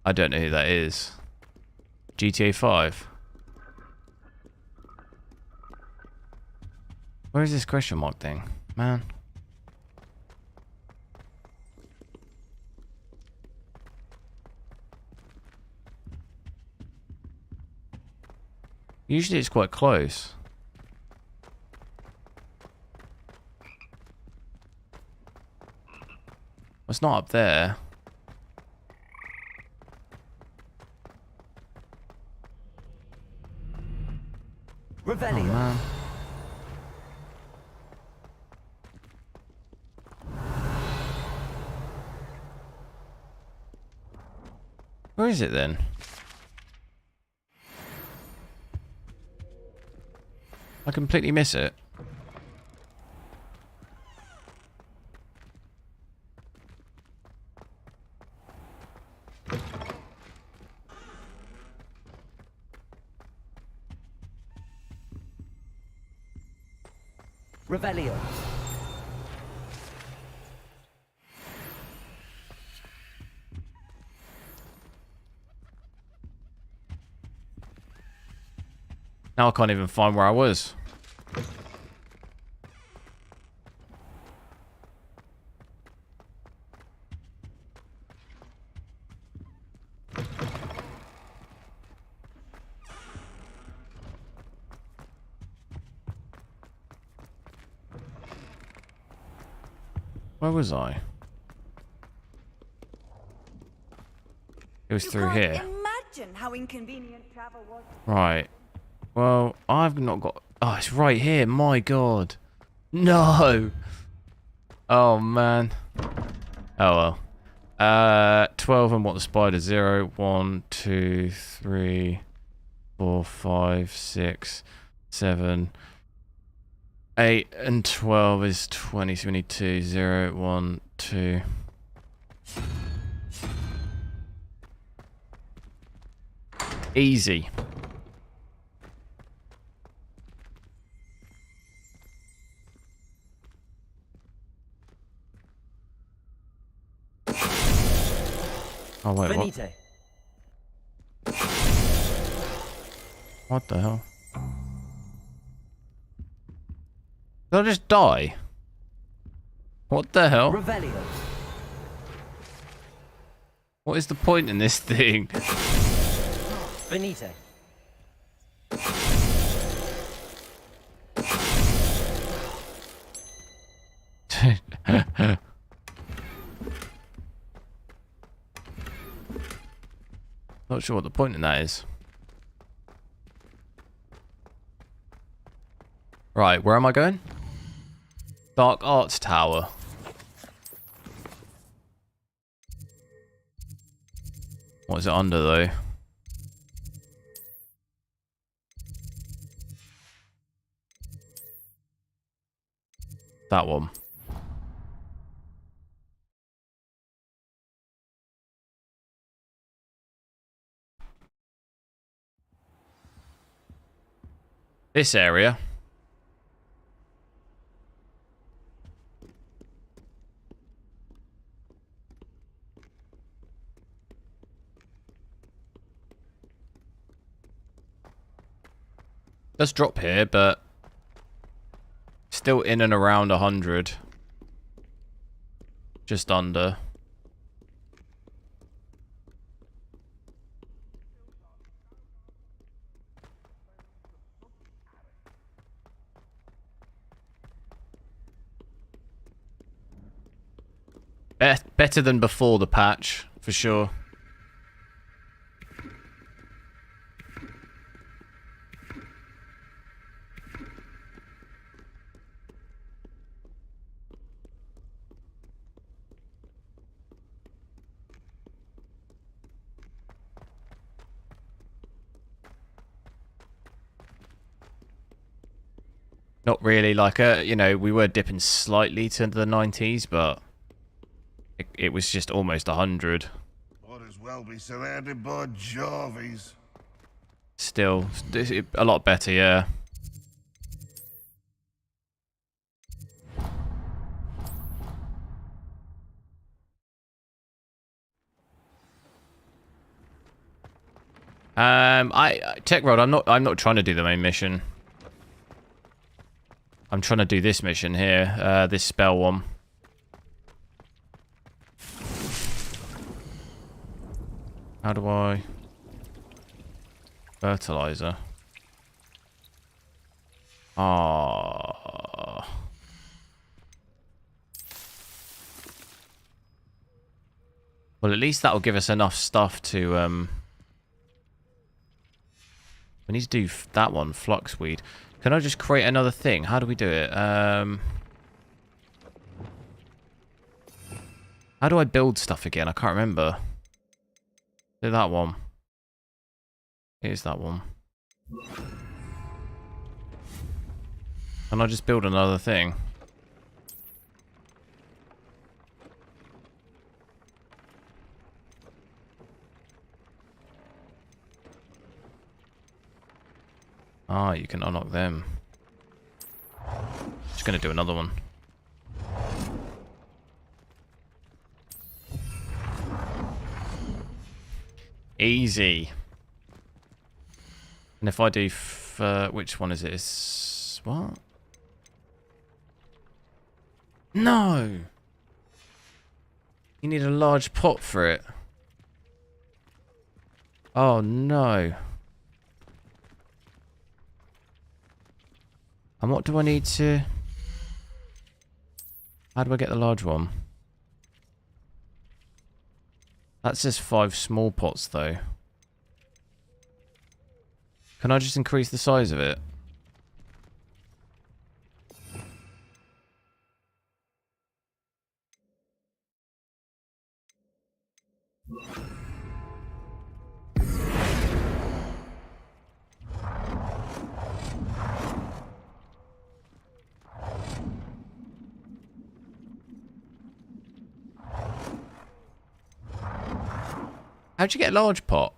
Speaker 1: I don't know who that is. GTA 5. Where is this question mark thing? Man. Usually it's quite close. Well, it's not up there.
Speaker 2: Revelio.
Speaker 1: Oh, man. Where is it then? I completely miss it.
Speaker 2: Revelio.
Speaker 1: Now I can't even find where I was. Where was I? It was through here.
Speaker 3: Imagine how inconvenient travel was.
Speaker 1: Right. Well, I've not got... Oh, it's right here. My God. No. Oh, man. Oh, well. 12 and what the spider? 0, 1, 2, 3, 4, 5, 6, 7, 8 and 12 is 20. So we need 2. 0, 1, 2. Easy. Oh wait, what? What the hell? Did I just die? What the hell?
Speaker 8: Revelio.
Speaker 1: What is the point in this thing?
Speaker 8: Benito.
Speaker 1: Not sure what the point in that is. Right, where am I going? Dark Arts Tower. What is it under though? That one. This area. Does drop here, but still in and around 100. Just under. Better than before the patch, for sure. Not really, like, you know, we were dipping slightly to the 90s, but it was just almost 100.
Speaker 17: Might as well be surrounded by Jarvies.
Speaker 1: Still, a lot better, yeah. Tech Rod, I'm not trying to do the main mission. I'm trying to do this mission here, this spell one. How do I... Fertilizer. Ah. Well, at least that'll give us enough stuff to, we need to do that one, Fluxweed. Can I just create another thing? How do we do it? How do I build stuff again? I can't remember. Do that one. Here's that one. Can I just build another thing? Ah, you can unlock them. Just gonna do another one. Easy. And if I do, which one is it? It's what? No. You need a large pot for it. Oh no. And what do I need to... How do I get the large one? That says 5 small pots, though. Can I just increase the size of it? How'd you get a large pot?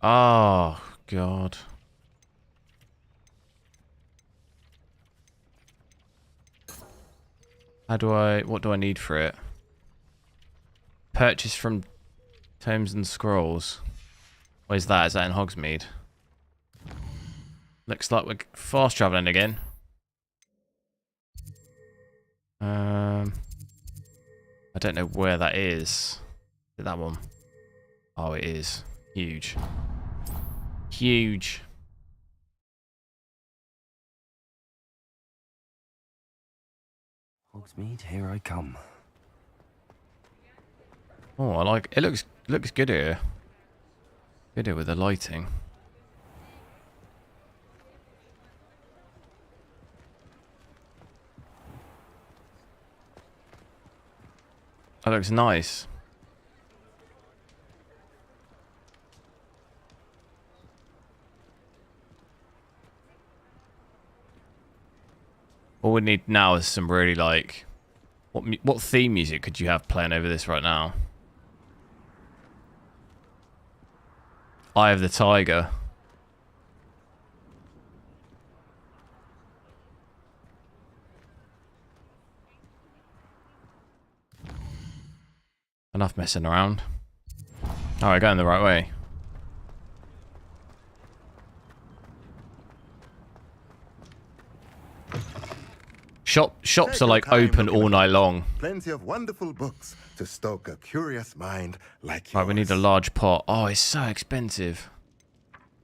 Speaker 1: Oh, God. What do I need for it? Purchase from Tomes and Scrolls. Where's that? Is that in Hogsmeade? Looks like we're fast traveling again. I don't know where that is. Is it that one? Oh, it is. Huge. Huge.
Speaker 2: Hogsmeade, here I come.
Speaker 1: Oh, I like it. Looks good here. Good here with the lighting. That looks nice. All we need now is some really like... What theme music could you have playing over this right now? Eye of the Tiger. Enough messing around. Alright, going the right way. Shops are like open all night long.
Speaker 18: Plenty of wonderful books to stoke a curious mind like yours.
Speaker 1: Right, we need a large pot. Oh, it's so expensive.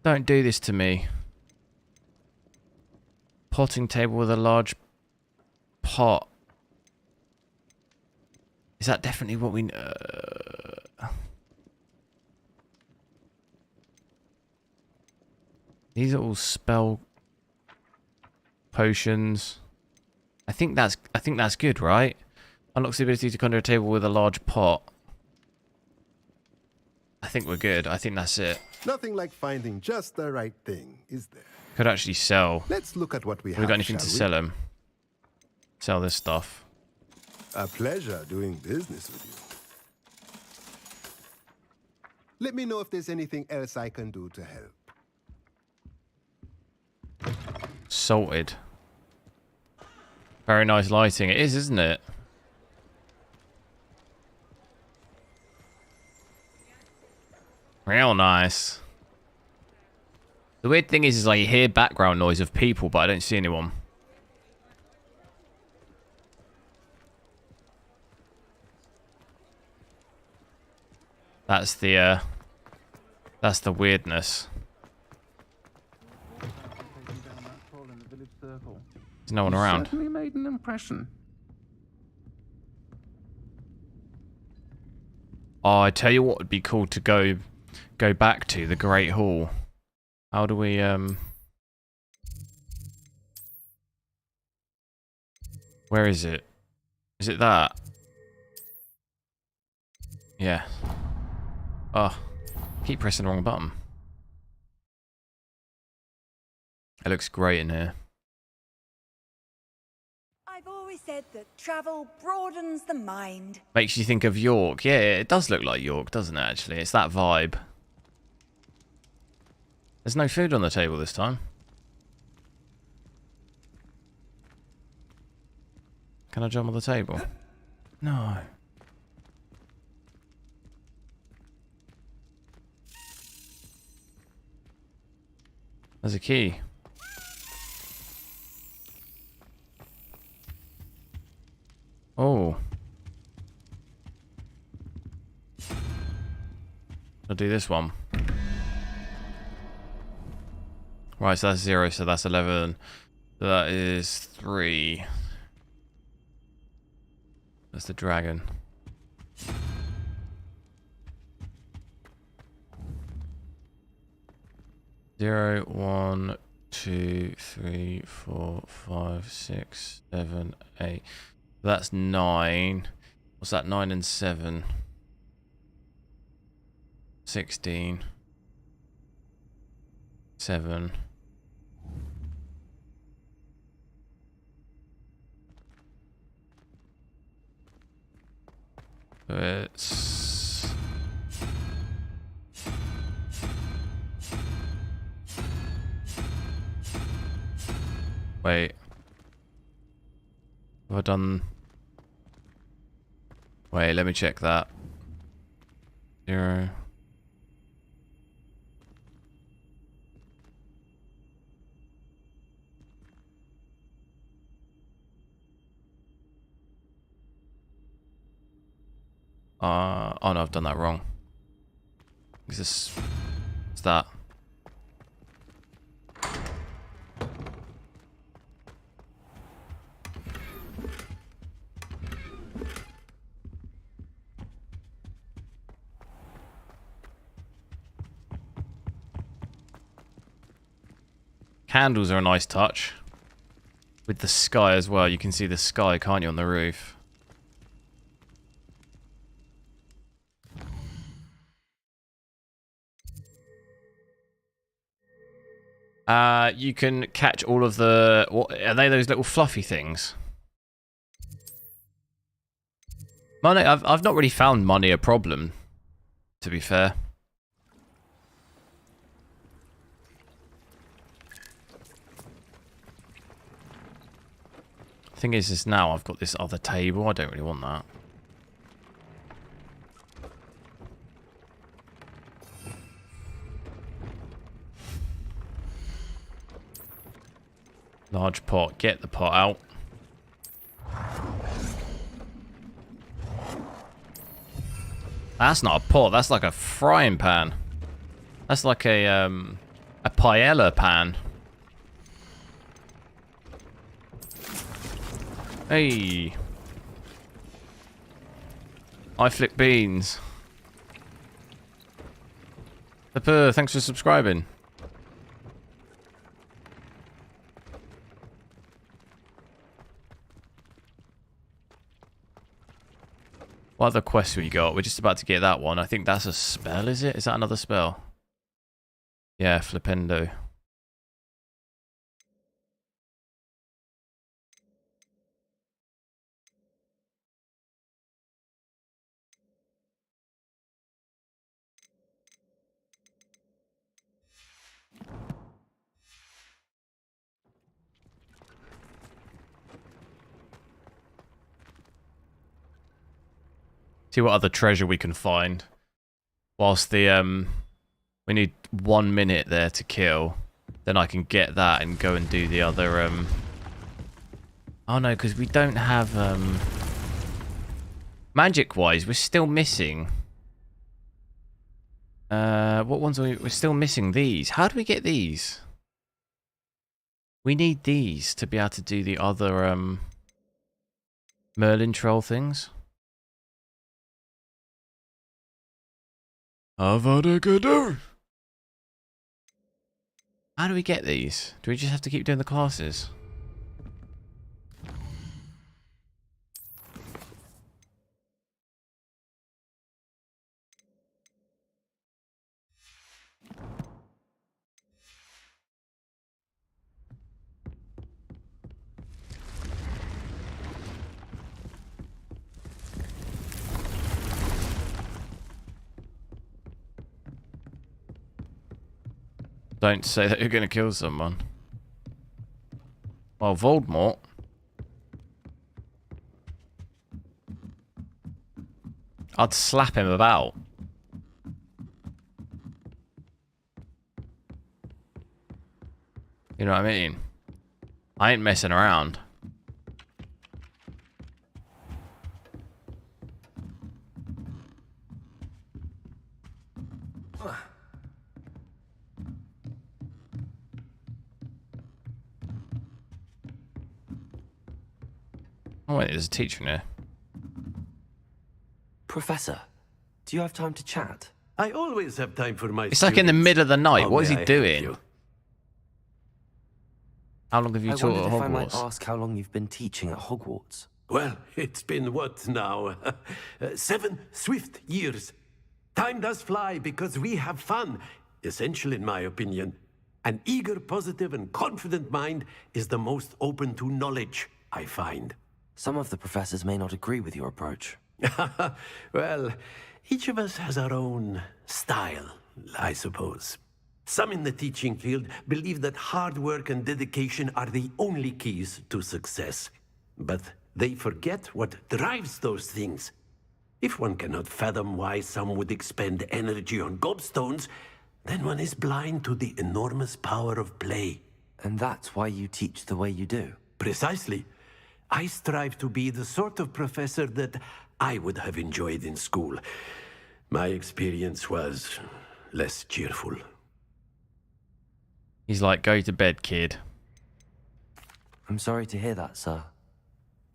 Speaker 1: Don't do this to me. Potting table with a large pot. Is that definitely what we... These are all spell potions. I think that's good, right? Unlocks the ability to conjure a table with a large pot. I think we're good. I think that's it.
Speaker 18: Nothing like finding just the right thing, is there?
Speaker 1: Could actually sell.
Speaker 18: Let's look at what we have.
Speaker 1: We got anything to
Speaker 18: shall we?
Speaker 1: sell him? Sell this stuff.
Speaker 18: A pleasure doing business with you. Let me know if there's anything else I can do to help.
Speaker 1: Salted. Very nice lighting. It is, isn't it? Real nice. The weird thing is like you hear background noise of people, but I don't see anyone. That's the weirdness. There's no one around.
Speaker 14: Certainly made an impression.
Speaker 1: Oh, I tell you what would be cool to go back to, the Great Hall. How do we where is it? Is it that? Yeah. Oh, keep pressing the wrong button. It looks great in here.
Speaker 3: I've always said that travel broadens the mind.
Speaker 1: Makes you think of York. Yeah, it does look like York, doesn't it, actually? It's that vibe. There's no food on the table this time. Can I jump on the table? No. There's a key. Oh. I'll do this one. Right, so that's 0, so that's 11. So that is 3. That's the dragon. Zero, 1, 2, 3, 4, 5, 6, 7, 8. That's 9. What's that? 9 and 7. 16. 7. So it's... Wait. Have I done... Wait, let me check that. 0. Oh no, I've done that wrong. Is this... What's that? Candles are a nice touch. With the sky as well. You can see the sky, can't you, on the roof? You can catch all of the... What, are they those little fluffy things? Money, I've not really found money a problem, to be fair. Thing is now I've got this other table. I don't really want that. Large pot. Get the pot out. That's not a pot. That's like a frying pan. That's like a paella pan. Hey. I flip beans. Pepper, thanks for subscribing. What other quests we got? We're just about to get that one. I think that's a spell, is it? Is that another spell? Yeah, Flipendo. See what other treasure we can find. Whilst the we need 1 minute there to kill, then I can get that and go and do the other Oh no, because we don't have magic wise, we're still missing. What ones are we're still missing these. How do we get these? We need these to be able to do the other Merlin troll things. Avada-Kedavra. How do we get these? Do we just have to keep doing the classes? Don't say that you're going to kill someone. Well, Voldemort. I'd slap him about. You know what I mean? I ain't messing around. Oh wait, there's a teacher in here.
Speaker 2: Professor, do you have time to chat?
Speaker 19: I always have time for my
Speaker 1: It's like in the middle of the night. What is he doing?
Speaker 19: You?
Speaker 1: How long have you
Speaker 2: I
Speaker 1: taught
Speaker 2: wondered
Speaker 1: at
Speaker 2: if I might
Speaker 1: Hogwarts?
Speaker 2: ask how long you've been teaching at Hogwarts.
Speaker 19: Well, it's been what now? 7 swift years. Time does fly because we have fun. Essential in my opinion. An eager, positive, and confident mind is the most open to knowledge, I find.
Speaker 2: Some of the professors may not agree with your approach.
Speaker 19: Well, each of us has our own style, I suppose. Some in the teaching field believe that hard work and dedication are the only keys to success. But they forget what drives those things. If one cannot fathom why some would expend energy on gobstones, then one is blind to the enormous power of play.
Speaker 2: And that's why you teach the way you do?
Speaker 19: Precisely. I strive to be the sort of professor that I would have enjoyed in school. My experience was less cheerful.
Speaker 1: He's like, go to bed, kid.
Speaker 2: I'm sorry to hear that, sir.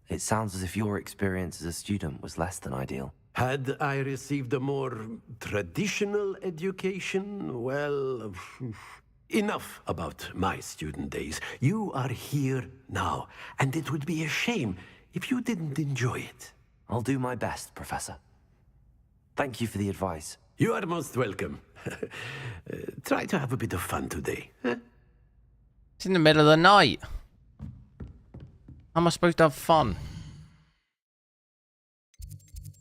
Speaker 2: It sounds as if your experience as a student was less than ideal.
Speaker 19: Had I received a more traditional education, well, enough about my student days. You are here now, and it would be a shame if you didn't enjoy it.
Speaker 2: I'll do my best, Professor. Thank you for the advice.
Speaker 19: You are most welcome. Try to have a bit of fun today. Huh?
Speaker 1: It's in the middle of the night. How am I supposed to have fun?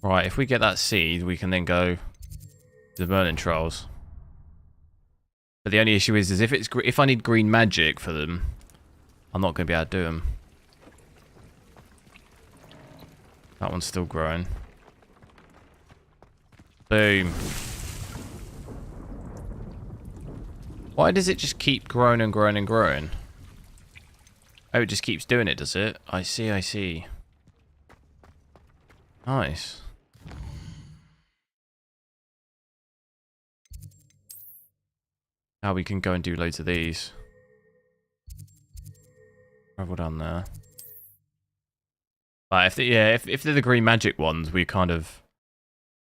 Speaker 1: Right, if we get that seed, we can then go to the Merlin trials. But the only issue is if I need green magic for them, I'm not going to be able to do them. That one's still growing. Boom. Why does it just keep growing and growing and growing? Oh, it just keeps doing it, does it? I see, I see. Nice. Now we can go and do loads of these. Travel down there. But if they're the green magic ones, we're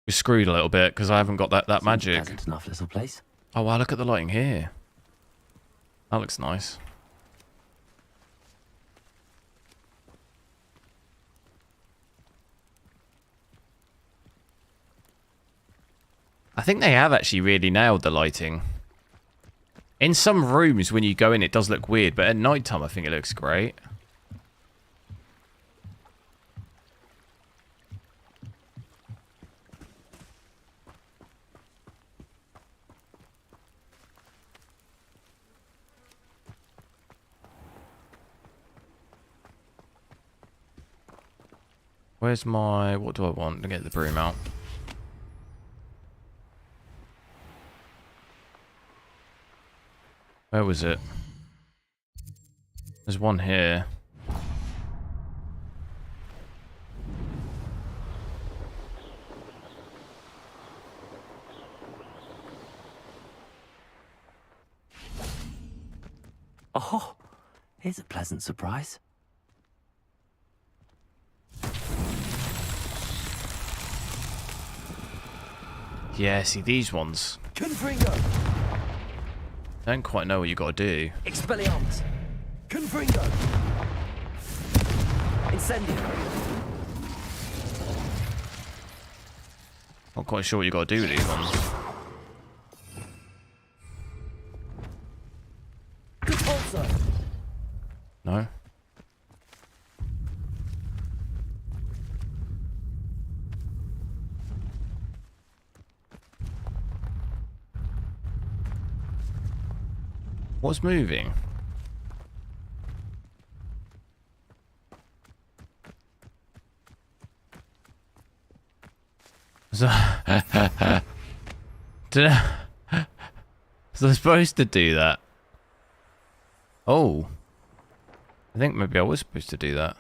Speaker 1: screwed a little bit because I haven't got that magic.
Speaker 2: Pleasant enough little place.
Speaker 1: Oh wow, look at the lighting here. That looks nice. I think they have actually really nailed the lighting. In some rooms, when you go in, it does look weird, but at night time, I think it looks great. Where's my... What do I want to get the broom out? Where was it? There's one here.
Speaker 2: Oh, here's a pleasant surprise.
Speaker 1: Yeah, see these ones.
Speaker 11: Confringo!
Speaker 1: Don't quite know what you got to do.
Speaker 11: Expelliarmus! Confringo! Incendio!
Speaker 1: Not quite sure what you got to do with these ones.
Speaker 11: Repulsor!
Speaker 1: No. What's moving? So, was I supposed to do that? Oh. I think maybe I was supposed to do that.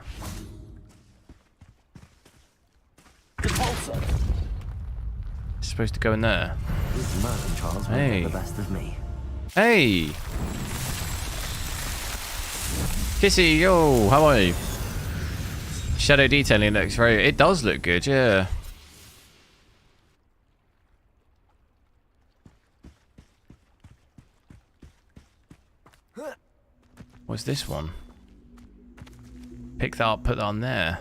Speaker 11: Repulsor!
Speaker 1: It's supposed to go in there.
Speaker 2: His murdering trials will get the best of me.
Speaker 1: Hey! Kissy, yo, how are you? Shadow detailing looks very... It does look good, yeah. What's this one? Pick that up, put that on there.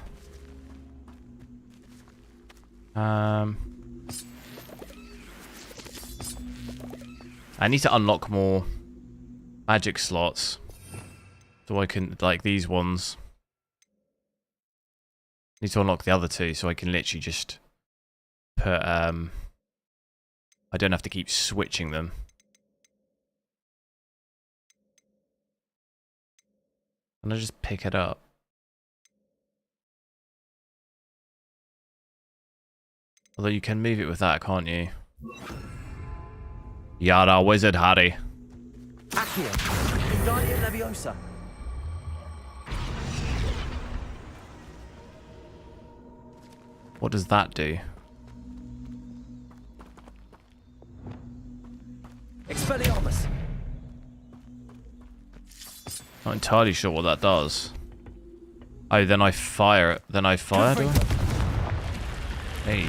Speaker 1: I need to unlock more magic slots. So I can, like these ones. Need to unlock the other two so I can literally just put, I don't have to keep switching them. And I just pick it up. Although you can move it with that, can't you? Yada wizard Harry.
Speaker 2: Accio, Wingardium Leviosa.
Speaker 1: What does that do?
Speaker 2: Expelliarmus.
Speaker 1: Not entirely sure what that does. Oh, then I fire it. Then I fire, do I? Hey.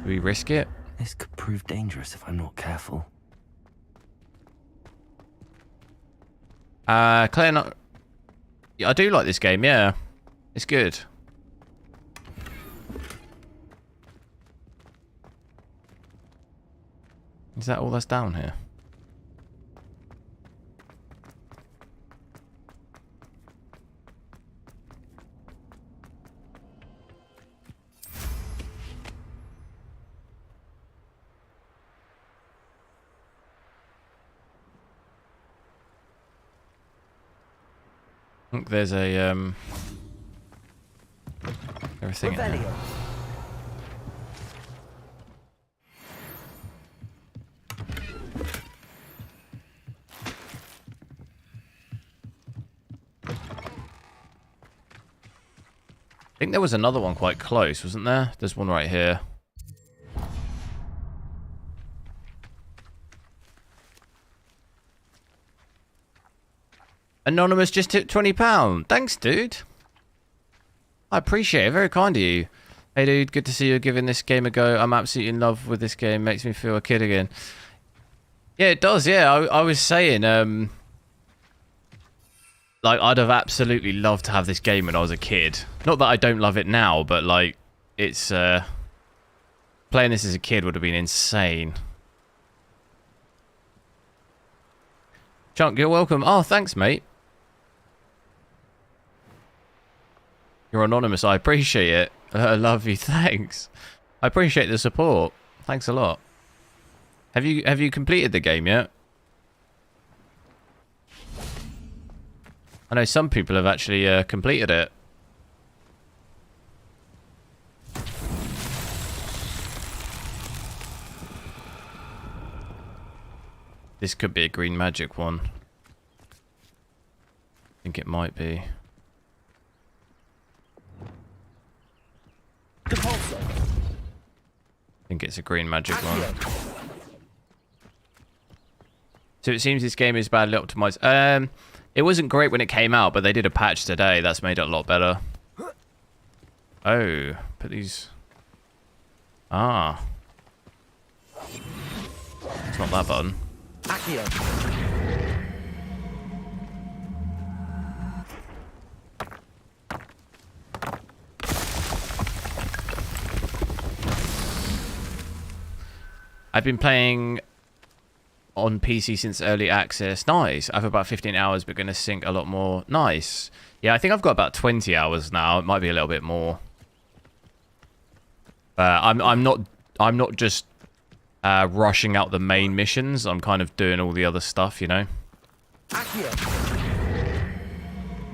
Speaker 1: Do we risk it?
Speaker 2: This could prove dangerous if I'm not careful.
Speaker 1: Claire, not... Yeah, I do like this game, yeah. It's good. Is that all that's down here? I think there's a everything in there. I think there was another one quite close, wasn't there? There's one right here. Anonymous just tipped £20. Thanks, dude. I appreciate it. Very kind of you. Hey, dude. Good to see you giving this game a go. I'm absolutely in love with this game. Makes me feel a kid again. Yeah, it does. Yeah, I was saying, like, I'd have absolutely loved to have this game when I was a kid. Not that I don't love it now, but, like, it's, playing this as a kid would have been insane. Chunk, you're welcome. Oh, thanks, mate. You're anonymous. I appreciate it. I love you. Thanks. I appreciate the support. Thanks a lot. Have you completed the game yet? I know some people have actually completed it. This could be a green magic one. I think it might be. I think it's a green magic one. So it seems this game is badly optimized. It wasn't great when it came out, but they did a patch today. That's made it a lot better. Oh, put these... Ah. It's not that button. I've been playing on PC since early access. Nice. I have about 15 hours, but going to sync a lot more. Nice. Yeah, I think I've got about 20 hours now. It might be a little bit more. I'm not just rushing out the main missions. I'm kind of doing all the other stuff, you know.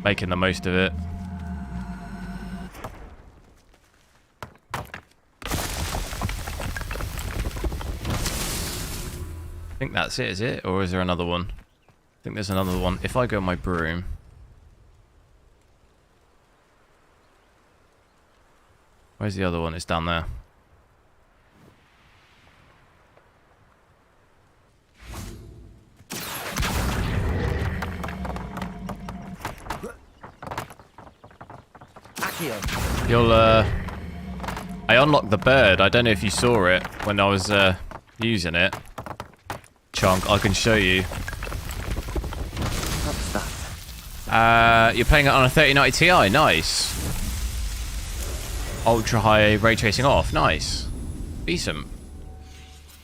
Speaker 1: Making the most of it. I think that's it, is it? Or is there another one? I think there's another one. If I go on my broom... Where's the other one? It's down there. I unlocked the bird. I don't know if you saw it when I was using it. Chunk, I can show you.
Speaker 2: What's that?
Speaker 1: You're playing it on a 3090 Ti. Nice. Ultra high ray tracing off. Nice. Decent.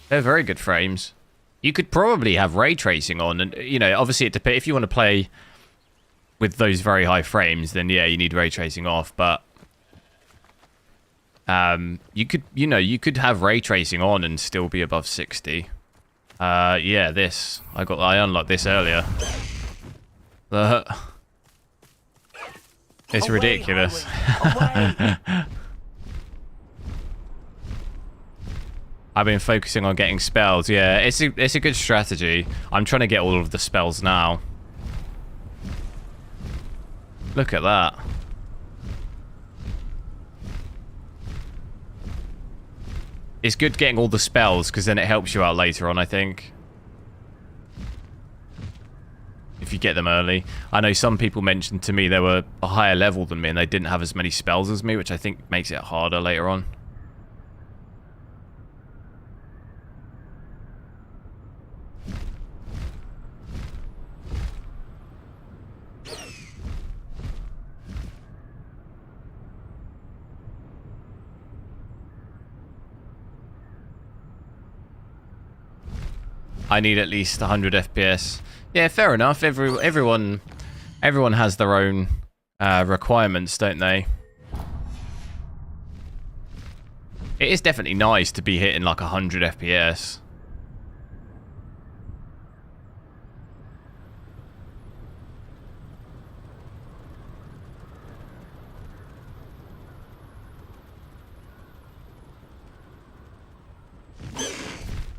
Speaker 1: They're very good frames. You could probably have ray tracing on, and you know, obviously it depends. If you want to play with those very high frames, then yeah, you need ray tracing off. But you could have ray tracing on and still be above 60. Yeah, this I unlocked this earlier. It's ridiculous. I've been focusing on getting spells. Yeah, it's a good strategy. I'm trying to get all of the spells now. Look at that. It's good getting all the spells because then it helps you out later on, I think. If you get them early. I know some people mentioned to me they were a higher level than me and they didn't have as many spells as me, which I think makes it harder later on. I need at least 100 FPS. Yeah, fair enough. Everyone has their own requirements, don't they? It is definitely nice to be hitting like 100 FPS.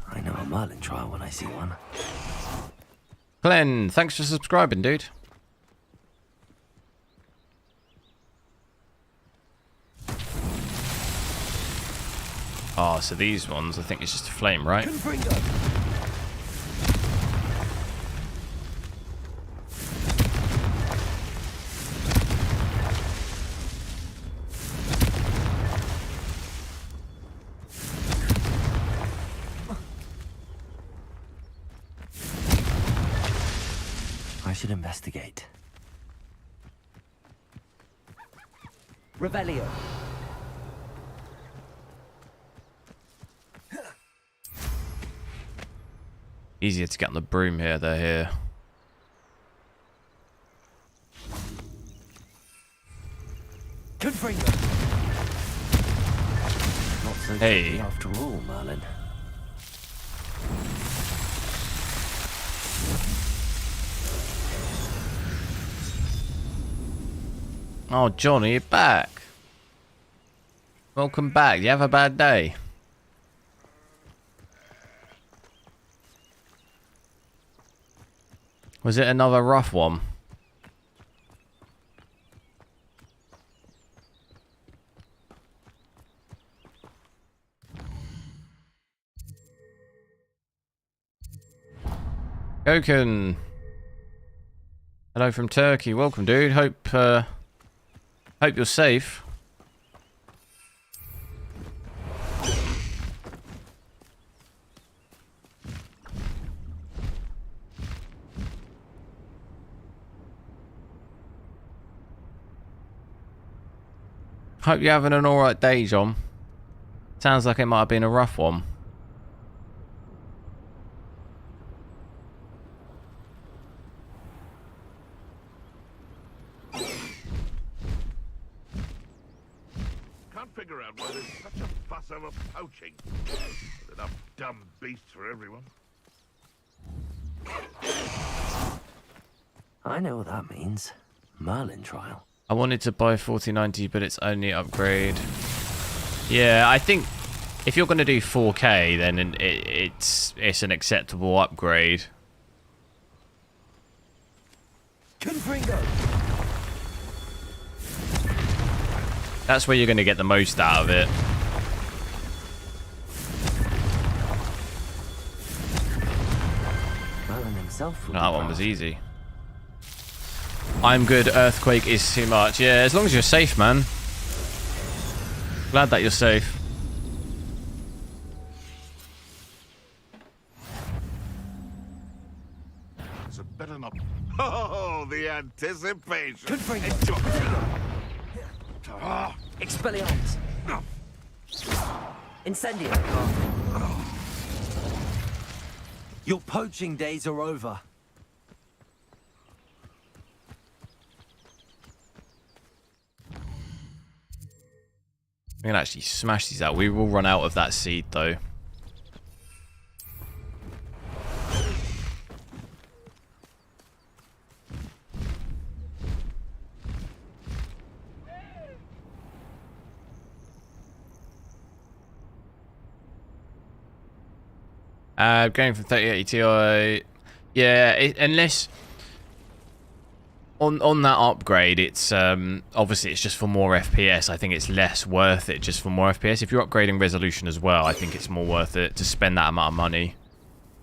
Speaker 2: I know a Merlin trial when I see one.
Speaker 1: Glenn, thanks for subscribing, dude. Oh, so these ones, I think it's just a flame, right?
Speaker 2: I should investigate.
Speaker 20: Revelio.
Speaker 1: Easier to get on the broom here, they're here.
Speaker 2: Not so
Speaker 1: Hey.
Speaker 2: tricky after all, Merlin.
Speaker 1: Oh, Johnny, you're back. Welcome back. You have a bad day? Was it another rough one? Goken. Hello from Turkey. Welcome, dude. Hope you're safe. Hope you're having an alright day, John. Sounds like it might have been a rough one.
Speaker 4: Can't figure out why there's such a fuss over poaching. There's enough dumb beasts for everyone.
Speaker 2: I know what that means. Merlin trial.
Speaker 1: I wanted to buy 4090, but it's only upgrade. Yeah, I think if you're going to do 4K, then it's an acceptable upgrade. That's where you're going to get the most out of it.
Speaker 2: Merlin himself.
Speaker 1: That one was easy. I'm good. Earthquake is too much. Yeah, as long as you're safe, man. As Glad that you're safe.
Speaker 17: It's a better not. Oh, the anticipation.
Speaker 2: Expelliarmus. Incendio. Your poaching days are over.
Speaker 1: We can actually smash these out. We will run out of that seed, though. Going from 3080 Ti, yeah. Unless on that upgrade, it's obviously it's just for more FPS. I think it's less worth it just for more FPS. If you're upgrading resolution as well, I think it's more worth it to spend that amount of money.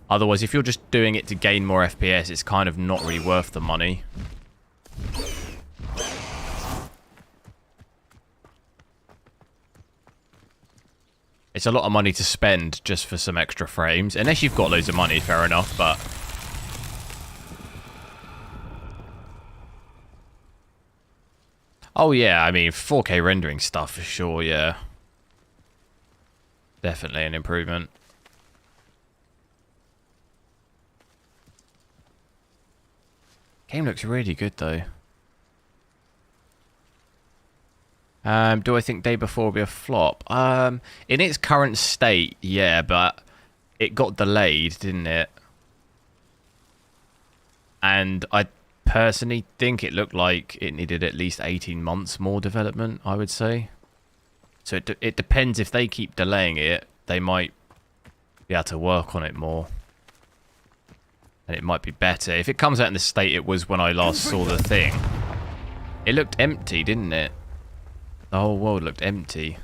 Speaker 1: Otherwise, if you're just doing it to gain more FPS, it's kind of not really worth the money. It's a lot of money to spend just for some extra frames. Unless you've got loads of money, fair enough, but... Oh yeah, I mean, 4K rendering stuff for sure, yeah. Definitely an improvement. Game looks really good, though. Do I think Day Before will be a flop? In its current state, yeah, but it got delayed, didn't it? And I personally think it looked like it needed at least 18 months more development, I would say. So it depends. If they keep delaying it, they might be able to work on it more. And it might be better. If it comes out in the state it was when I last saw the thing, it looked empty, didn't it? The whole world looked empty.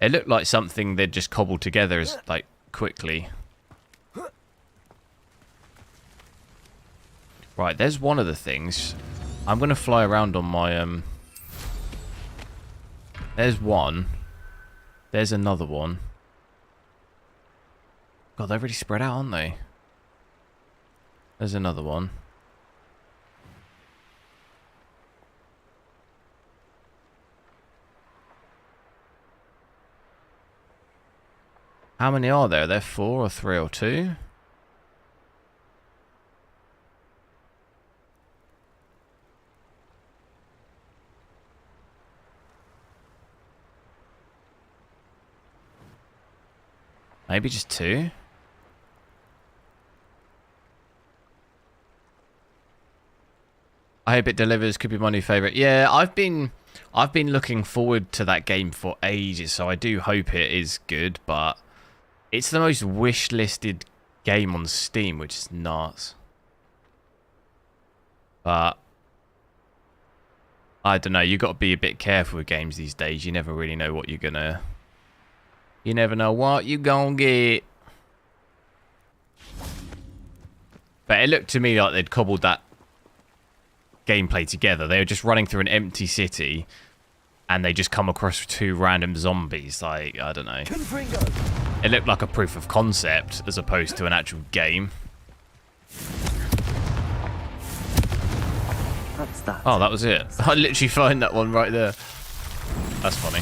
Speaker 1: It looked like something they'd just cobbled together as, like, quickly. Right, there's one of the things. I'm going to fly around on my... There's one. There's another one. God, they're really spread out, aren't they? There's another one. How many are there? Are there 4 or 3 or 2? Maybe just 2? I hope it delivers. Could be my new favorite. Yeah, I've been looking forward to that game for ages, so I do hope it is good, but it's the most wish-listed game on Steam, which is nuts. But I don't know, you got to be a bit careful with games these days. You never really know what you're gonna... You never know what you're gonna get. But it looked to me like they'd cobbled that gameplay together. They were just running through an empty city and they just come across 2 random zombies. Like, I don't know. It looked like a proof of concept as opposed to an actual game.
Speaker 2: That's that.
Speaker 1: Oh, that was it. I literally find that one right there. That's funny.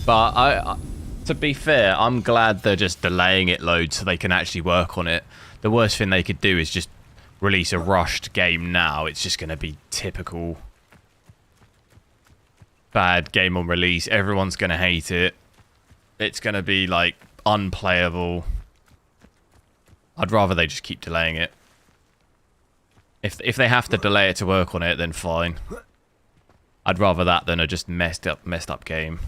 Speaker 1: But to be fair, I'm glad they're just delaying it loads so they can actually work on it. The worst thing they could do is just release a rushed game now. It's just going to be typical bad game on release. Everyone's going to hate it. It's going to be, like, unplayable. I'd rather they just keep delaying it. If they have to delay it to work on it, then fine. I'd rather that than a just messed up game.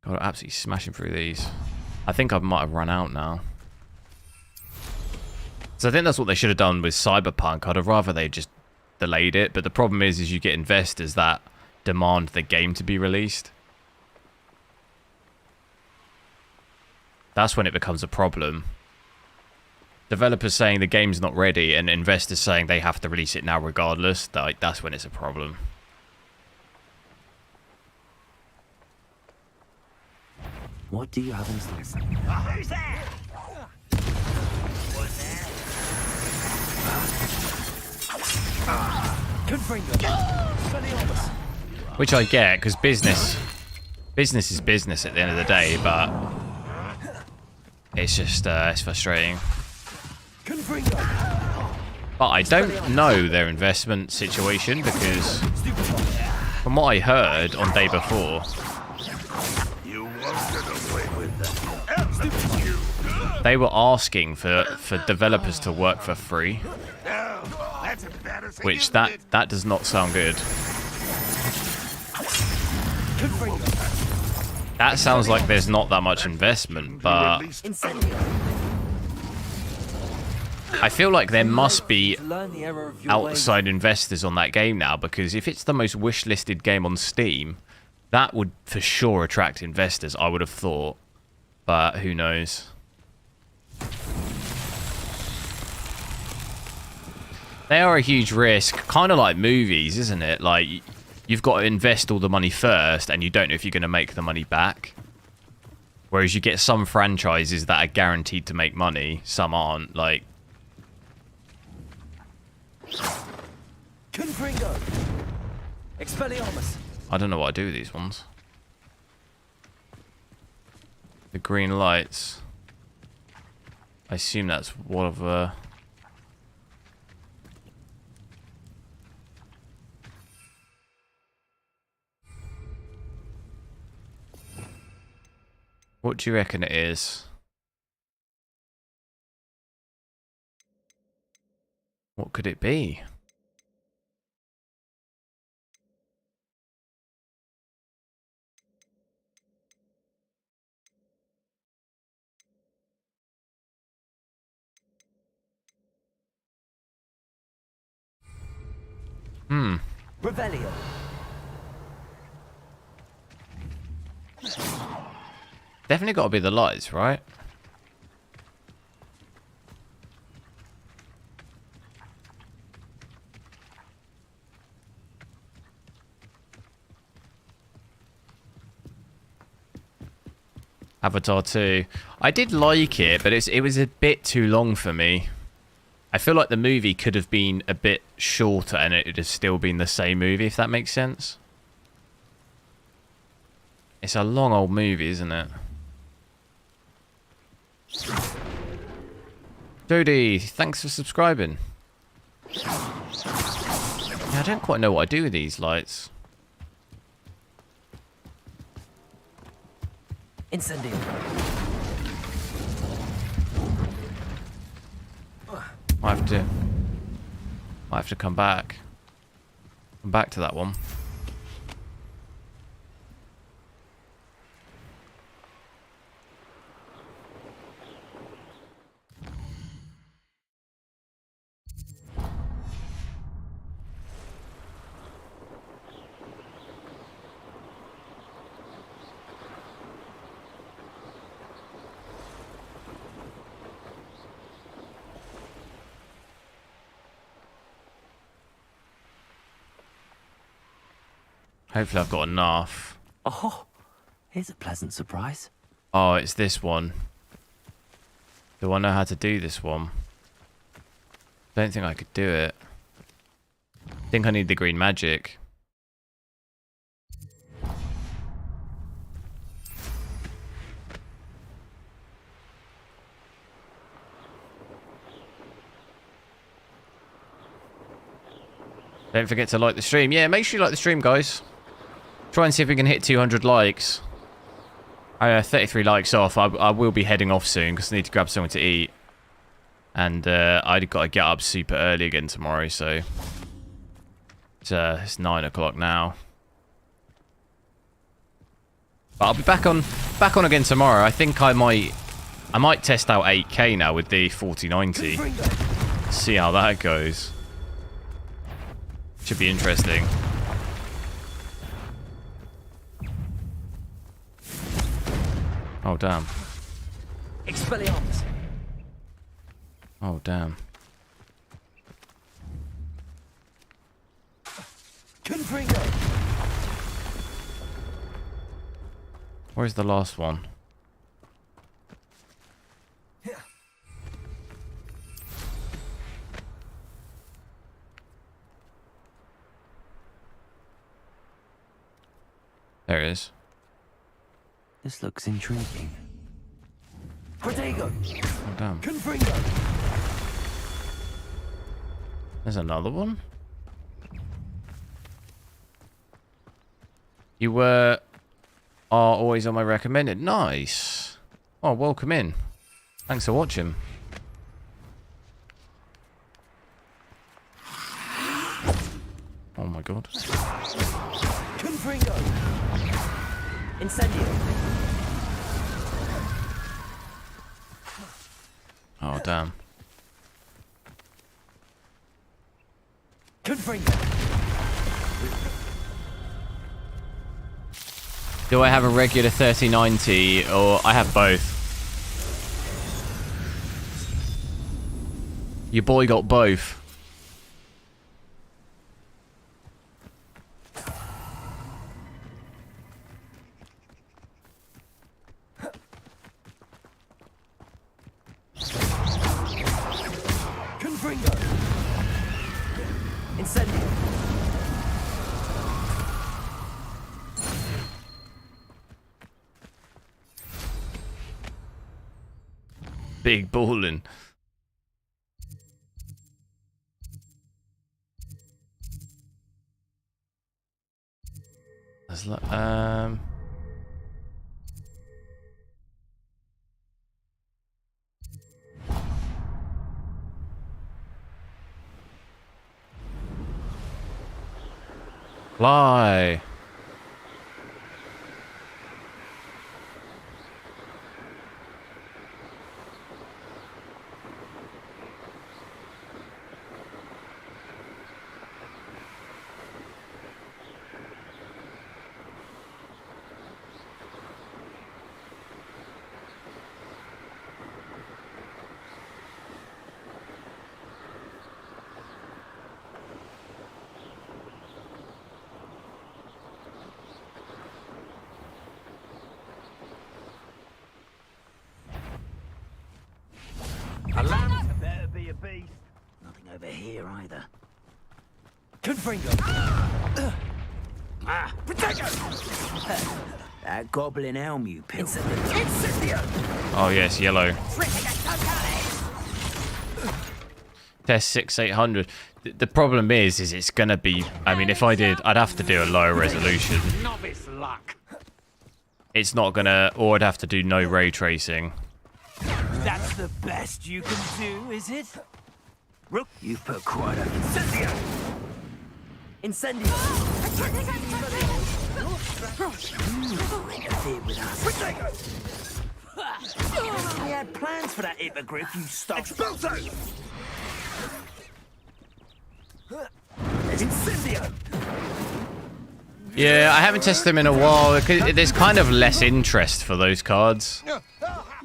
Speaker 1: God, I'm absolutely smashing through these. I think I might have run out now. So I think that's what they should have done with Cyberpunk. I'd have rather they just delayed it. But the problem is you get investors that demand the game to be released. That's when it becomes a problem. developers saying the game's not ready and investors saying they have to release it now regardless, that's when it's a problem.
Speaker 2: What do you have in store?
Speaker 11: Who's there?
Speaker 1: Which I get, because business is business at the end of the day, but it's just, it's frustrating. But I don't know their investment situation, because from what I heard on day before, they were asking for developers to work for free, which that does not sound good. That sounds like there's not that much investment, but I feel like there must be outside investors on that game now, because if it's the most wishlisted game on Steam, that would for sure attract investors, I would have thought, but who knows. They are a huge risk, kind of like movies, isn't it? Like, you've got to invest all the money first, and you don't know if you're going to make the money back. Whereas you get some franchises that are guaranteed to make money, some aren't. Like,
Speaker 11: Confringo. Expelliarmus.
Speaker 1: I don't know what I do with these ones. The green lights. I assume that's one of What do you reckon it is? What could it be?
Speaker 11: Revelio.
Speaker 1: Definitely got to be the lights, right? Avatar 2. I did like it, but it was a bit too long for me. I feel like the movie could have been a bit shorter and it would have still been the same movie, if that makes sense. It's a long old movie, isn't it? Jody, thanks for subscribing. Yeah, I don't quite know what I do with these lights.
Speaker 11: Incendio.
Speaker 1: I have to come back. Come back to that one. Hopefully I've got enough.
Speaker 2: Oh, here's a pleasant surprise.
Speaker 1: Oh, it's this one. Do I know how to do this one? Don't think I could do it. I think I need the green magic. Don't forget to like the stream. Yeah, make sure you like the stream, guys. Try and see if we can hit 200 likes. 33 likes off. I will be heading off soon because I need to grab something to eat. And I've got to get up super early again tomorrow, so it's 9 o'clock now. But I'll be back on again tomorrow. I think I might test out 8K now with the 4090. See how that goes. Should be interesting. Oh, damn.
Speaker 11: Expelliarmus.
Speaker 1: Oh, damn.
Speaker 9: Confringo!
Speaker 1: Where's the last one? There it is.
Speaker 2: This looks intriguing.
Speaker 9: Protego!
Speaker 1: Oh, damn.
Speaker 9: Confringo!
Speaker 1: There's another one? You are always on my recommended. Nice. Oh, welcome in. Thanks for watching. Oh my god.
Speaker 9: Confringo! Incendio!
Speaker 1: Oh, damn.
Speaker 9: Confringo!
Speaker 1: Do I have a regular 3090 or I have both? Your boy got both.
Speaker 9: Confringo! Incendio!
Speaker 1: Big ballin'. Fly.
Speaker 11: A lamp better be a beast. Nothing over here either.
Speaker 9: Confringo!
Speaker 11: Protego! That goblin elm you pill.
Speaker 9: Incendio!
Speaker 1: Oh yes, yellow. Test 6800. The problem is it's gonna be. I mean, if I did, I'd have to do a lower resolution.
Speaker 11: Novice luck.
Speaker 1: It's not gonna, or I'd have to do no ray tracing.
Speaker 11: That's the best you can do, is it? Rook, you've put quite a incendio.
Speaker 9: Incendio!
Speaker 11: Interfered with us. We had plans for that hippogriff, you stopped.
Speaker 9: Expulso!
Speaker 11: Incendio!
Speaker 1: Yeah, I haven't tested them in a while. There's kind of less interest for those cards.
Speaker 11: It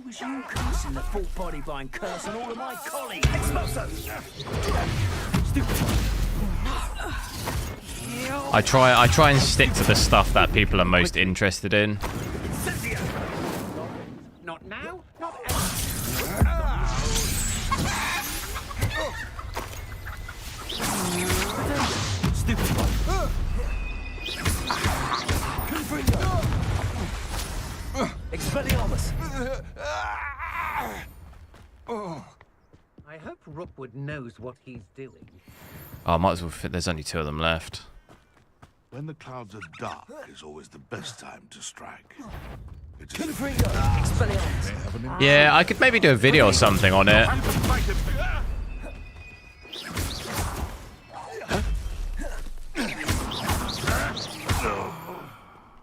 Speaker 11: was you cursing the full body bind curse on all of my colleagues. Expulso!
Speaker 1: I try and stick to the stuff that people are most interested in.
Speaker 11: Not now, not
Speaker 9: Stupid one. Expelliarmus!
Speaker 12: I hope Rookwood knows what he's doing.
Speaker 1: Oh, I might as well fit. There's only 2 of them left.
Speaker 17: When the clouds are dark is always the best time to strike.
Speaker 1: Yeah, I could maybe do a video or something on it.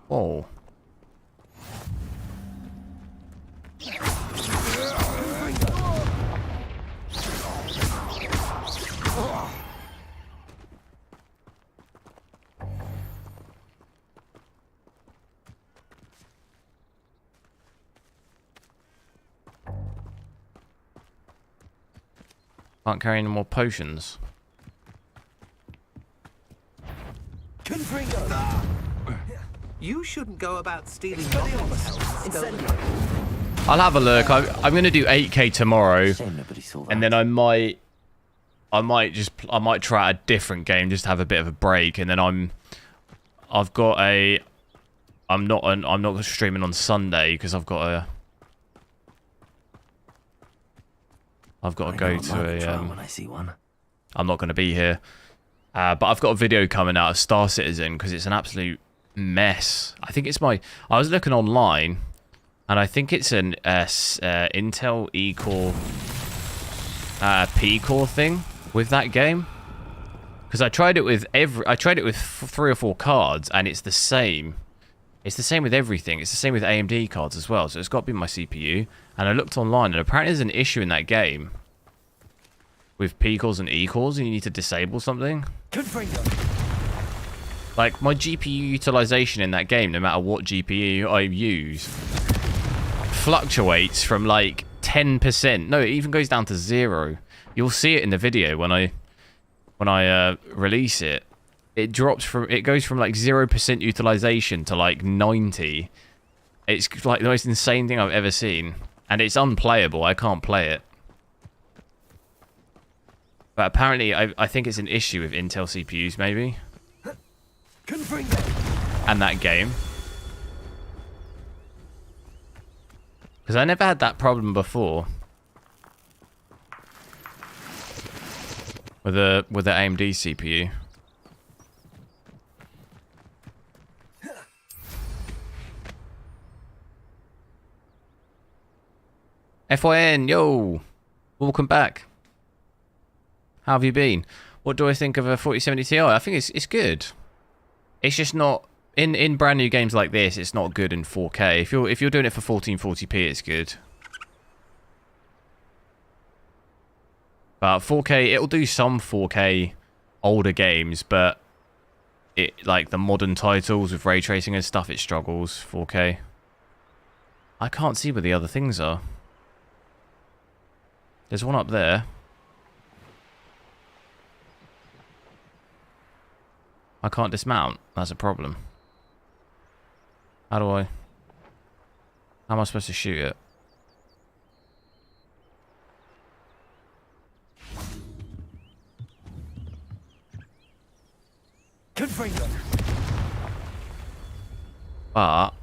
Speaker 1: Oh. Can't carry any more potions.
Speaker 11: Confringo. You shouldn't go about stealing goblins' health.
Speaker 1: I'll have a look. I'm going to do 8K tomorrow, and then I might try a different game just to have a bit of a break, and then I'm not streaming on Sunday because I've got to go to a
Speaker 2: when I see one.
Speaker 1: I'm not going to be here, but I've got a video coming out of Star Citizen because it's an absolute mess. I think it's I was looking online, and I think it's an Intel E-Core P-Core thing with that game. Because I tried it with 3 or 4 cards, and it's the same. It's the same with everything. It's the same with AMD cards as well. So it's got to be my CPU. And I looked online, and apparently there's an issue in that game with P-cores and E-cores, and you need to disable something. Like, my GPU utilization in that game, no matter what GPU I use, fluctuates from like 10%. No, it even goes down to 0. You'll see it in the video when I release it. It goes from like 0% utilization to like 90. It's like the most insane thing I've ever seen, and it's unplayable. I can't play it. But apparently, I think it's an issue with Intel CPUs, maybe. And that game. Because I never had that problem before. With the AMD CPU. FYN, yo! Welcome back. How have you been? What do I think of a 4070 Ti? I think it's good. It's just not in brand new games like this. It's not good in 4K. If you're doing it for 1440p, it's good. But 4K, it'll do some 4K older games, but it like the modern titles with ray tracing and stuff, it struggles 4K. I can't see where the other things are. There's one up there. I can't dismount. That's a problem. How am I supposed to shoot it? But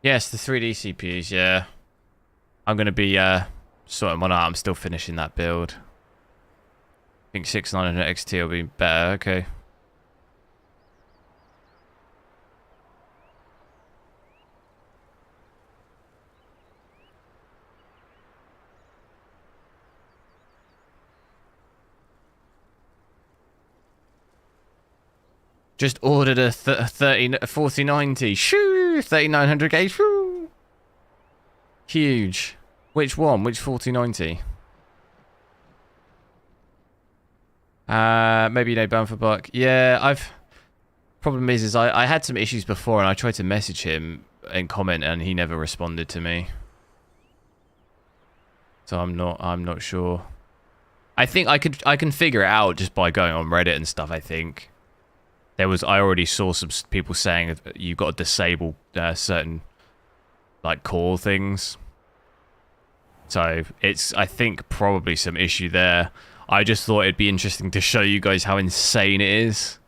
Speaker 1: yes, the 3D CPUs, yeah. I'm going to be sorting one out. I'm still finishing that build. I think 6900 XT will be better. Okay. Just ordered a 4090. Shoo! 3900K. Shoo! Huge. Which one? Which 4090? Maybe no bang for buck. Yeah, problem is I had some issues before, and I tried to message him and comment, and he never responded to me. So I'm not sure. I think I can figure it out just by going on Reddit and stuff, I think. I already saw some people saying you've got to disable certain like core things. So it's, I think, probably some issue there. I just thought it'd be interesting to show you guys how insane it is.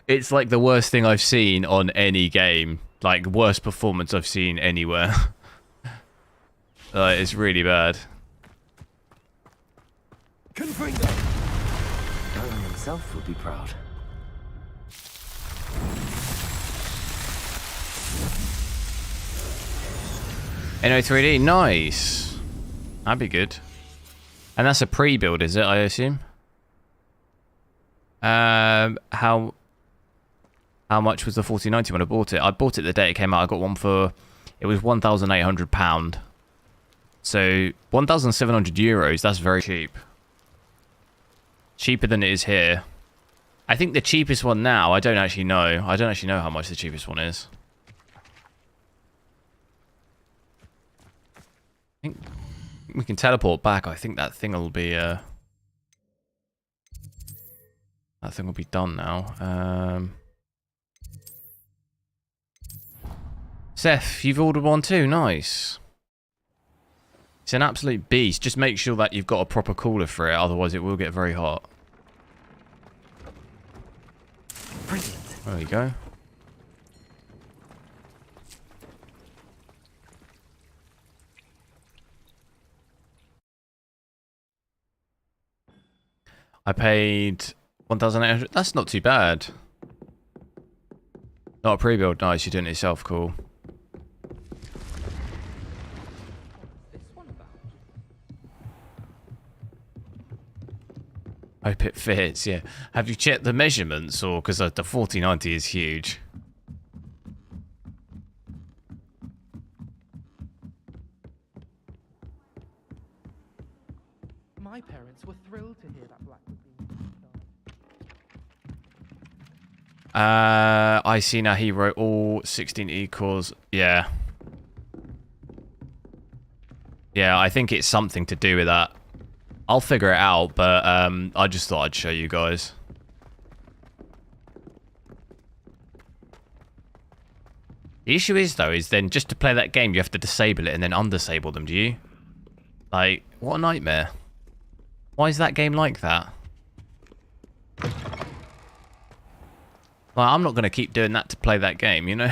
Speaker 1: It's like the worst thing I've seen on any game. Like, worst performance I've seen anywhere. It's really bad.
Speaker 2: Alan himself would be proud.
Speaker 1: NO3D, nice. That'd be good. And that's a pre-build, is it, I assume? How much was the 4090 when I bought it? I bought it the day it came out. I got one for, it was £1,800. So, €1,700, that's very cheap. Cheaper than it is here. I think the cheapest one now, I don't actually know. I don't actually know how much the cheapest one is. I think we can teleport back. I think that thing will be that thing will be done now. Seth, you've ordered one too. Nice. It's an absolute beast. Just make sure that you've got a proper cooler for it, otherwise it will get very hot.
Speaker 2: Brilliant.
Speaker 1: There you go. I paid 1,800. That's not too bad. Not a pre-build. Nice, you're doing it yourself. Cool. Hope it fits, yeah. Have you checked the measurements, or because the 4090 is huge?
Speaker 16: My parents were thrilled to hear that Black was being
Speaker 1: I see now he wrote all 16 equals. Yeah. Yeah, I think it's something to do with that. I'll figure it out, but I just thought I'd show you guys. The issue is, though, is then just to play that game, you have to disable it and then undisable them, do you? Like, what a nightmare. Why is that game like that? Like, I'm not going to keep doing that to play that game, you know?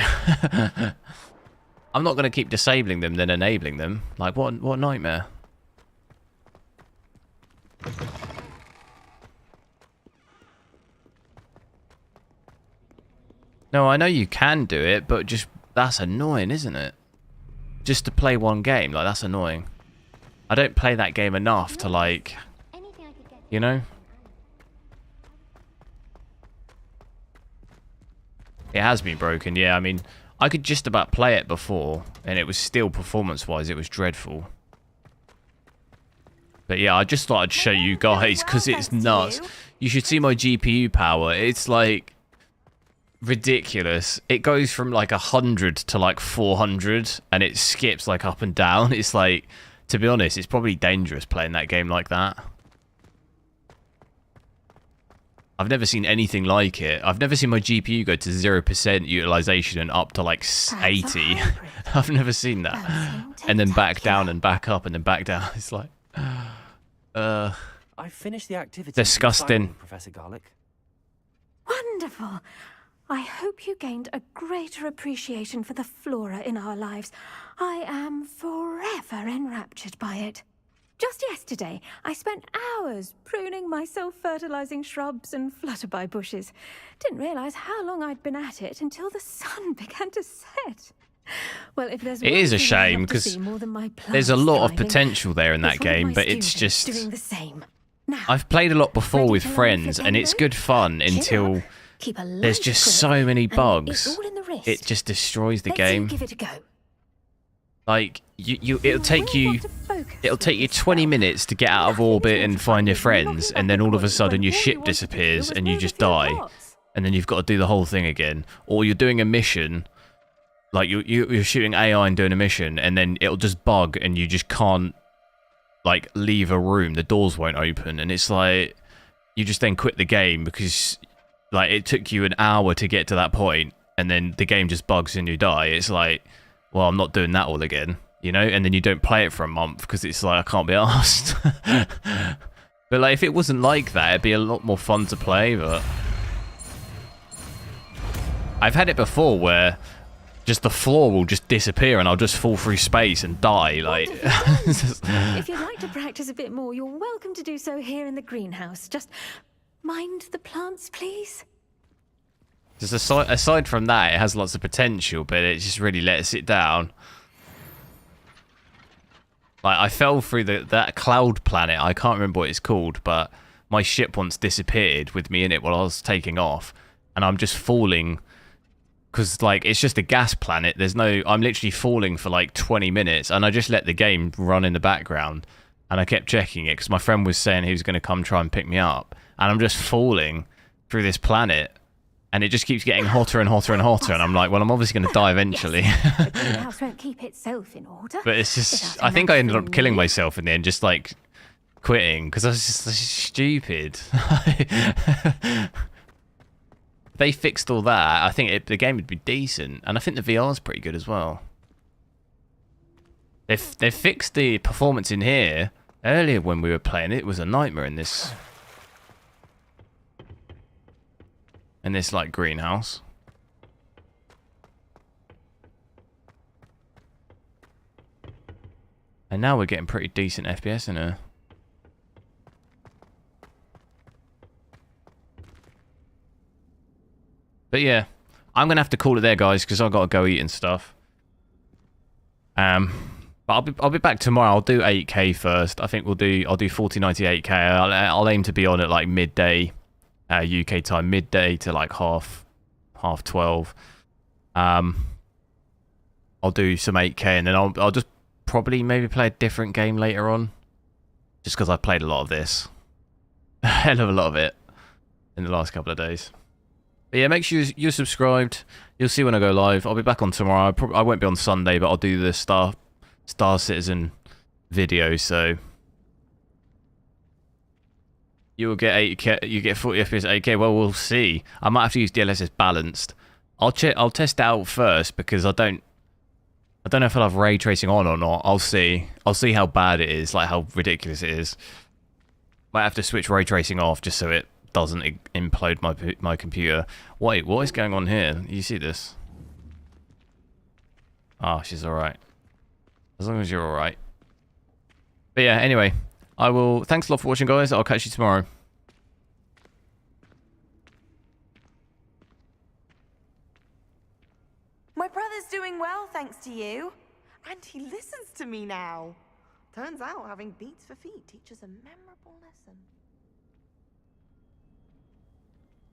Speaker 1: I'm not going to keep disabling them, then enabling them. Like, what a nightmare. No, I know you can do it, but just that's annoying, isn't it? Just to play one game, like, that's annoying. I don't play that game enough to, like, you know? It has been broken, yeah. I mean, I could just about play it before, and it was still, performance-wise, it was dreadful. But yeah, I just thought I'd show you guys, because it's nuts. You should see my GPU power. It's, like, ridiculous. It goes from, like, 100 to, like, 400, and it skips, like, up and down. It's, like, to be honest, it's probably dangerous playing that game like that. I've never seen anything like it. I've never seen my GPU go to 0% utilization and up to, like, 80. I've never seen that. And then back down and back up and then back down. It's like...
Speaker 2: I finished the activity.
Speaker 1: Disgusting.
Speaker 2: Professor Garlic.
Speaker 20: Wonderful. I hope you gained a greater appreciation for the flora in our lives. I am forever enraptured by it. Just yesterday, I spent hours pruning my self-fertilizing shrubs and flutterby bushes. Didn't realize how long I'd been at it until the sun began to set. Well, if there's
Speaker 1: it is a shame because there's a lot of potential there in that game, but it's just...
Speaker 20: doing the same. Now,
Speaker 1: I've played a lot before with friends, and it's good fun until there's just so many bugs. It just destroys the game.
Speaker 20: Give it a go.
Speaker 1: Like it'll take you 20 minutes to get out of orbit and find your friends, and then all of a sudden your ship disappears and you just die, and then you've got to do the whole thing again. Or you're doing a mission, like you're shooting AI and doing a mission, and then it'll just bug and you just can't, like, leave a room. The doors won't open, and it's like you just then quit the game because, like, it took you an hour to get to that point, and then the game just bugs and you die. It's like, well, I'm not doing that all again, you know? And then you don't play it for a month because it's like, I can't be arsed. But, like, if it wasn't like that, it'd be a lot more fun to play, but... I've had it before where just the floor will just disappear and I'll just fall through space and die, like...
Speaker 20: If you'd like to practice a bit more, you're welcome to do so here in the greenhouse. Just mind the plants, please.
Speaker 1: Just aside from that, it has lots of potential, but it just really lets it down. Like, I fell through that cloud planet. I can't remember what it's called, but my ship once disappeared with me in it while I was taking off, and I'm just falling because, like, it's just a gas planet. There's no... I'm literally falling for like 20 minutes, and I just let the game run in the background, and I kept checking it because my friend was saying he was going to come try and pick me up. and I'm just falling through this planet, and it just keeps getting hotter and hotter and hotter, and I'm like, well, I'm obviously going to die eventually.
Speaker 20: The greenhouse won't keep itself in order.
Speaker 1: But it's just, I think I ended up killing myself in the end, just like quitting, because I was just stupid. If they fixed all that, I think the game would be decent, and I think the VR's pretty good as well. They've fixed the performance in here. Earlier when we were playing, it was a nightmare in this like greenhouse. And now we're getting pretty decent FPS in here. But yeah, I'm gonna have to call it there, guys, because I've got to go eat and stuff. But I'll be back tomorrow. I'll do 8K first. I think I'll do 4098K. I'll aim to be on at like midday, UK time, midday to like half 12. I'll do some 8K, and then I'll just probably maybe play a different game later on, just because I've played a lot of this, a hell of a lot of it in the last couple of days. But yeah, make sure you're subscribed. You'll see when I go live. I'll be back on tomorrow. I won't be on Sunday, but I'll do the Star Citizen video. So you will get 8K. You get 40 FPS 8K. Well, we'll see. I might have to use DLSS balanced. I'll test it out first, because I don't know if I'll have ray tracing on or not. I'll see. I'll see how bad it is, like how ridiculous it is. Might have to switch ray tracing off just so it doesn't implode my computer. Wait, what is going on here? You see this? Ah, she's alright. As long as you're alright. But yeah, anyway, I will. Thanks a lot for watching, guys. I'll catch you tomorrow.
Speaker 21: My brother's doing well, thanks to you. And he listens to me now. Turns out having beats for feet teaches a memorable lesson.